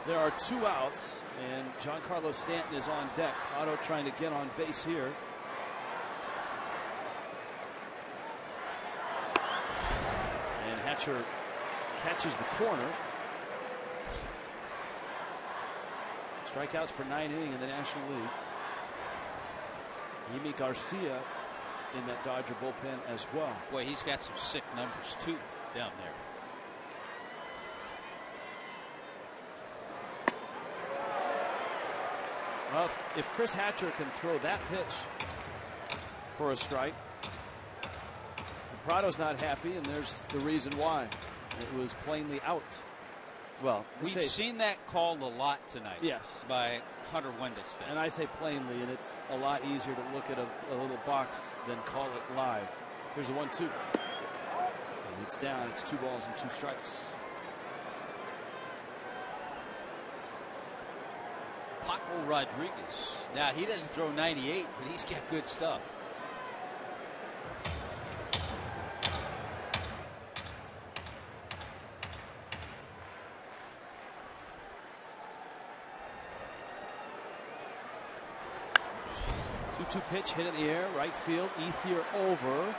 There are 2 outs, and Giancarlo Stanton is on deck. Otto trying to get on base here. And Hatcher catches the corner. Strikeouts per 9 inning in the National League. Yimi Garcia in that Dodger bullpen as well. Boy, he's got some sick numbers too down there. Well, if Chris Hatcher can throw that pitch for a strike, the Prado's not happy, and there's the reason why. It was plainly out. Well, we've seen that called a lot tonight. Yes. By Hunter Wendelstedt. And I say plainly, and it's a lot easier to look at a little box than call it live. Here's a 1-2. And it's down. It's 2 balls and 2 strikes. Paco Rodriguez. Now, he doesn't throw 98, but he's got good stuff. Two pitch hit in the air, right field, Ethier over,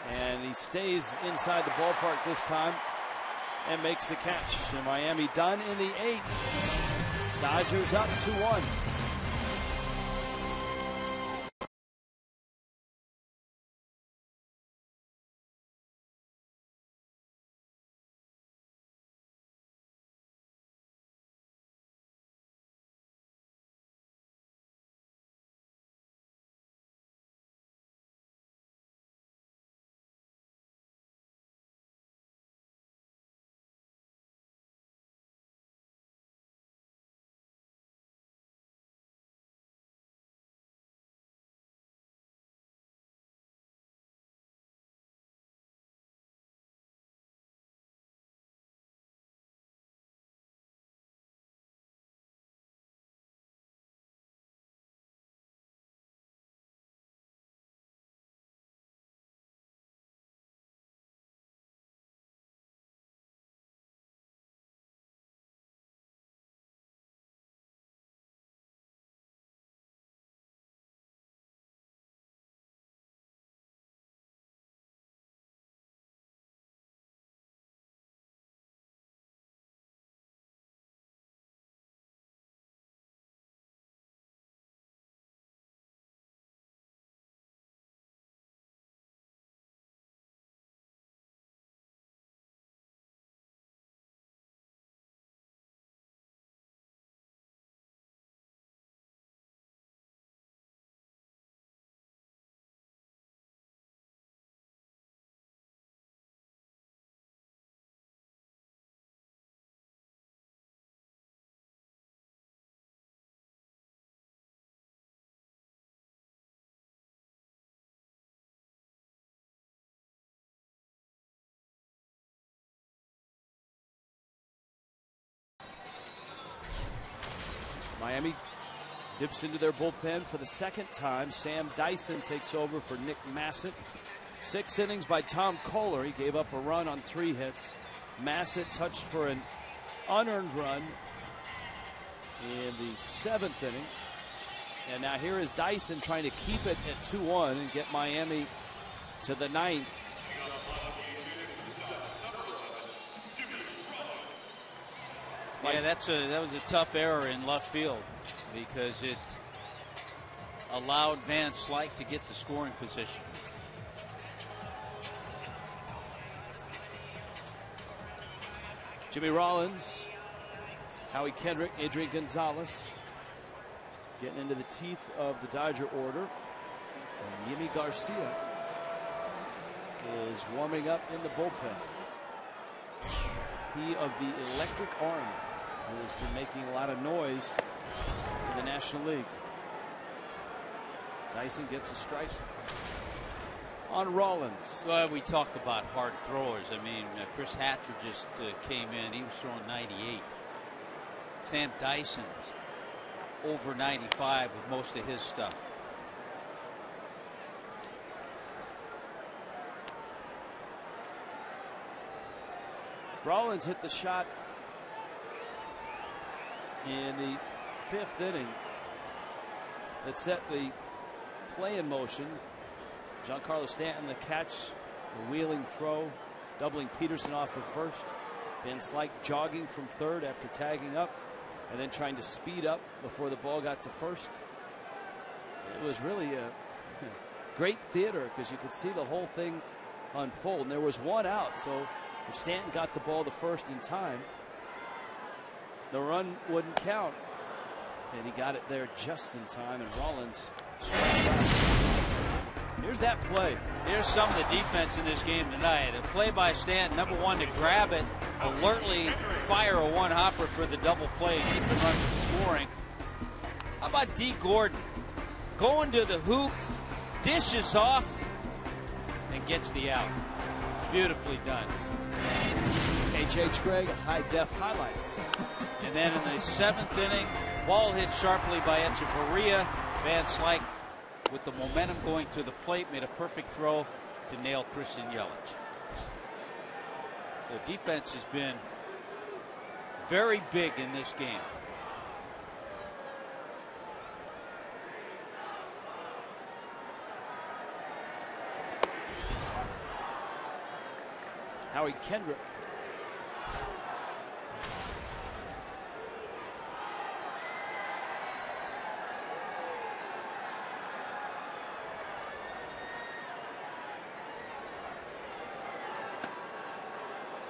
and he stays inside the ballpark this time and makes the catch. And Miami done in the 8th. Dodgers up 2-1. Miami dips into their bullpen for the second time. Sam Dyson takes over for Nick Massett. 6 innings by Tom Kohler. He gave up a run on 3 hits. Massett touched for an unearned run in the 7th inning. And now here is Dyson trying to keep it at 2-1 and get Miami to the 9th. Yeah, that was a tough error in left field because it allowed Van Slyke to get the scoring position. Jimmy Rollins, Howie Kendrick, Adrian Gonzalez getting into the teeth of the Dodger order. And Yimi Garcia is warming up in the bullpen. He of the electric arm, who has been making a lot of noise in the National League. Dyson gets a strike on Rollins. Well, we talk about hard throwers. I mean, Chris Hatcher just came in. He was throwing 98. Sam Dyson's over 95 with most of his stuff. Rollins hit the shot in the 5th inning that set the play in motion. Giancarlo Stanton, the catch, the wheeling throw, doubling Peterson off of first. Van Slyke jogging from third after tagging up and then trying to speed up before the ball got to first. It was really a great theater because you could see the whole thing unfold. And there was one out, so if Stanton got the ball to first in time, the run wouldn't count. And he got it there just in time, and Rollins strikes out. Here's that play. Here's some of the defense in this game tonight. A play by Stanton, number one, to grab it, alertly fire a one-hopper for the double play, keep the run from scoring. How about Dee Gordon? Going to the hoop, dishes off, and gets the out. Beautifully done. H.H. Gregg, high-def highlights. And then in the 7th inning, ball hit sharply by Echeverria. Van Slyke, with the momentum going to the plate, made a perfect throw to nail Christian Yelich. The defense has been very big in this game. Howie Kendrick.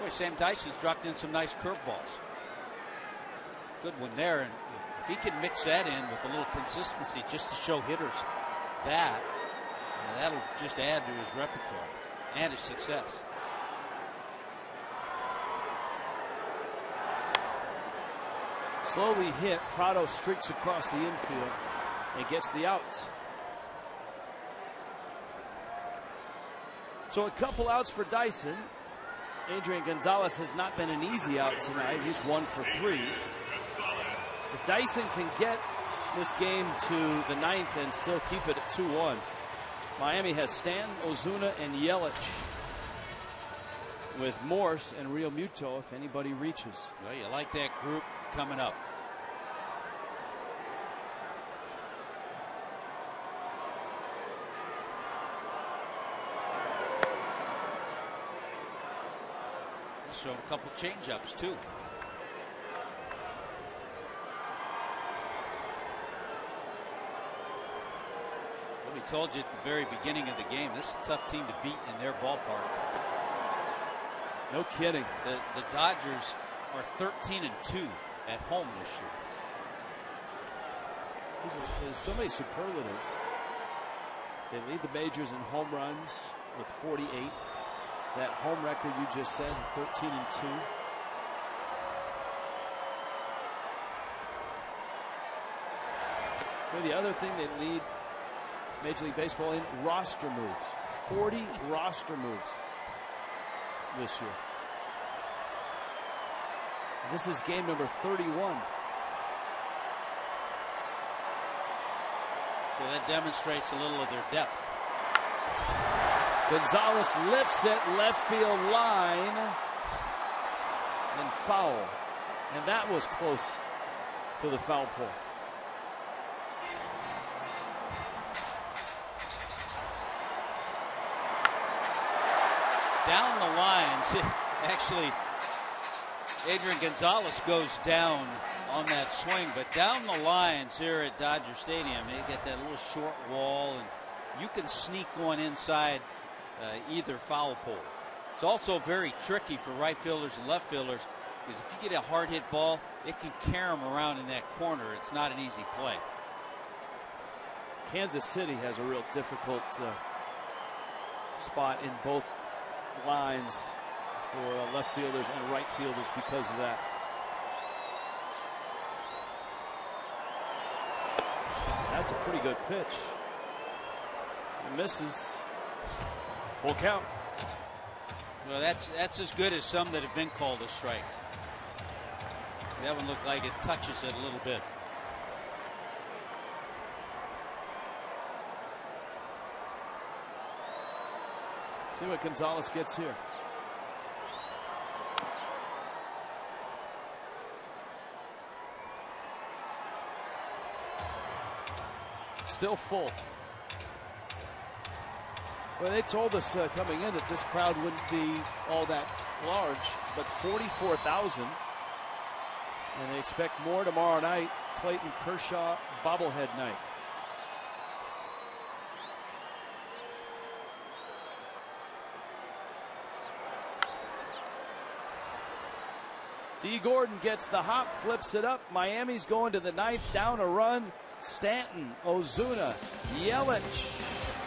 Boy, Sam Dyson's dropped in some nice curveballs. Good one there, and if he can mix that in with a little consistency just to show hitters that, that'll just add to his repertoire and his success. Slowly hit, Prado streaks across the infield and gets the out. So a couple outs for Dyson. Adrian Gonzalez has not been an easy out tonight. He's 1 for 3. If Dyson can get this game to the 9th and still keep it at 2-1, Miami has Stan, Ozuna, and Yelich, with Morse and Real Muto if anybody reaches. Well, you like that group coming up. So a couple change-ups too. Well, we told you at the very beginning of the game, this is a tough team to beat in their ballpark. No kidding. The Dodgers are 13-2 at home this year. There's so many superlatives. They lead the majors in home runs with 48. That home record you just said, 13-2. Well, the other thing, they lead Major League Baseball in roster moves. 40 roster moves this year. This is game number 31. So that demonstrates a little of their depth. Gonzalez lifts it, left field line, and foul. And that was close to the foul pole. Down the lines, actually, Adrian Gonzalez goes down on that swing, but down the lines here at Dodger Stadium, they get that little short wall, and you can sneak one inside either foul pole. It's also very tricky for right fielders and left fielders, because if you get a hard hit ball, it can carry them around in that corner. It's not an easy play. Kansas City has a real difficult spot in both lines for left fielders and right fielders because of that. That's a pretty good pitch. He misses. Full count. Well, that's as good as some that have been called a strike. That one looked like it touches it a little bit. See what Gonzalez gets here. Still full. Well, they told us coming in that this crowd wouldn't be all that large, but 44,000. And they expect more tomorrow night. Clayton Kershaw bobblehead night. Dee Gordon gets the hop, flips it up. Miami's going to the ninth, down a run. Stanton, Ozuna, Yelich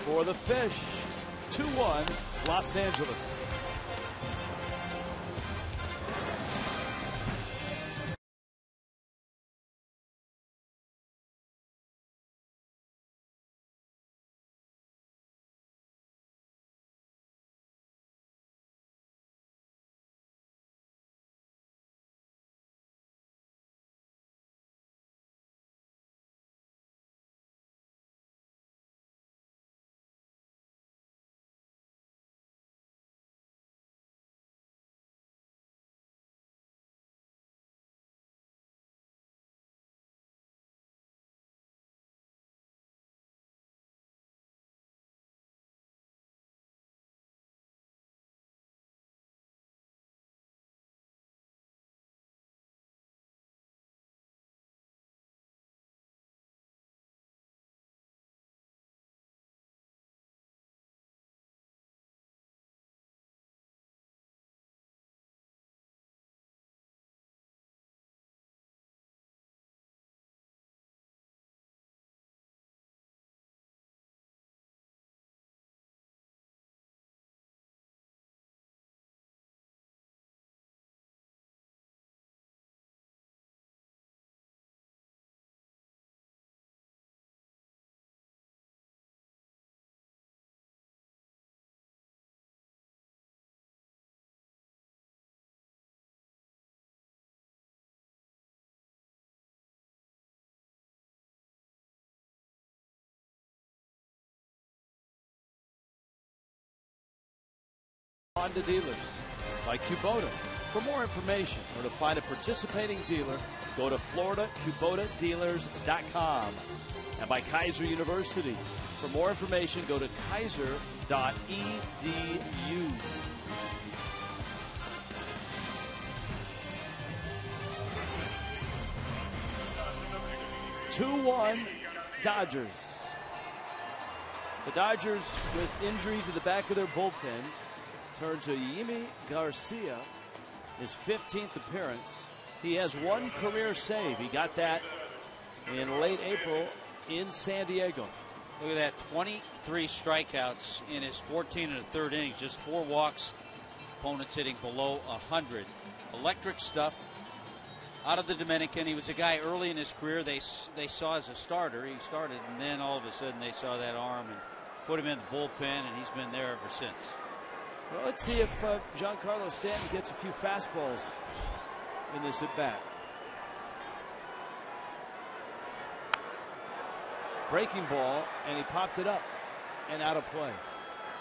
for the Fish. 2-1 Los Angeles. Honda dealers by Kubota. For more information or to find a participating dealer, go to FloridaKubotaDealers.com. And by Kaiser University. For more information, go to kaiser.edu. 2-1 Dodgers. The Dodgers, with injuries at the back of their bullpen, turn to Yimi Garcia, his 15th appearance. He has one career save. He got that in late April in San Diego. Look at that, 23 strikeouts in his 14 and a third innings, just 4 walks. Opponents hitting below 100. Electric stuff. Out of the Dominican, he was a guy early in his career they saw as a starter. He started, and then all of a sudden they saw that arm and put him in the bullpen, and he's been there ever since. Well, let's see if Giancarlo Stanton gets a few fastballs in this at bat. Breaking ball, and he popped it up and out of play.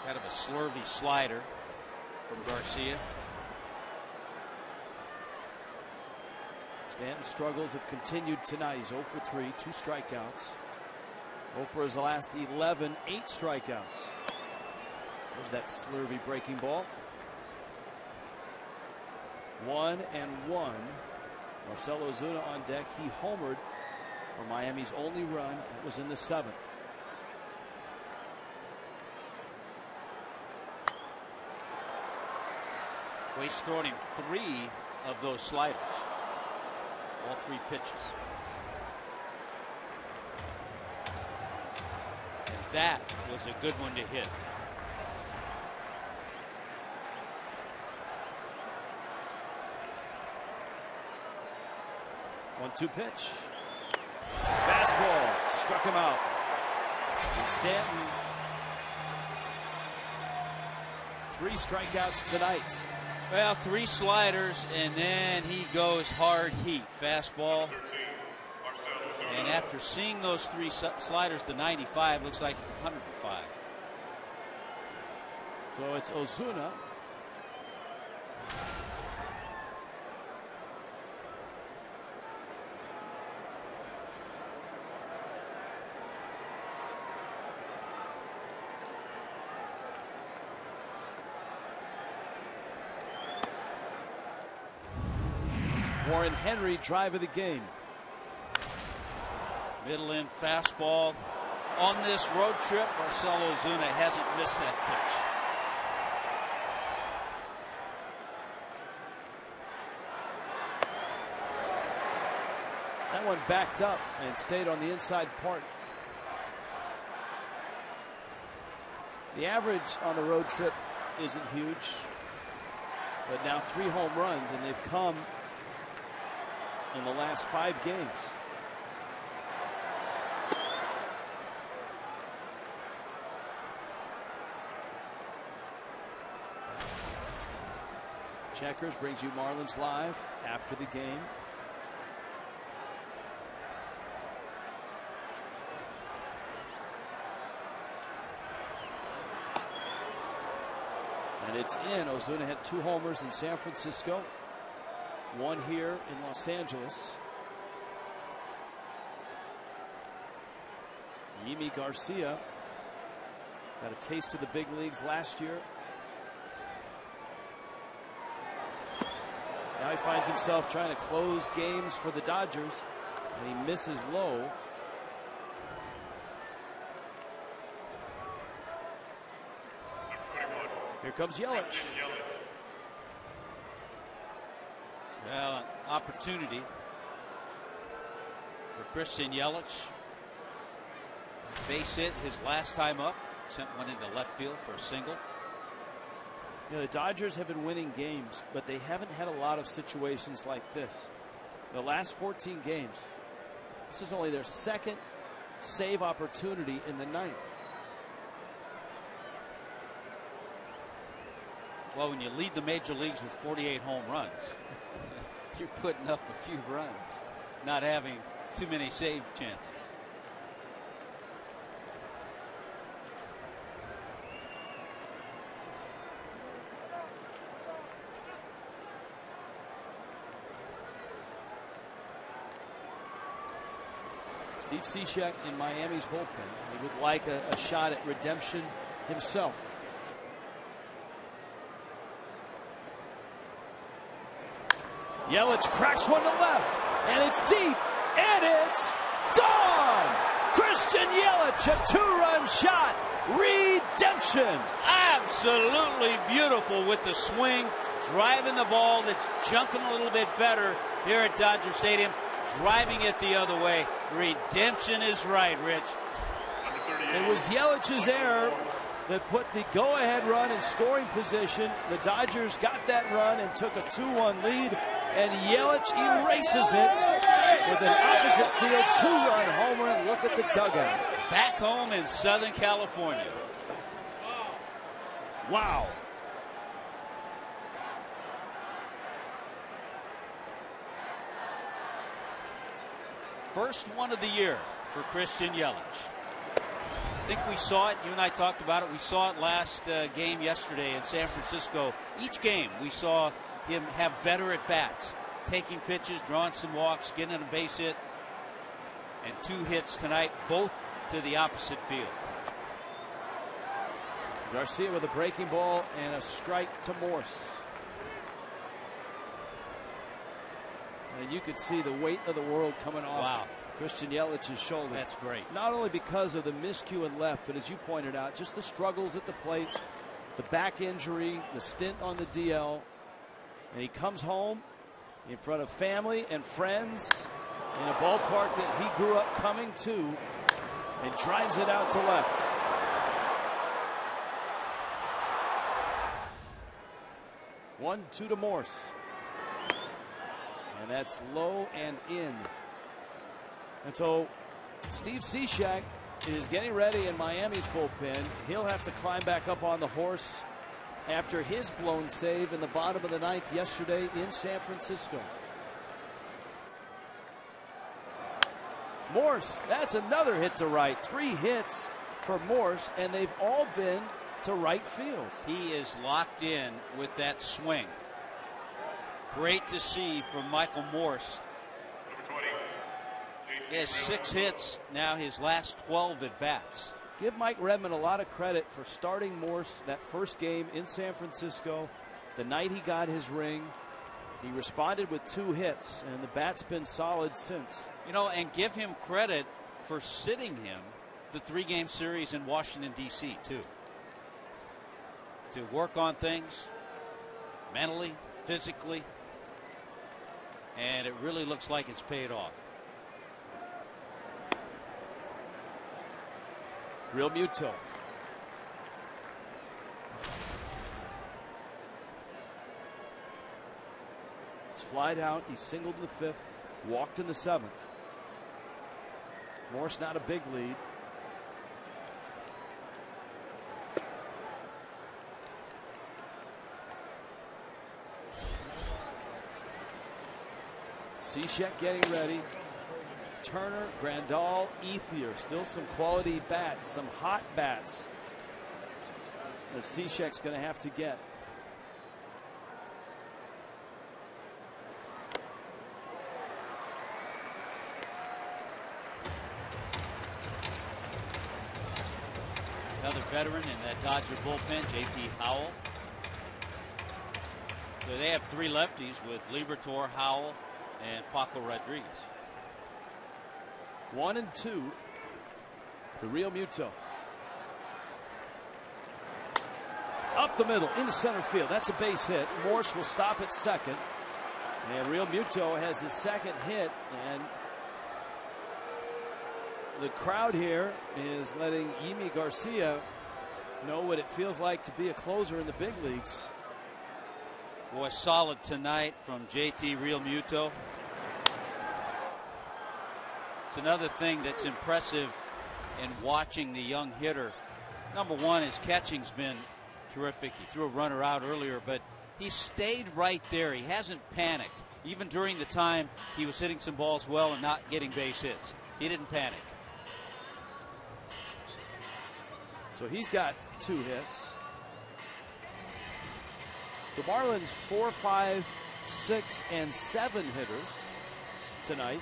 Kind of a slurvy slider from Garcia. Stanton's struggles have continued tonight. He's 0 for 3, 2 strikeouts. 0 for his last 11, 8 strikeouts. There's that slurvy breaking ball. 1-1. Marcell Ozuna on deck. He homered for Miami's only run. It was in the 7th. Well, he's thrown him 3 of those sliders. All 3 pitches. And that was a good one to hit. 1-2 pitch. Fastball struck him out. And Stanton, 3 strikeouts tonight. Well, 3 sliders, and then he goes hard heat. Fastball. And after seeing those 3 sliders, the 95 looks like it's 105. So it's Ozuna. Warren Henry, drive of the game. Middle in fastball. On this road trip, Marcell Ozuna hasn't missed that pitch. That one backed up and stayed on the inside part. The average on the road trip isn't huge, but now 3 home runs, and they've come in the last 5 games. Checkers brings you Marlins Live after the game. And it's in. Ozuna had 2 homers in San Francisco, 1 here in Los Angeles. Yimi Garcia got a taste of the big leagues last year. Now he finds himself trying to close games for the Dodgers, and he misses low. Here comes Yelich. Well, an opportunity for Christian Yelich. Base hit his last time up. Sent one into left field for a single. You know, the Dodgers have been winning games, but they haven't had a lot of situations like this. The last 14 games, this is only their 2nd save opportunity in the 9th. Well, when you lead the major leagues with 48 home runs, you're putting up a few runs, not having too many save chances. Steve Cishek in Miami's bullpen. He would like a shot at redemption himself. Yelich cracks one to left, and it's deep, and it's gone! Christian Yelich, a 2-run shot, redemption! Absolutely beautiful with the swing, driving the ball that's jumping a little bit better here at Dodger Stadium, driving it the other way. Redemption is right, Rich. It was Yelich's error that put the go-ahead run in scoring position. The Dodgers got that run and took a 2-1 lead, and Yelich erases it with an opposite field 2-run homer. And look at the dugout. Back home in Southern California. Wow. First one of the year for Christian Yelich. I think we saw it. You and I talked about it. We saw it last game yesterday in San Francisco. Each game we saw him have better at bats, taking pitches, drawing some walks, getting a base hit, and 2 hits tonight, both to the opposite field. Garcia with a breaking ball and a strike to Morse. And you could see the weight of the world coming off Christian Yelich's shoulders. That's great. Not only because of the miscue in left, but as you pointed out, just the struggles at the plate, the back injury, the stint on the DL. And he comes home in front of family and friends in a ballpark that he grew up coming to, and drives it out to left. One, 2 to Morse. And that's low and in. And so Steve Cishek is getting ready in Miami's bullpen. He'll have to climb back up on the horse after his blown save in the bottom of the 9th yesterday in San Francisco. Morse, that's another hit to right. 3 hits for Morse, and they've all been to right field. He is locked in with that swing. Great to see from Michael Morse. He has 6 hits now, his last 12 at bats. Give Mike Redmond a lot of credit for starting Morse that first game in San Francisco. The night he got his ring, he responded with 2 hits, and the bat's been solid since. You know, and give him credit for sitting him the 3-game series in Washington, D.C., too. To work on things mentally, physically, and it really looks like it's paid off. Real Muto. Flied out. He singled in the 5th, walked in the 7th. Morse not a big lead. Cishek getting ready. Turner, Grandal, Ethier. Still some quality bats, some hot bats that Cishek's going to have to get. Another veteran in that Dodger bullpen, J.P. Howell. So they have 3 lefties with Liberatore, Howell, and Paco Rodriguez. 1 and 2 to Real Muto. Up the middle into center field. That's a base hit. Morse will stop at second. And Real Muto has his 2nd hit. And the crowd here is letting Yimi Garcia know what it feels like to be a closer in the big leagues. Boy, solid tonight from JT Real Muto. It's another thing that's impressive in watching the young hitter. Number one, his catching's been terrific. He threw a runner out earlier, but he stayed right there. He hasn't panicked. Even during the time he was hitting some balls well and not getting base hits, he didn't panic. So he's got 2 hits. The Marlins 4, 5, 6, and 7 hitters tonight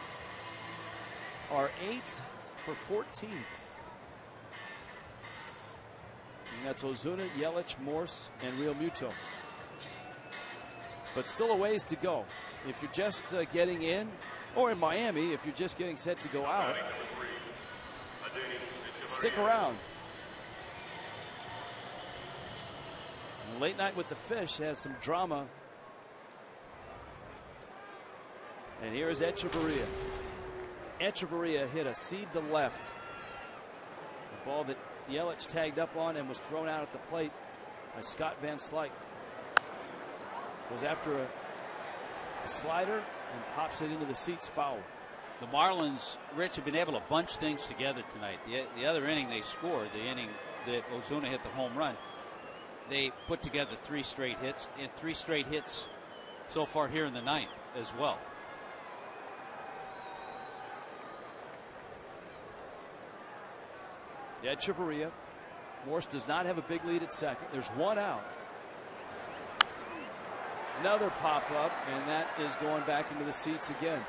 are 8 for 14. And that's Ozuna, Yelich, Morse, and Real Muto. But still a ways to go. If you're just getting in, or in Miami, if you're just getting set to go out, stick around. And Late Night with the Fish has some drama. And here is Echeverria. Echeverria hit a seed to left. The ball that Yelich tagged up on and was thrown out at the plate by Scott Van Slyke. Goes after a slider and pops it into the seats, foul. The Marlins, Rich, have been able to bunch things together tonight. The other inning they scored, the inning that Ozuna hit the home run, they put together 3 straight hits, and 3 straight hits so far here in the 9th as well. Echeverria. Morse does not have a big lead at second. There's 1 out. Another pop up, and that is going back into the seats again.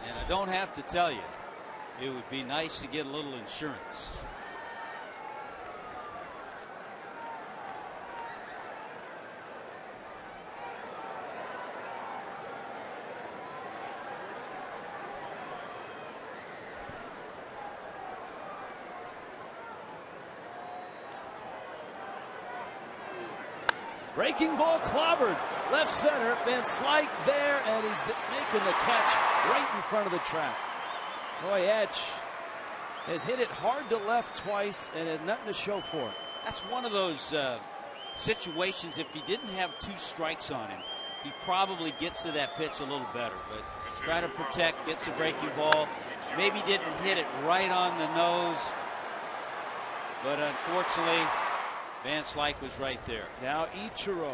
And I don't have to tell you, it would be nice to get a little insurance. Breaking ball clobbered. Left center. Van Slyke there, and he's making the catch right in front of the track. Boy, Etch has hit it hard to left twice and had nothing to show for it. That's one of those situations, if he didn't have 2 strikes on him, he probably gets to that pitch a little better. But try to protect, gets a breaking ball. Maybe didn't hit it right on the nose. But unfortunately, Van Slyke was right there. Now Ichiro.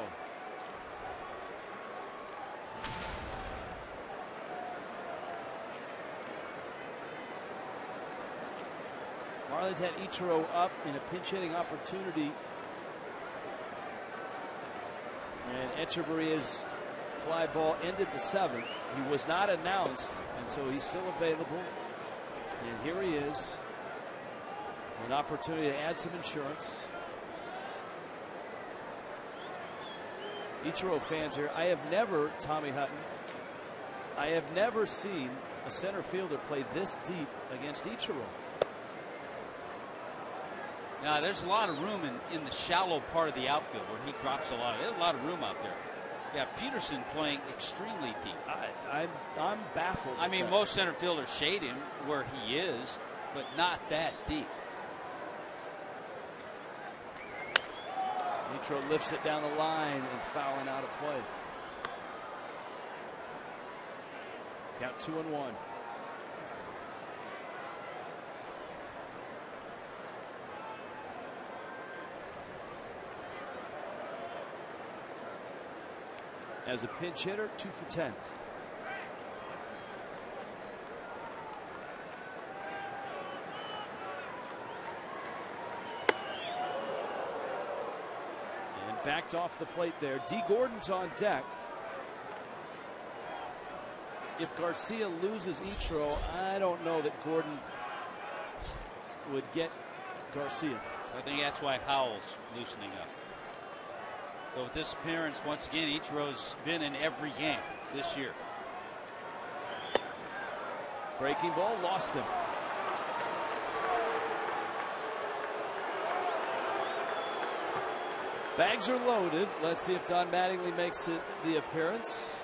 Marlins had Ichiro up in a pinch hitting opportunity. And Echeverria's fly ball ended the 7th. He was not announced, and so he's still available. And here he is. An opportunity to add some insurance. Ichiro fans here. I have never, Tommy Hutton, I have never seen a center fielder play this deep against Ichiro. Now, there's a lot of room in the shallow part of the outfield where he drops a lot. There's a lot of room out there. Yeah, Peterson playing extremely deep. I'm baffled. I mean, most center fielders shade him where he is, but not that deep. Nitro lifts it down the line and fouling out of play. Count 2-1. As a pinch hitter, 2 for 10. And backed off the plate there. Dee Gordon's on deck. If Garcia loses Ichiro, I don't know that Gordon would get Garcia. I think that's why Howell's loosening up. So with this appearance, once again, Ichiro's been in every game this year. Breaking ball, lost him. Bags are loaded. Let's see if Don Mattingly makes it the appearance.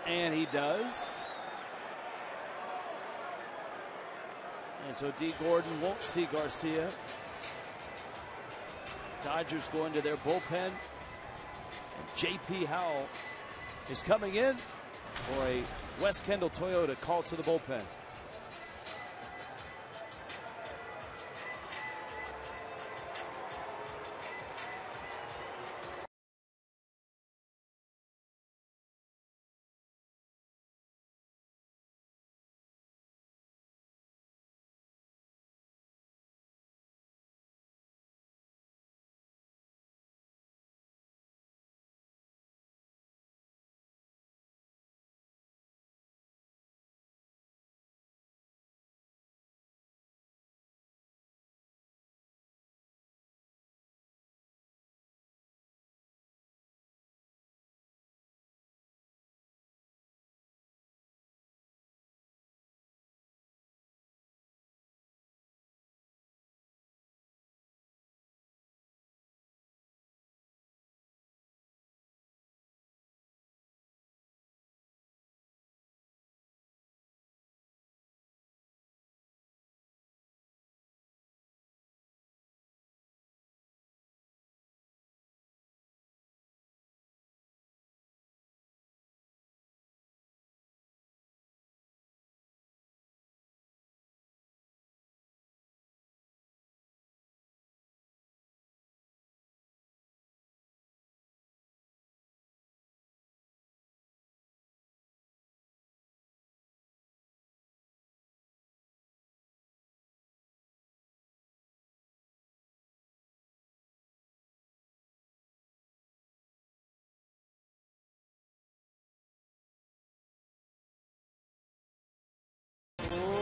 And he does. And so Dee Gordon won't see Garcia. Dodgers go into their bullpen. And J.P. Howell is coming in for a West Kendall Toyota call to the bullpen.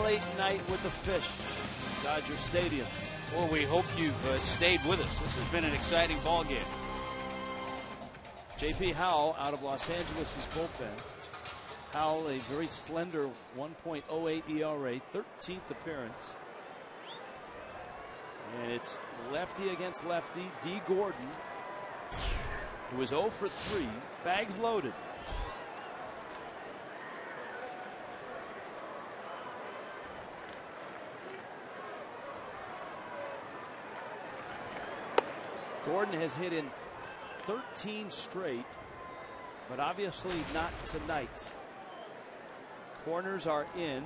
Late night with the Fish, Dodger Stadium. Well, we hope you've stayed with us. This has been an exciting ball game. J.P. Howell out of Los Angeles' bullpen. Howell, a very slender 1.08 ERA, 13th appearance. And it's lefty against lefty. Dee Gordon, who is 0 for 3, bags loaded. Gordon has hit in 13 straight, but obviously not tonight. Corners are in.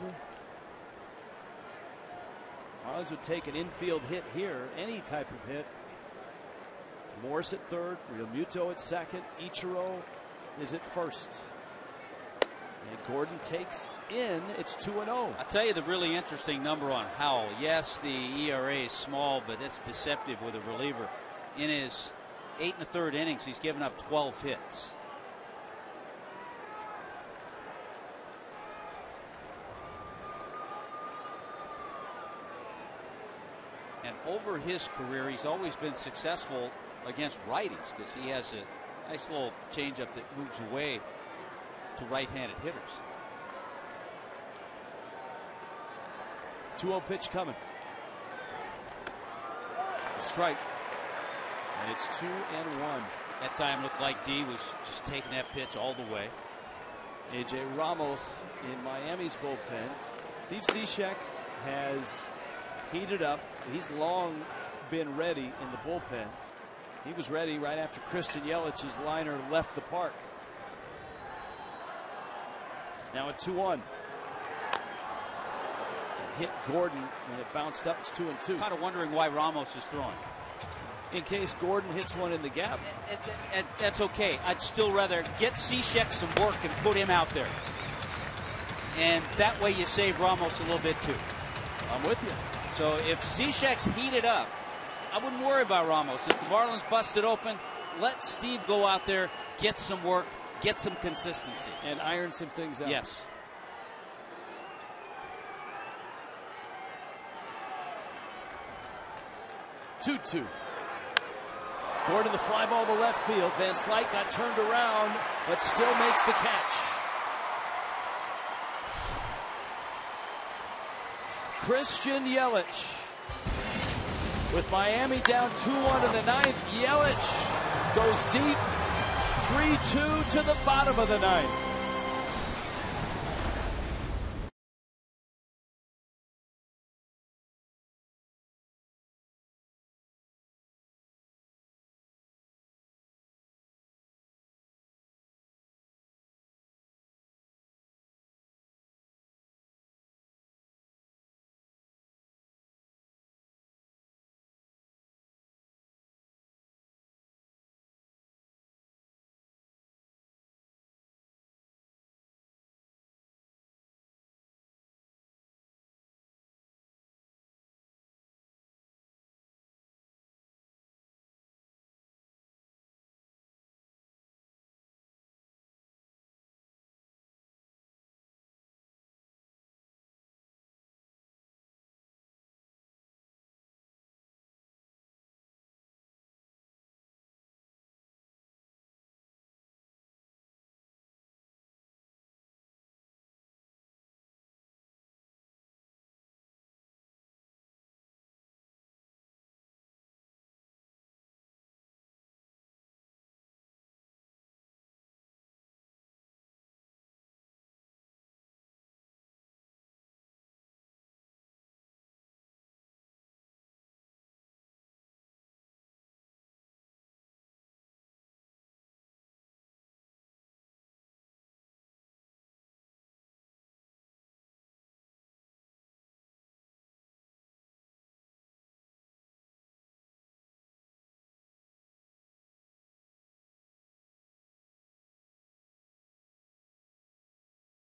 Marlins would take an infield hit here, any type of hit. Morse at third, Realmuto at second, Ichiro is at first. And Gordon takes in, it's 2-0. I'll tell you the really interesting number on Howell. Yes, the ERA is small, but it's deceptive with a reliever. In his 8 1/3 innings, he's given up 12 hits. And over his career, he's always been successful against righties because he has a nice little changeup that moves away to right-handed hitters. 2-0 pitch coming. Strike. And it's 2-1. That time looked like D was just taking that pitch all the way. A.J. Ramos in Miami's bullpen. Steve Cishek has heated up. He's long been ready in the bullpen. He was ready right after Christian Yelich's liner left the park. Now at 2-1. Hit Gordon and it bounced up. It's 2-2. Kind of wondering why Ramos is throwing. In case Gordon hits one in the gap. That's okay. I'd still rather get Cishek some work and put him out there. And that way you save Ramos a little bit too. I'm with you. So if Cishek's heated up, I wouldn't worry about Ramos. If the Marlins busted open, let Steve go out there, get some work, get some consistency. And iron some things out. Yes. Two. Gordon the fly ball to left field. Van Slyke got turned around, but still makes the catch. Christian Yelich. With Miami down 2-1 in the ninth, Yelich goes deep. 3-2 to the bottom of the ninth.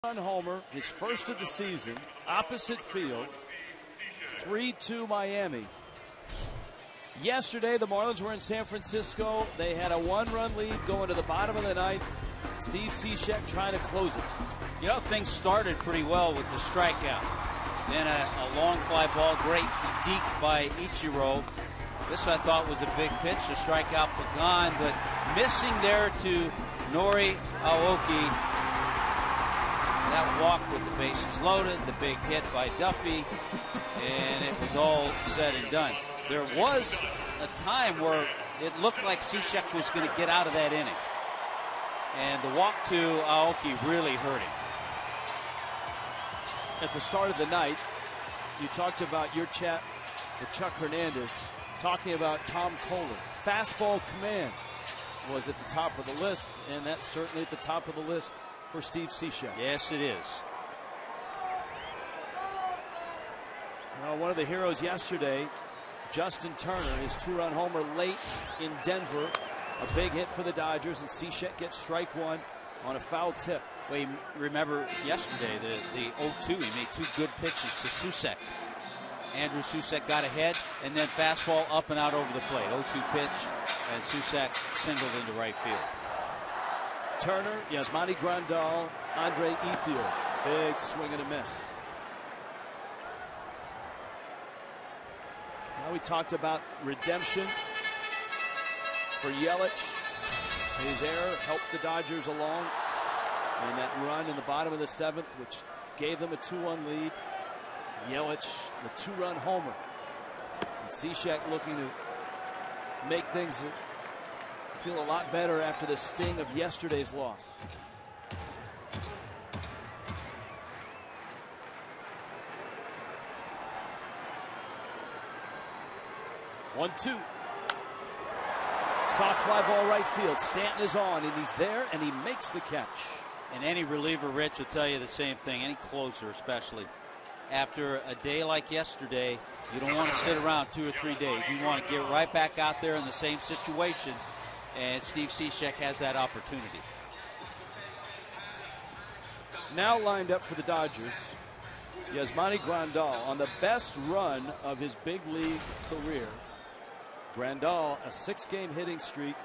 Homer, his first of the season, opposite field, 3-2 Miami. Yesterday, the Marlins were in San Francisco. They had a one-run lead going to the bottom of the ninth. Steve Cishek trying to close it. You know, things started pretty well with the strikeout. Then a long fly ball, great deke by Ichiro. This I thought was a big pitch, a strikeout Pagan, but missing there to Nori Aoki. That walk with the bases loaded, the big hit by Duffy, and it was all said and done. There was a time where it looked like Cishek was going to get out of that inning. And the walk to Aoki really hurt him. At the start of the night, you talked about your chat with Chuck Hernandez, talking about Tom Kohler. Fastball command was at the top of the list, and that's certainly at the top of the list for Steve Cishek. Yes, it is. Well, one of the heroes yesterday, Justin Turner, his two-run homer late in Denver. A big hit for the Dodgers, and Cishek gets strike one on a foul tip. Well, you remember yesterday, the 0-2, he made two good pitches to Susek. Andrew Susek got ahead, and then fastball up and out over the plate. 0-2 pitch, and Susek singled into right field. Turner, Yasmani Grandal, Andre Ethier. Big swing and a miss. Now we talked about redemption for Yelich. His error helped the Dodgers along in that run in the bottom of the seventh, which gave them a 2-1 lead. Yelich, the two-run homer. And Cishek looking to make things feel a lot better after the sting of yesterday's loss. One, two. Soft fly ball right field. Stanton is on, and he's there, and he makes the catch. And any reliever, Rich, will tell you the same thing. Any closer, especially. After a day like yesterday, you don't want to sit around 2 or 3 days. You want to get right back out there in the same situation, and Steve Cishek has that opportunity. Now lined up for the Dodgers, Yasmani Grandal on the best run of his big league career. Grandal, a 6-game hitting streak,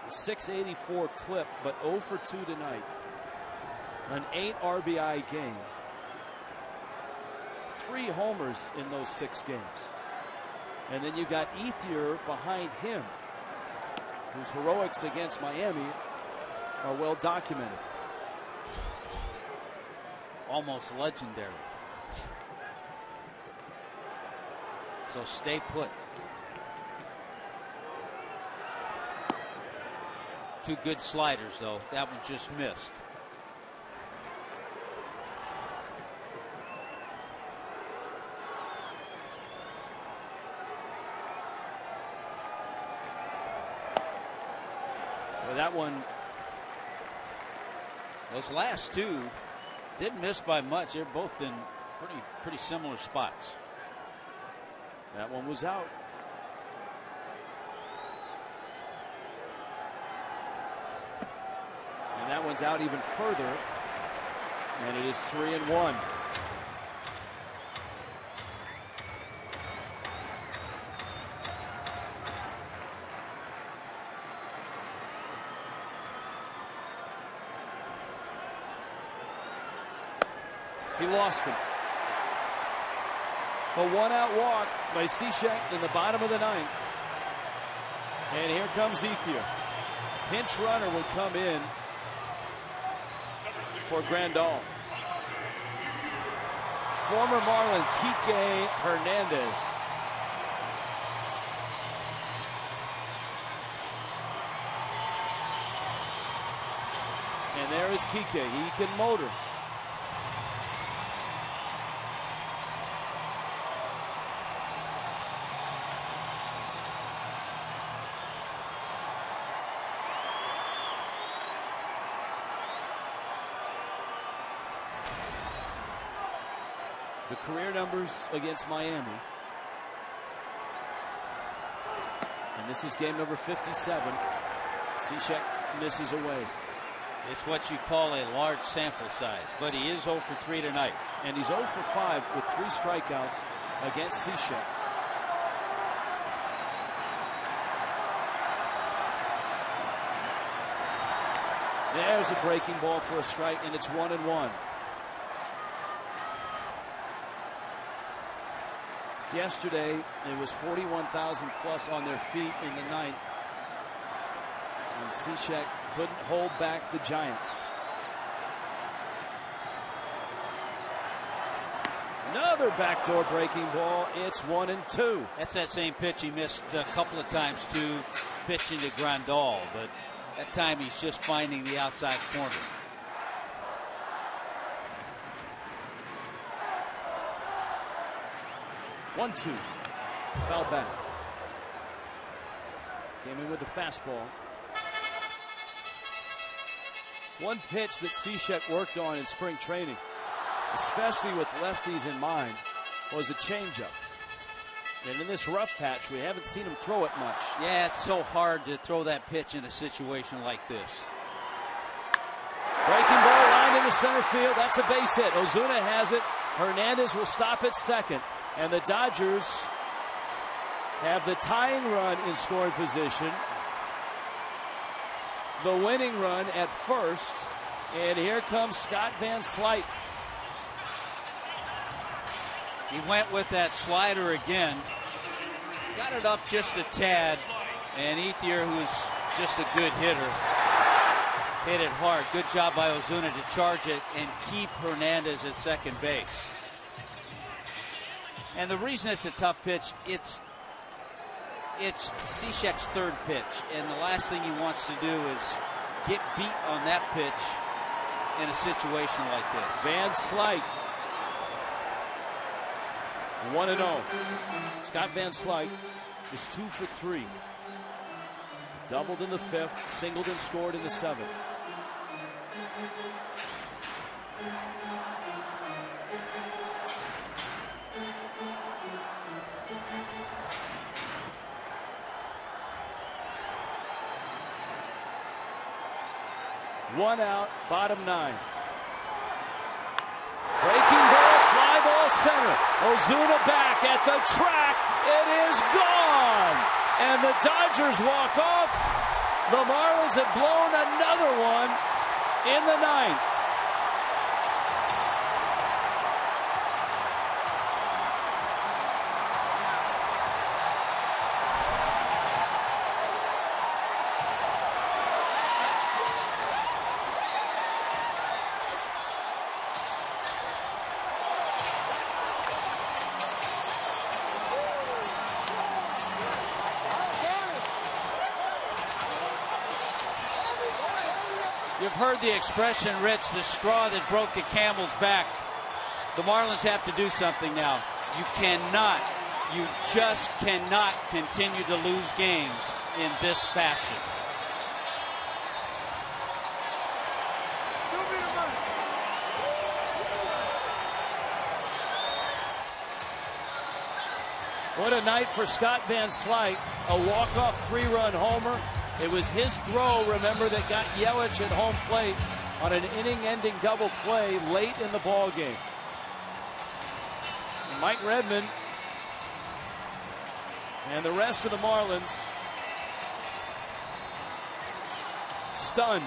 a 684 clip, but 0 for 2 tonight. An 8 RBI game. 3 homers in those 6 games. And then you got Ethier behind him, whose heroics against Miami are well documented. Almost legendary. So stay put. 2 good sliders, though. That one just missed. Well, that one. Those last 2 didn't miss by much. They're both in pretty similar spots. That one was out. And that one's out even further. And it is 3-1. He lost him. A 1-out walk by Cishek in the bottom of the 9th. And here comes Ethier. Pinch runner will come in for Grandal. Former Marlin Kike Hernandez. And there is Kike. He can motor. The career numbers against Miami. And this is game number 57. Cishek misses away. It's what you call a large sample size, but he is 0 for 3 tonight. And he's 0 for 5 with 3 strikeouts against Cishek. There's a breaking ball for a strike, and it's 1-1. Yesterday, it was 41,000 plus on their feet in the 9th. And Cishek couldn't hold back the Giants. Another backdoor breaking ball. It's 1-2. That's that same pitch he missed a couple of times too, pitching to Grandal, but that time he's just finding the outside corner. One, two. Foul back. Came in with the fastball. One pitch that Cishek worked on in spring training, especially with lefties in mind, was a changeup. And in this rough patch, we haven't seen him throw it much. Yeah, it's so hard to throw that pitch in a situation like this. Breaking ball lined into center field. That's a base hit. Ozuna has it. Hernandez will stop at second. And the Dodgers have the tying run in scoring position. The winning run at first. And here comes Scott Van Slyke. He went with that slider again. Got it up just a tad. And Ethier, who's just a good hitter, hit it hard. Good job by Ozuna to charge it and keep Hernandez at second base. And the reason it's a tough pitch, it's it's Cishek's third pitch, and the last thing he wants to do is get beat on that pitch in a situation like this. Van Slyke, 1-0. Scott Van Slyke is 2 for 3. Doubled in the 5th, singled and scored in the 7th. One out, bottom 9. Breaking ball, fly ball center. Ozuna back at the track. It is gone. And the Dodgers walk off. The Marlins have blown another one in the 9th. You've heard the expression, Rich, the straw that broke the camel's back. The Marlins have to do something now. You just cannot continue to lose games in this fashion. What a night for Scott Van Slyke. A walk-off 3-run homer. It was his throw, remember, that got Yelich at home plate on an inning-ending double play late in the ball game. And Mike Redmond and the rest of the Marlins stunned.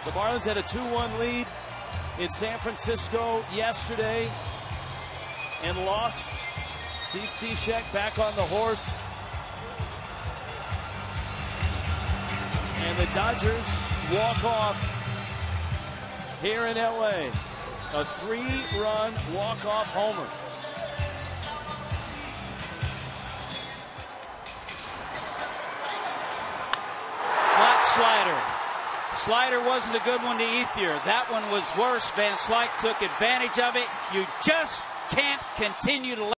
The Marlins had a 2-1 lead in San Francisco yesterday and lost. Steve Cishek back on the horse. And the Dodgers walk off here in LA. A 3-run walk-off homer. Flat slider. Slider wasn't a good one to Ethier. That one was worse. Van Slyke took advantage of it. You just can't continue to